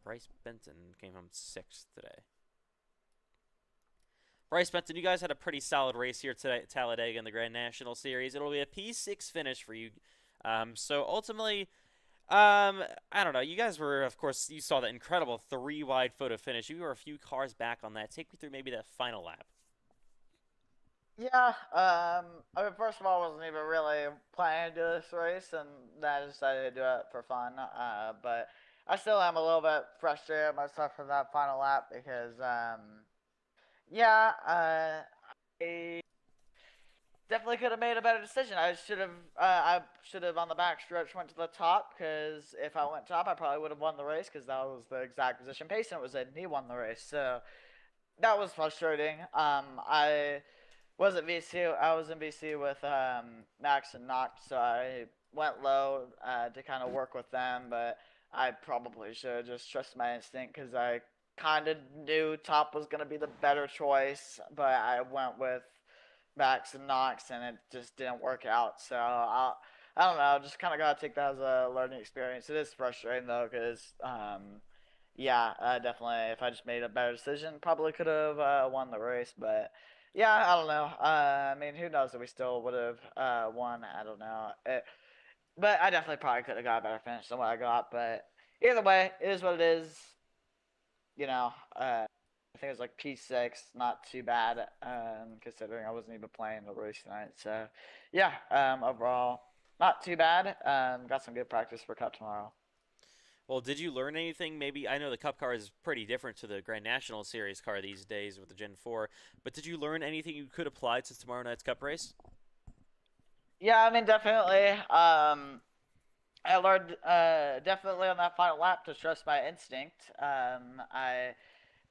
Bryce Benton. Came home 6th today. Bryce Benton, you guys had a pretty solid race here today at Talladega in the Grand National Series. It'll be a P6 finish for you. So ultimately, I don't know. You guys were, of course, you saw that incredible 3-wide photo finish. You were a few cars back on that. Take me through maybe that final lap. Yeah, I mean, first of all, I wasn't even really planning to do this race, and then I decided to do it for fun. But I still am a little bit frustrated myself for that final lap because, I definitely could have made a better decision. I should have on the back stretch went to the top, because if I went top, I probably would have won the race, because that was the exact position Payson was in. He won the race, so that was frustrating. I was at VC. I was in VC with Max and Noct, so I went low to kind of work with them, but I probably should have just trusted my instinct, because I kind of knew top was going to be the better choice, but I went with Max and Nox, and it just didn't work out. So I don't know. Just kind of got to take that as a learning experience. It is frustrating though, because definitely if I just made a better decision, probably could have won the race. But yeah, I don't know. I mean, who knows if we still would have won? I don't know. But I definitely probably could have got a better finish than what I got. But either way, it is what it is. I think it was like P6, not too bad, considering I wasn't even playing the race tonight. So, yeah, overall, not too bad. Got some good practice for Cup tomorrow. Well, did you learn anything? Maybe I know the Cup car is pretty different to the Grand National Series car these days with the Gen 4, but did you learn anything you could apply to tomorrow night's Cup race? Yeah, I mean, definitely. I learned definitely on that final lap to trust my instinct. I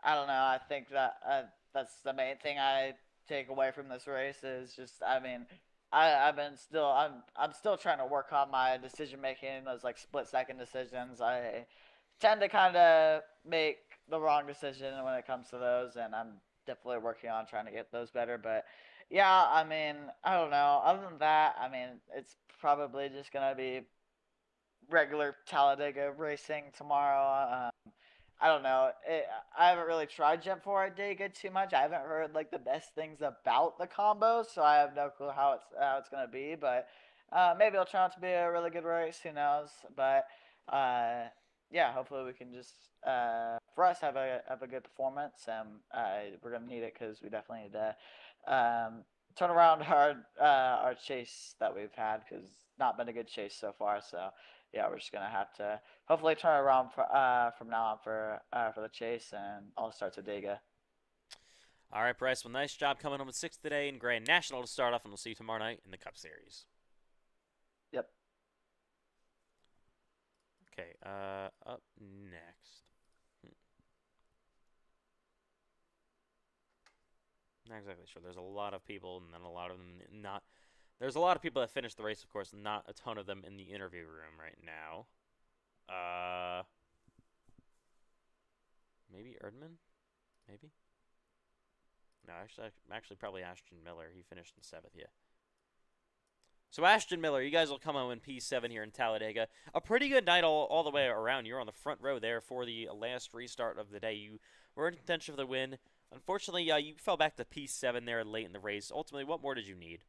don't know. I think that that's the main thing I take away from this race is just. I mean, I'm still trying to work on my decision making. Those like split second decisions. I tend to kind of make the wrong decision when it comes to those, and I'm definitely working on trying to get those better. But yeah, I mean, I don't know. Other than that, I mean, it's probably just gonna be regular Talladega racing tomorrow. I don't know. I haven't really tried Jet 4 at Dega too much. I haven't heard like the best things about the combos, so I have no clue how it's gonna be. But maybe it'll turn out to be a really good race. Who knows? But uh, yeah, hopefully we can just for us have a good performance, and we're gonna need it because we definitely need to turn around our chase that we've had because not been a good chase so far. So yeah, we're just gonna have to hopefully turn around from now on for the chase and all starts with Dega. All right, Bryce. Well, nice job coming home with 6th today in Grand National to start off, and we'll see you tomorrow night in the Cup Series. Yep. Okay. Up next. Not exactly sure. There's a lot of people, and then a lot of them not. There's a lot of people that finished the race, of course. Not a ton of them in the interview room right now. Maybe Erdman? Maybe? No, actually probably Ashton Miller. He finished in 7th, yeah. So Ashton Miller, you guys will come home in P7 here in Talladega. A pretty good night all the way around. You're on the front row there for the last restart of the day. You were in contention for the win. Unfortunately, you fell back to P7 there late in the race. Ultimately, what more did you need?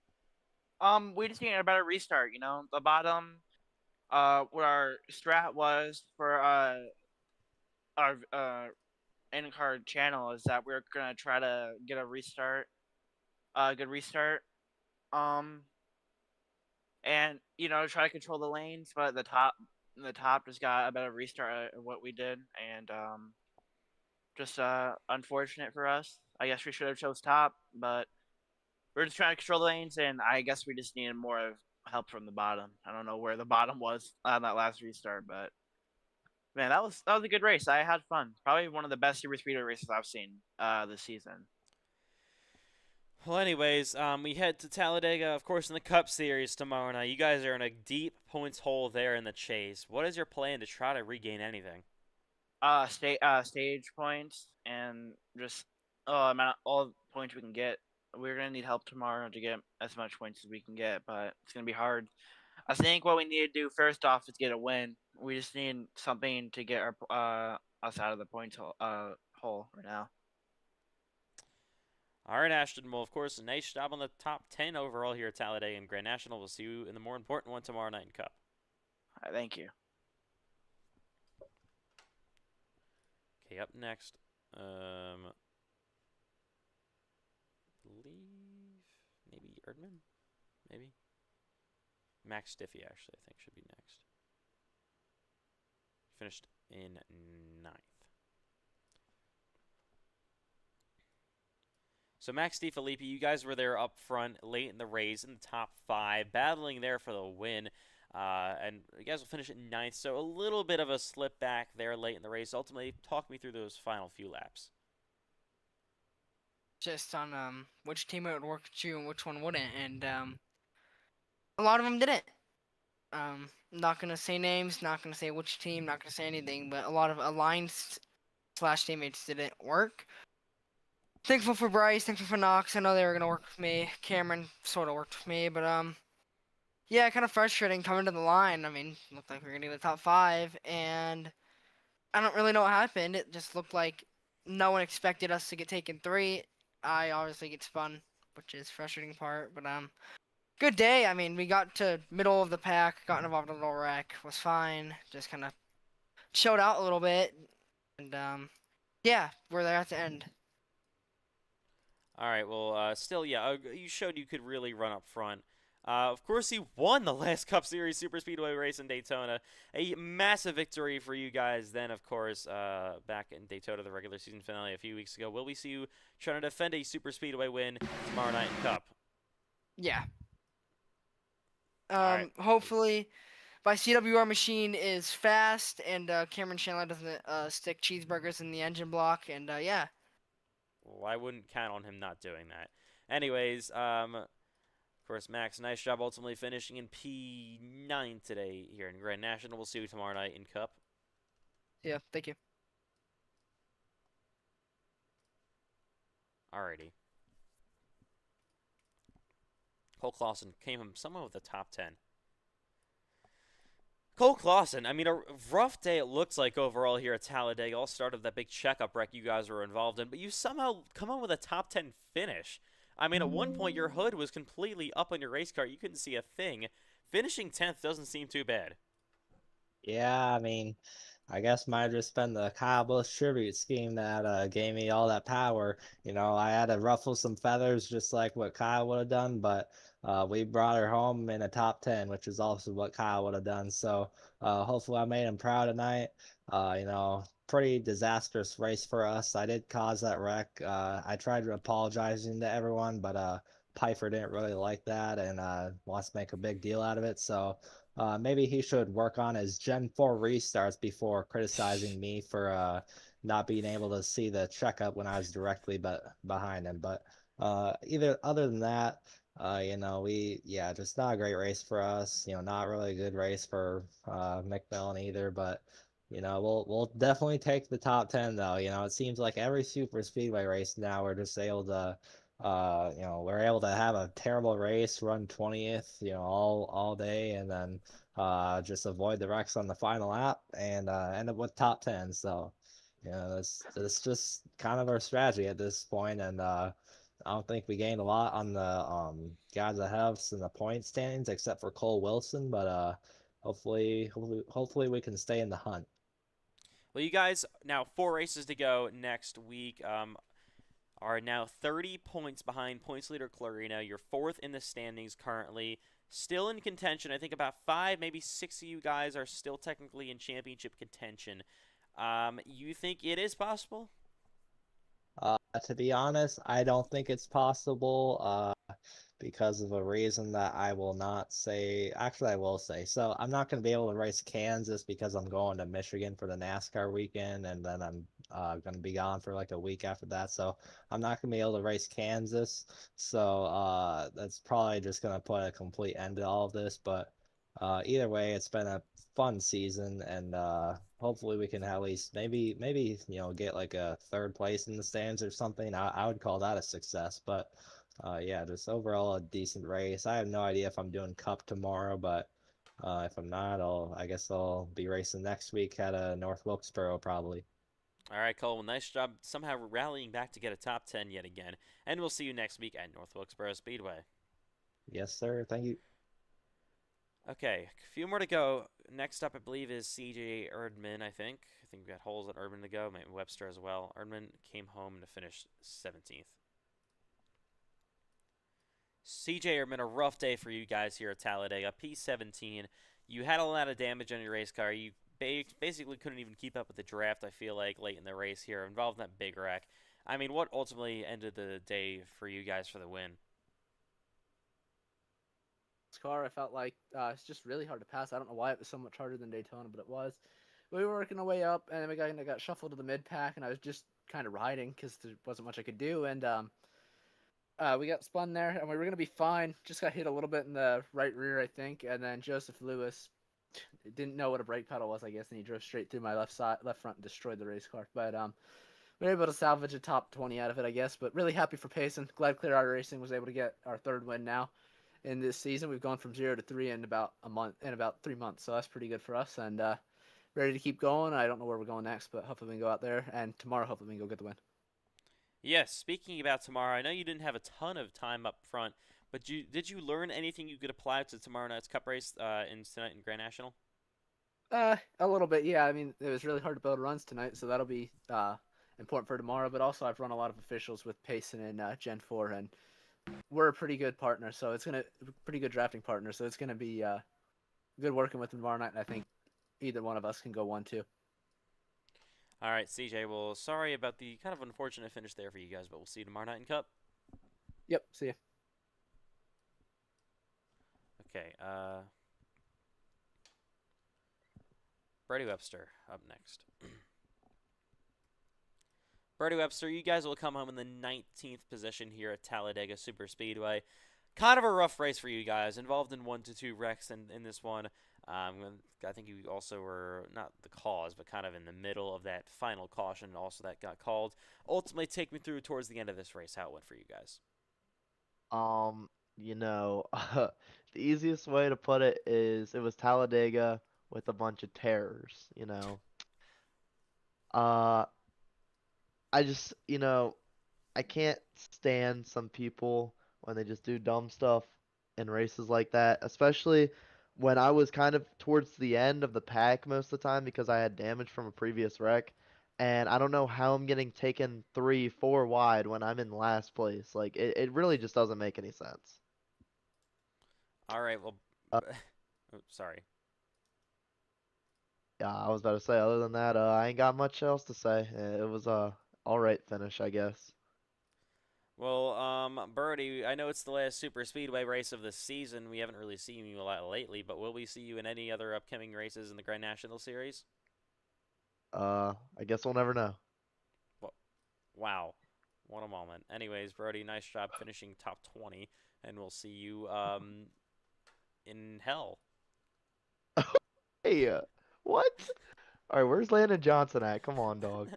We just needed a better restart. The bottom, what our strat was for our in-card channel is that we're gonna try to get a restart, a good restart. And try to control the lanes, but the top just got a better restart of what we did, and just unfortunate for us. I guess we should have chose top, but we're just trying to control the lanes, and I guess we just needed more of help from the bottom. I don't know where the bottom was on that last restart, but man, that was a good race. I had fun. Probably one of the best Super Speedway races I've seen this season. Well, anyways, we head to Talladega, of course, in the Cup Series tomorrow night. You guys are in a deep points hole there in the chase. What is your plan to try to regain anything? Stage points and just all points we can get. We're gonna need help tomorrow to get as much points as we can get, but it's gonna be hard. I think what we need to do first off is get a win. We just need something to get our us out of the points hole right now. All right, Ashton. Well, of course, a nice job on the top 10 overall here at Talladega and Grand National. We'll see you in the more important one tomorrow night in Cup. All right, thank you. Okay, up next, believe maybe Erdman, maybe Max Stiffy actually I think should be next. Finished in 9th. So Max DiFilippi, you guys were there up front late in the race in the top 5, battling there for the win. And you guys will finish at 9th, so a little bit of a slip back there late in the race. Ultimately, talk me through those final few laps. Just on which team would work with you and which one wouldn't, and a lot of them didn't. Not gonna say names, not gonna say which team, not gonna say anything, but a lot of alliance / teammates didn't work. Thankful for Bryce, thankful for Knox. I know they were gonna work with me. Cameron sort of worked with me, but yeah, kind of frustrating coming to the line. I mean, looked like we were gonna get the top 5, and I don't really know what happened. It just looked like no one expected us to get taken 3. I obviously get spun, which is frustrating part, but good day. I mean, we got to middle of the pack, got involved in a little wreck, was fine. Just kind of showed out a little bit, and yeah, we're there at the end. All right, well, still, yeah, you showed you could really run up front. Of course, he won the last Cup Series Super Speedway race in Daytona. A massive victory for you guys then, of course, back in Daytona, the regular season finale a few weeks ago. Will we see you trying to defend a Super Speedway win tomorrow night in Cup? Yeah. All right. Hopefully, My CWR machine is fast, and Cameron Chandler doesn't stick cheeseburgers in the engine block, and yeah. Well, I wouldn't count on him not doing that. Anyways, of course, Max, nice job ultimately finishing in P9 today here in Grand National. We'll see you tomorrow night in Cup. Yeah, thank you. Alrighty. Cole Clausen came home somewhat with a top 10. Cole Clausen, I mean, a rough day it looks like overall here at Talladega. All started with that big checkup wreck you guys were involved in, but you somehow come on with a top 10 finish. I mean, at one point your hood was completely up on your race car. You couldn't see a thing. Finishing 10th doesn't seem too bad. Yeah, I mean, I guess might have just been the Kyle Busch tribute scheme that gave me all that power. You know, I had to ruffle some feathers just like what Kyle would have done, but we brought her home in a top 10, which is also what Kyle would have done. So hopefully I made him proud tonight. You know, pretty disastrous race for us. I did cause that wreck. I tried to apologizing to everyone, but Pfeiffer didn't really like that and wants to make a big deal out of it. So maybe he should work on his Gen 4 restarts before criticizing me for not being able to see the checkup when I was directly behind him. But other than that, you know, just not a great race for us. You know, not really a good race for McMillan either. But you know, we'll definitely take the top 10 though. You know, it seems like every super speedway race now we're just able to you know, we're able to have a terrible race, run 20th, you know, all day, and then just avoid the wrecks on the final lap and end up with top 10. So, you know, that's just kind of our strategy at this point, and I don't think we gained a lot on the guys ahead of us in the point standings except for Cole Wilson, but hopefully we can stay in the hunt. Well, you guys, now 4 races to go next week. Are now 30 points behind points leader Clarino. You're 4th in the standings currently. Still in contention. I think about 5, maybe 6 of you guys are still technically in championship contention. You think it is possible? To be honest, I don't think it's possible because of a reason that I will not say. Actually, I will say. So I'm not going to be able to race Kansas because I'm going to Michigan for the NASCAR weekend, and then I'm going to be gone for like a week after that. So I'm not going to be able to race Kansas. So that's probably just going to put a complete end to all of this. But either way, it's been a fun season, and hopefully we can at least maybe you know get like a 3rd place in the stands or something. I would call that a success. But yeah, just overall a decent race. I have no idea if I'm doing Cup tomorrow, but if I'm not, I guess I'll be racing next week at North Wilkesboro probably. All right, Cole. Well, nice job somehow rallying back to get a top 10 yet again. And we'll see you next week at North Wilkesboro Speedway. Yes, sir. Thank you. Okay, a few more to go. Next up, I believe, is CJ Erdman, I think. I think we've got holes at Erdman to go, maybe Webster as well. Erdman came home to finish 17th. CJ Erdman, a rough day for you guys here at Talladega. P17. You had a lot of damage on your race car. You basically couldn't even keep up with the draft, I feel like, late in the race here, involved in that big wreck. I mean, what ultimately ended the day for you guys for the win? Car, I felt like it's just really hard to pass. I don't know why it was so much harder than Daytona, but it was. We were working our way up, and then we got shuffled to the mid pack, and I was just kind of riding because there wasn't much I could do, and we got spun there, and we were gonna be fine. Just got hit a little bit in the right rear, I think, and then Joseph Lewis didn't know what a brake pedal was, I guess, and he drove straight through my left front, and destroyed the race car. But we were able to salvage a top 20 out of it, I guess. But really happy for Payson. Glad Clear iRacing was able to get our 3rd win now. In this season, we've gone from 0 to 3 in about a month, in about 3 months, so that's pretty good for us. And ready to keep going. I don't know where we're going next, but hopefully we can go out there, and tomorrow hopefully we can go get the win. Yes, speaking about tomorrow, I know you didn't have a ton of time up front, but did you learn anything you could apply to tomorrow night's Cup race tonight in Grand National? A little bit, yeah. I mean, it was really hard to build runs tonight, so that'll be important for tomorrow. But also, I've run a lot of officials with Payson and Gen 4, and we're a pretty good partner, so pretty good drafting partner, so it's gonna be good working with them tomorrow night, and I think either one of us can go 1-2. All right, CJ. Well, sorry about the kind of unfortunate finish there for you guys, but we'll see you tomorrow night in Cup. Yep, see ya. Okay. Brady Webster up next. Brady Webster, you guys will come home in the 19th position here at Talladega Superspeedway. Kind of a rough race for you guys. Involved in 1 to 2 wrecks in this one. I think you also were not the cause, but kind of in the middle of that final caution also that got called. Ultimately, take me through towards the end of this race, how it went for you guys. You know, the easiest way to put it is it was Talladega with a bunch of terrors, you know. Uh, I just, I can't stand some people when they just do dumb stuff in races like that, especially when I was kind of towards the end of the pack most of the time because I had damage from a previous wreck. And I don't know how I'm getting taken 3, 4 wide when I'm in last place. Like, it really just doesn't make any sense. All right, well, Uh, sorry. Yeah, I was about to say, other than that, I ain't got much else to say. It was a all right finish, I guess. Well, Birdie, I know it's the last super speedway race of the season. We haven't really seen you a lot lately, but will we see you in any other upcoming races in the Grand National Series? I guess we'll never know. Well, wow. What a moment. Anyways, Brody, nice job finishing top 20, and we'll see you in hell. Hey, what? All right, where's Landon Johnson at? Come on, dog.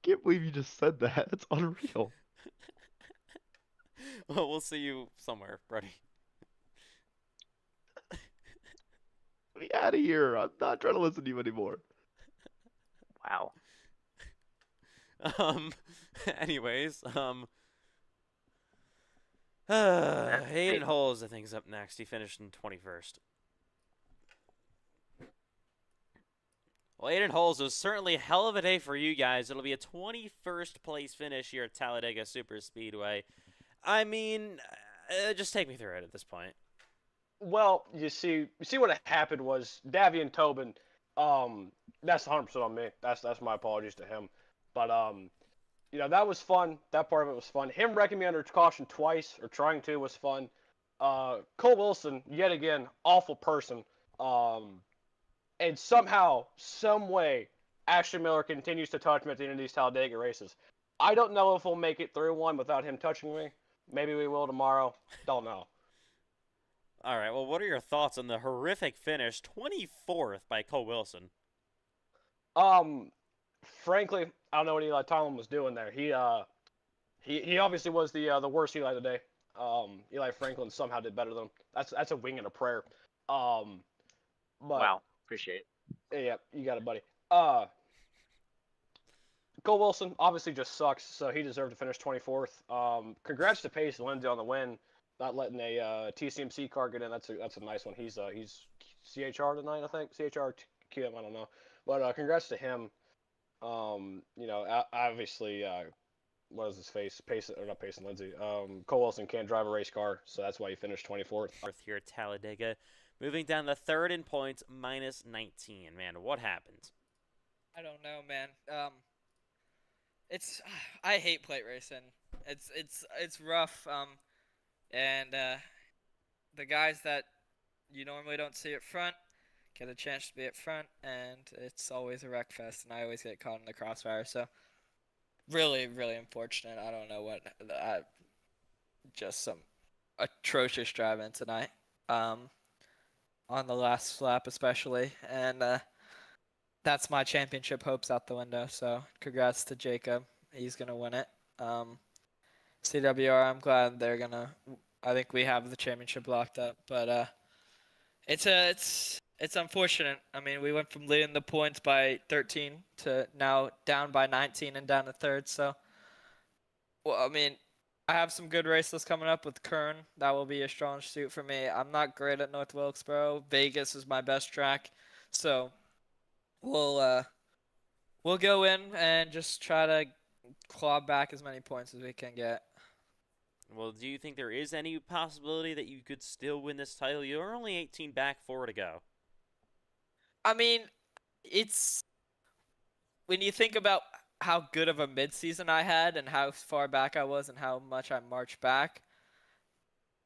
Can't believe you just said that. That's unreal. Well, we'll see you somewhere, Brody. Get me out of here. I'm not trying to listen to you anymore. Wow. Anyways, Hayden Holes, I think, is up next. He finished in 21st. Well, Aiden Holes was certainly a hell of a day for you guys. It'll be a 21st place finish here at Talladega Superspeedway. I mean, just take me through it at this point. Well, you see what happened was Davy and Tobin. That's 100% on me. That's my apologies to him. But that was fun. That part of it was fun. Him wrecking me under caution twice, or trying to, was fun. Cole Wilson, yet again, awful person. And somehow, some way, Ashton Miller continues to touch me at the end of these Talladega races. I don't know if we'll make it through one without him touching me. Maybe we will tomorrow. Don't know. All right, well, what are your thoughts on the horrific finish, 24th by Cole Wilson? Frankly, I don't know what Eli Tomlin was doing there. He obviously was the worst Eli today. Eli Franklin somehow did better than him. That's a wing and a prayer. But Wow, appreciate it. yeah, you got it, buddy. Cole Wilson obviously just sucks, so he deserved to finish 24th. Congrats to Pace and Lindsay on the win, not letting a TCMC car get in. That's a nice one. He's CHR tonight, I think. CHR QM, I don't know. But congrats to him. Obviously, what is his face? Pace, or not Pace and Lindsay. Cole Wilson can't drive a race car, so that's why he finished 24th. Here at Talladega. Moving down the third in points, minus 19. Man, what happened? I don't know, man. I hate plate racing. It's rough. And the guys that you normally don't see up front get a chance to be up front, and it's always a wreck fest, and I always get caught in the crossfire. So really, really unfortunate. I don't know what. Just some atrocious driving tonight. On the last lap especially, and that's my championship hopes out the window. So congrats to Jacob, he's gonna win it. CWR, I'm glad they're gonna. I think we have the championship locked up, but it's unfortunate. I mean, we went from leading the points by 13 to now down by 19 and down to third. So, well, I mean, I have some good races coming up with Kern. That will be a strong suit for me. I'm not great at North Wilkesboro. Vegas is my best track. So we'll go in and just try to claw back as many points as we can get. Well, do you think there is any possibility that you could still win this title? You're only 18 back, 4 to go. I mean, it's when you think about how good of a midseason I had and how far back I was and how much I marched back,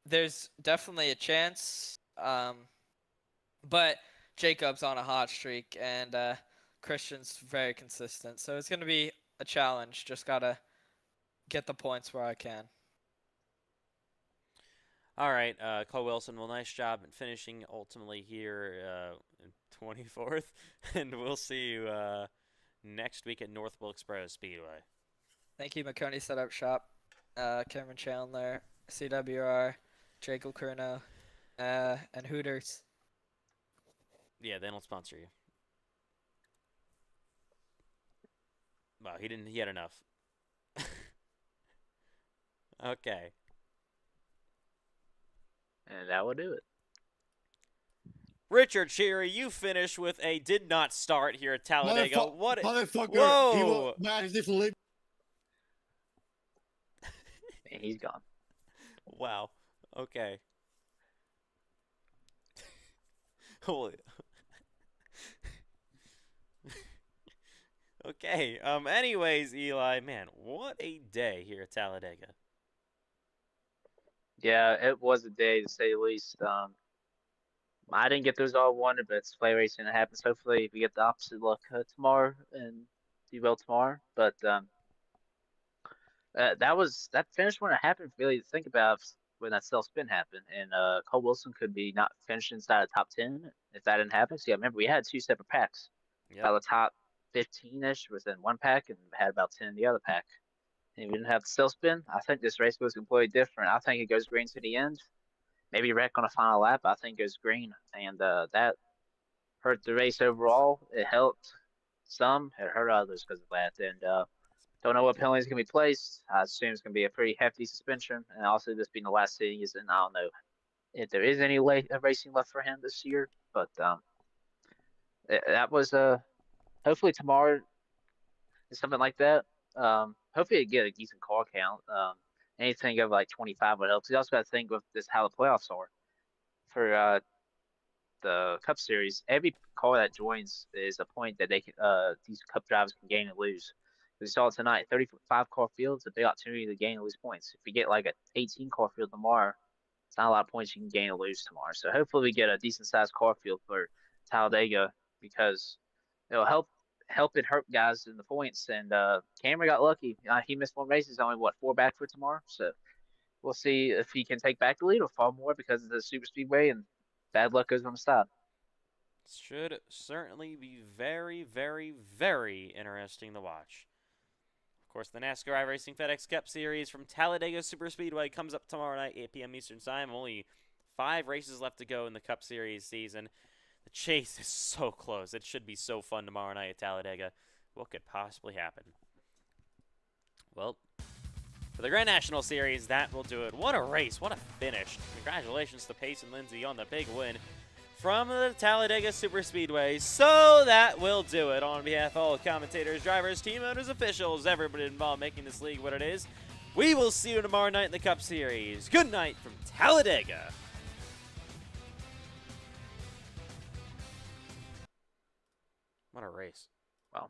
there's definitely a chance. But Jacob's on a hot streak, and Christian's very consistent. So it's going to be a challenge. Just got to get the points where I can. All right, Cole Wilson, well, nice job in finishing ultimately here in 24th, and we'll see you next week at North Wilkesboro Speedway. Thank you, McConey Setup Shop, Cameron Chandler, CWR, Draco Curno, and Hooters. Yeah, they don't sponsor you. Wow, he had enough. Okay. And that will do it. Richard Cherry, you finished with a did not start here at Talladega. Motherfucker, Whoa! And he's gone. Wow. Okay. Holy. Okay. Anyways, Eli, man, what a day here at Talladega. Yeah, it was a day to say the least. I didn't get those all I wanted, but it's play racing. It happens. Hopefully, we get the opposite luck tomorrow and do well tomorrow. But that finish when it happened. Really to think about when that self spin happened, and Cole Wilson could be not finishing inside the top 10 if that didn't happen. So yeah, remember we had two separate packs. Yep. About the top 15-ish was in one pack, and had about 10 in the other pack. And if we didn't have the self spin, I think this race was completely different. I think it goes green to the end. Maybe wreck on a final lap. I think it goes green, and that hurt the race overall. It helped some, it hurt others because of that. And don't know what penalties can be placed. I assume it's going to be a pretty hefty suspension, and also this being the last season, I don't know if there is any racing left for him this year. But that was hopefully tomorrow is something like that. Hopefully it get a decent car count. Anything over like 25 would help. So you also got to think with this how the playoffs are for the Cup Series. Every car that joins is a point that they can, these Cup drivers can gain and lose. We saw it tonight. 35 car field. It's a big opportunity to gain and lose points. If you get like an 18 car field tomorrow, it's not a lot of points you can gain or lose tomorrow. So hopefully we get a decent sized car field for Talladega because it'll help it hurt guys in the points. And Cameron got lucky. He missed one race. He's only, 4 back for tomorrow. So we'll see if he can take back the lead or fall more because of the super speedway and bad luck goes on the side. Should certainly be very, very, very interesting to watch. Of course, the NASCAR iRacing FedEx Cup Series from Talladega Superspeedway comes up tomorrow night, 8 p.m. Eastern Time. Only 5 races left to go in the Cup Series season. The chase is so close. It should be so fun tomorrow night at Talladega. What could possibly happen? Well, for the Grand National Series, that will do it. What a race. What a finish. Congratulations to Pace and Lindsay on the big win from the Talladega Superspeedway. So that will do it. On behalf of all commentators, drivers, team owners, officials, everybody involved making this league what it is, we will see you tomorrow night in the Cup Series. Good night from Talladega. What a race. Wow.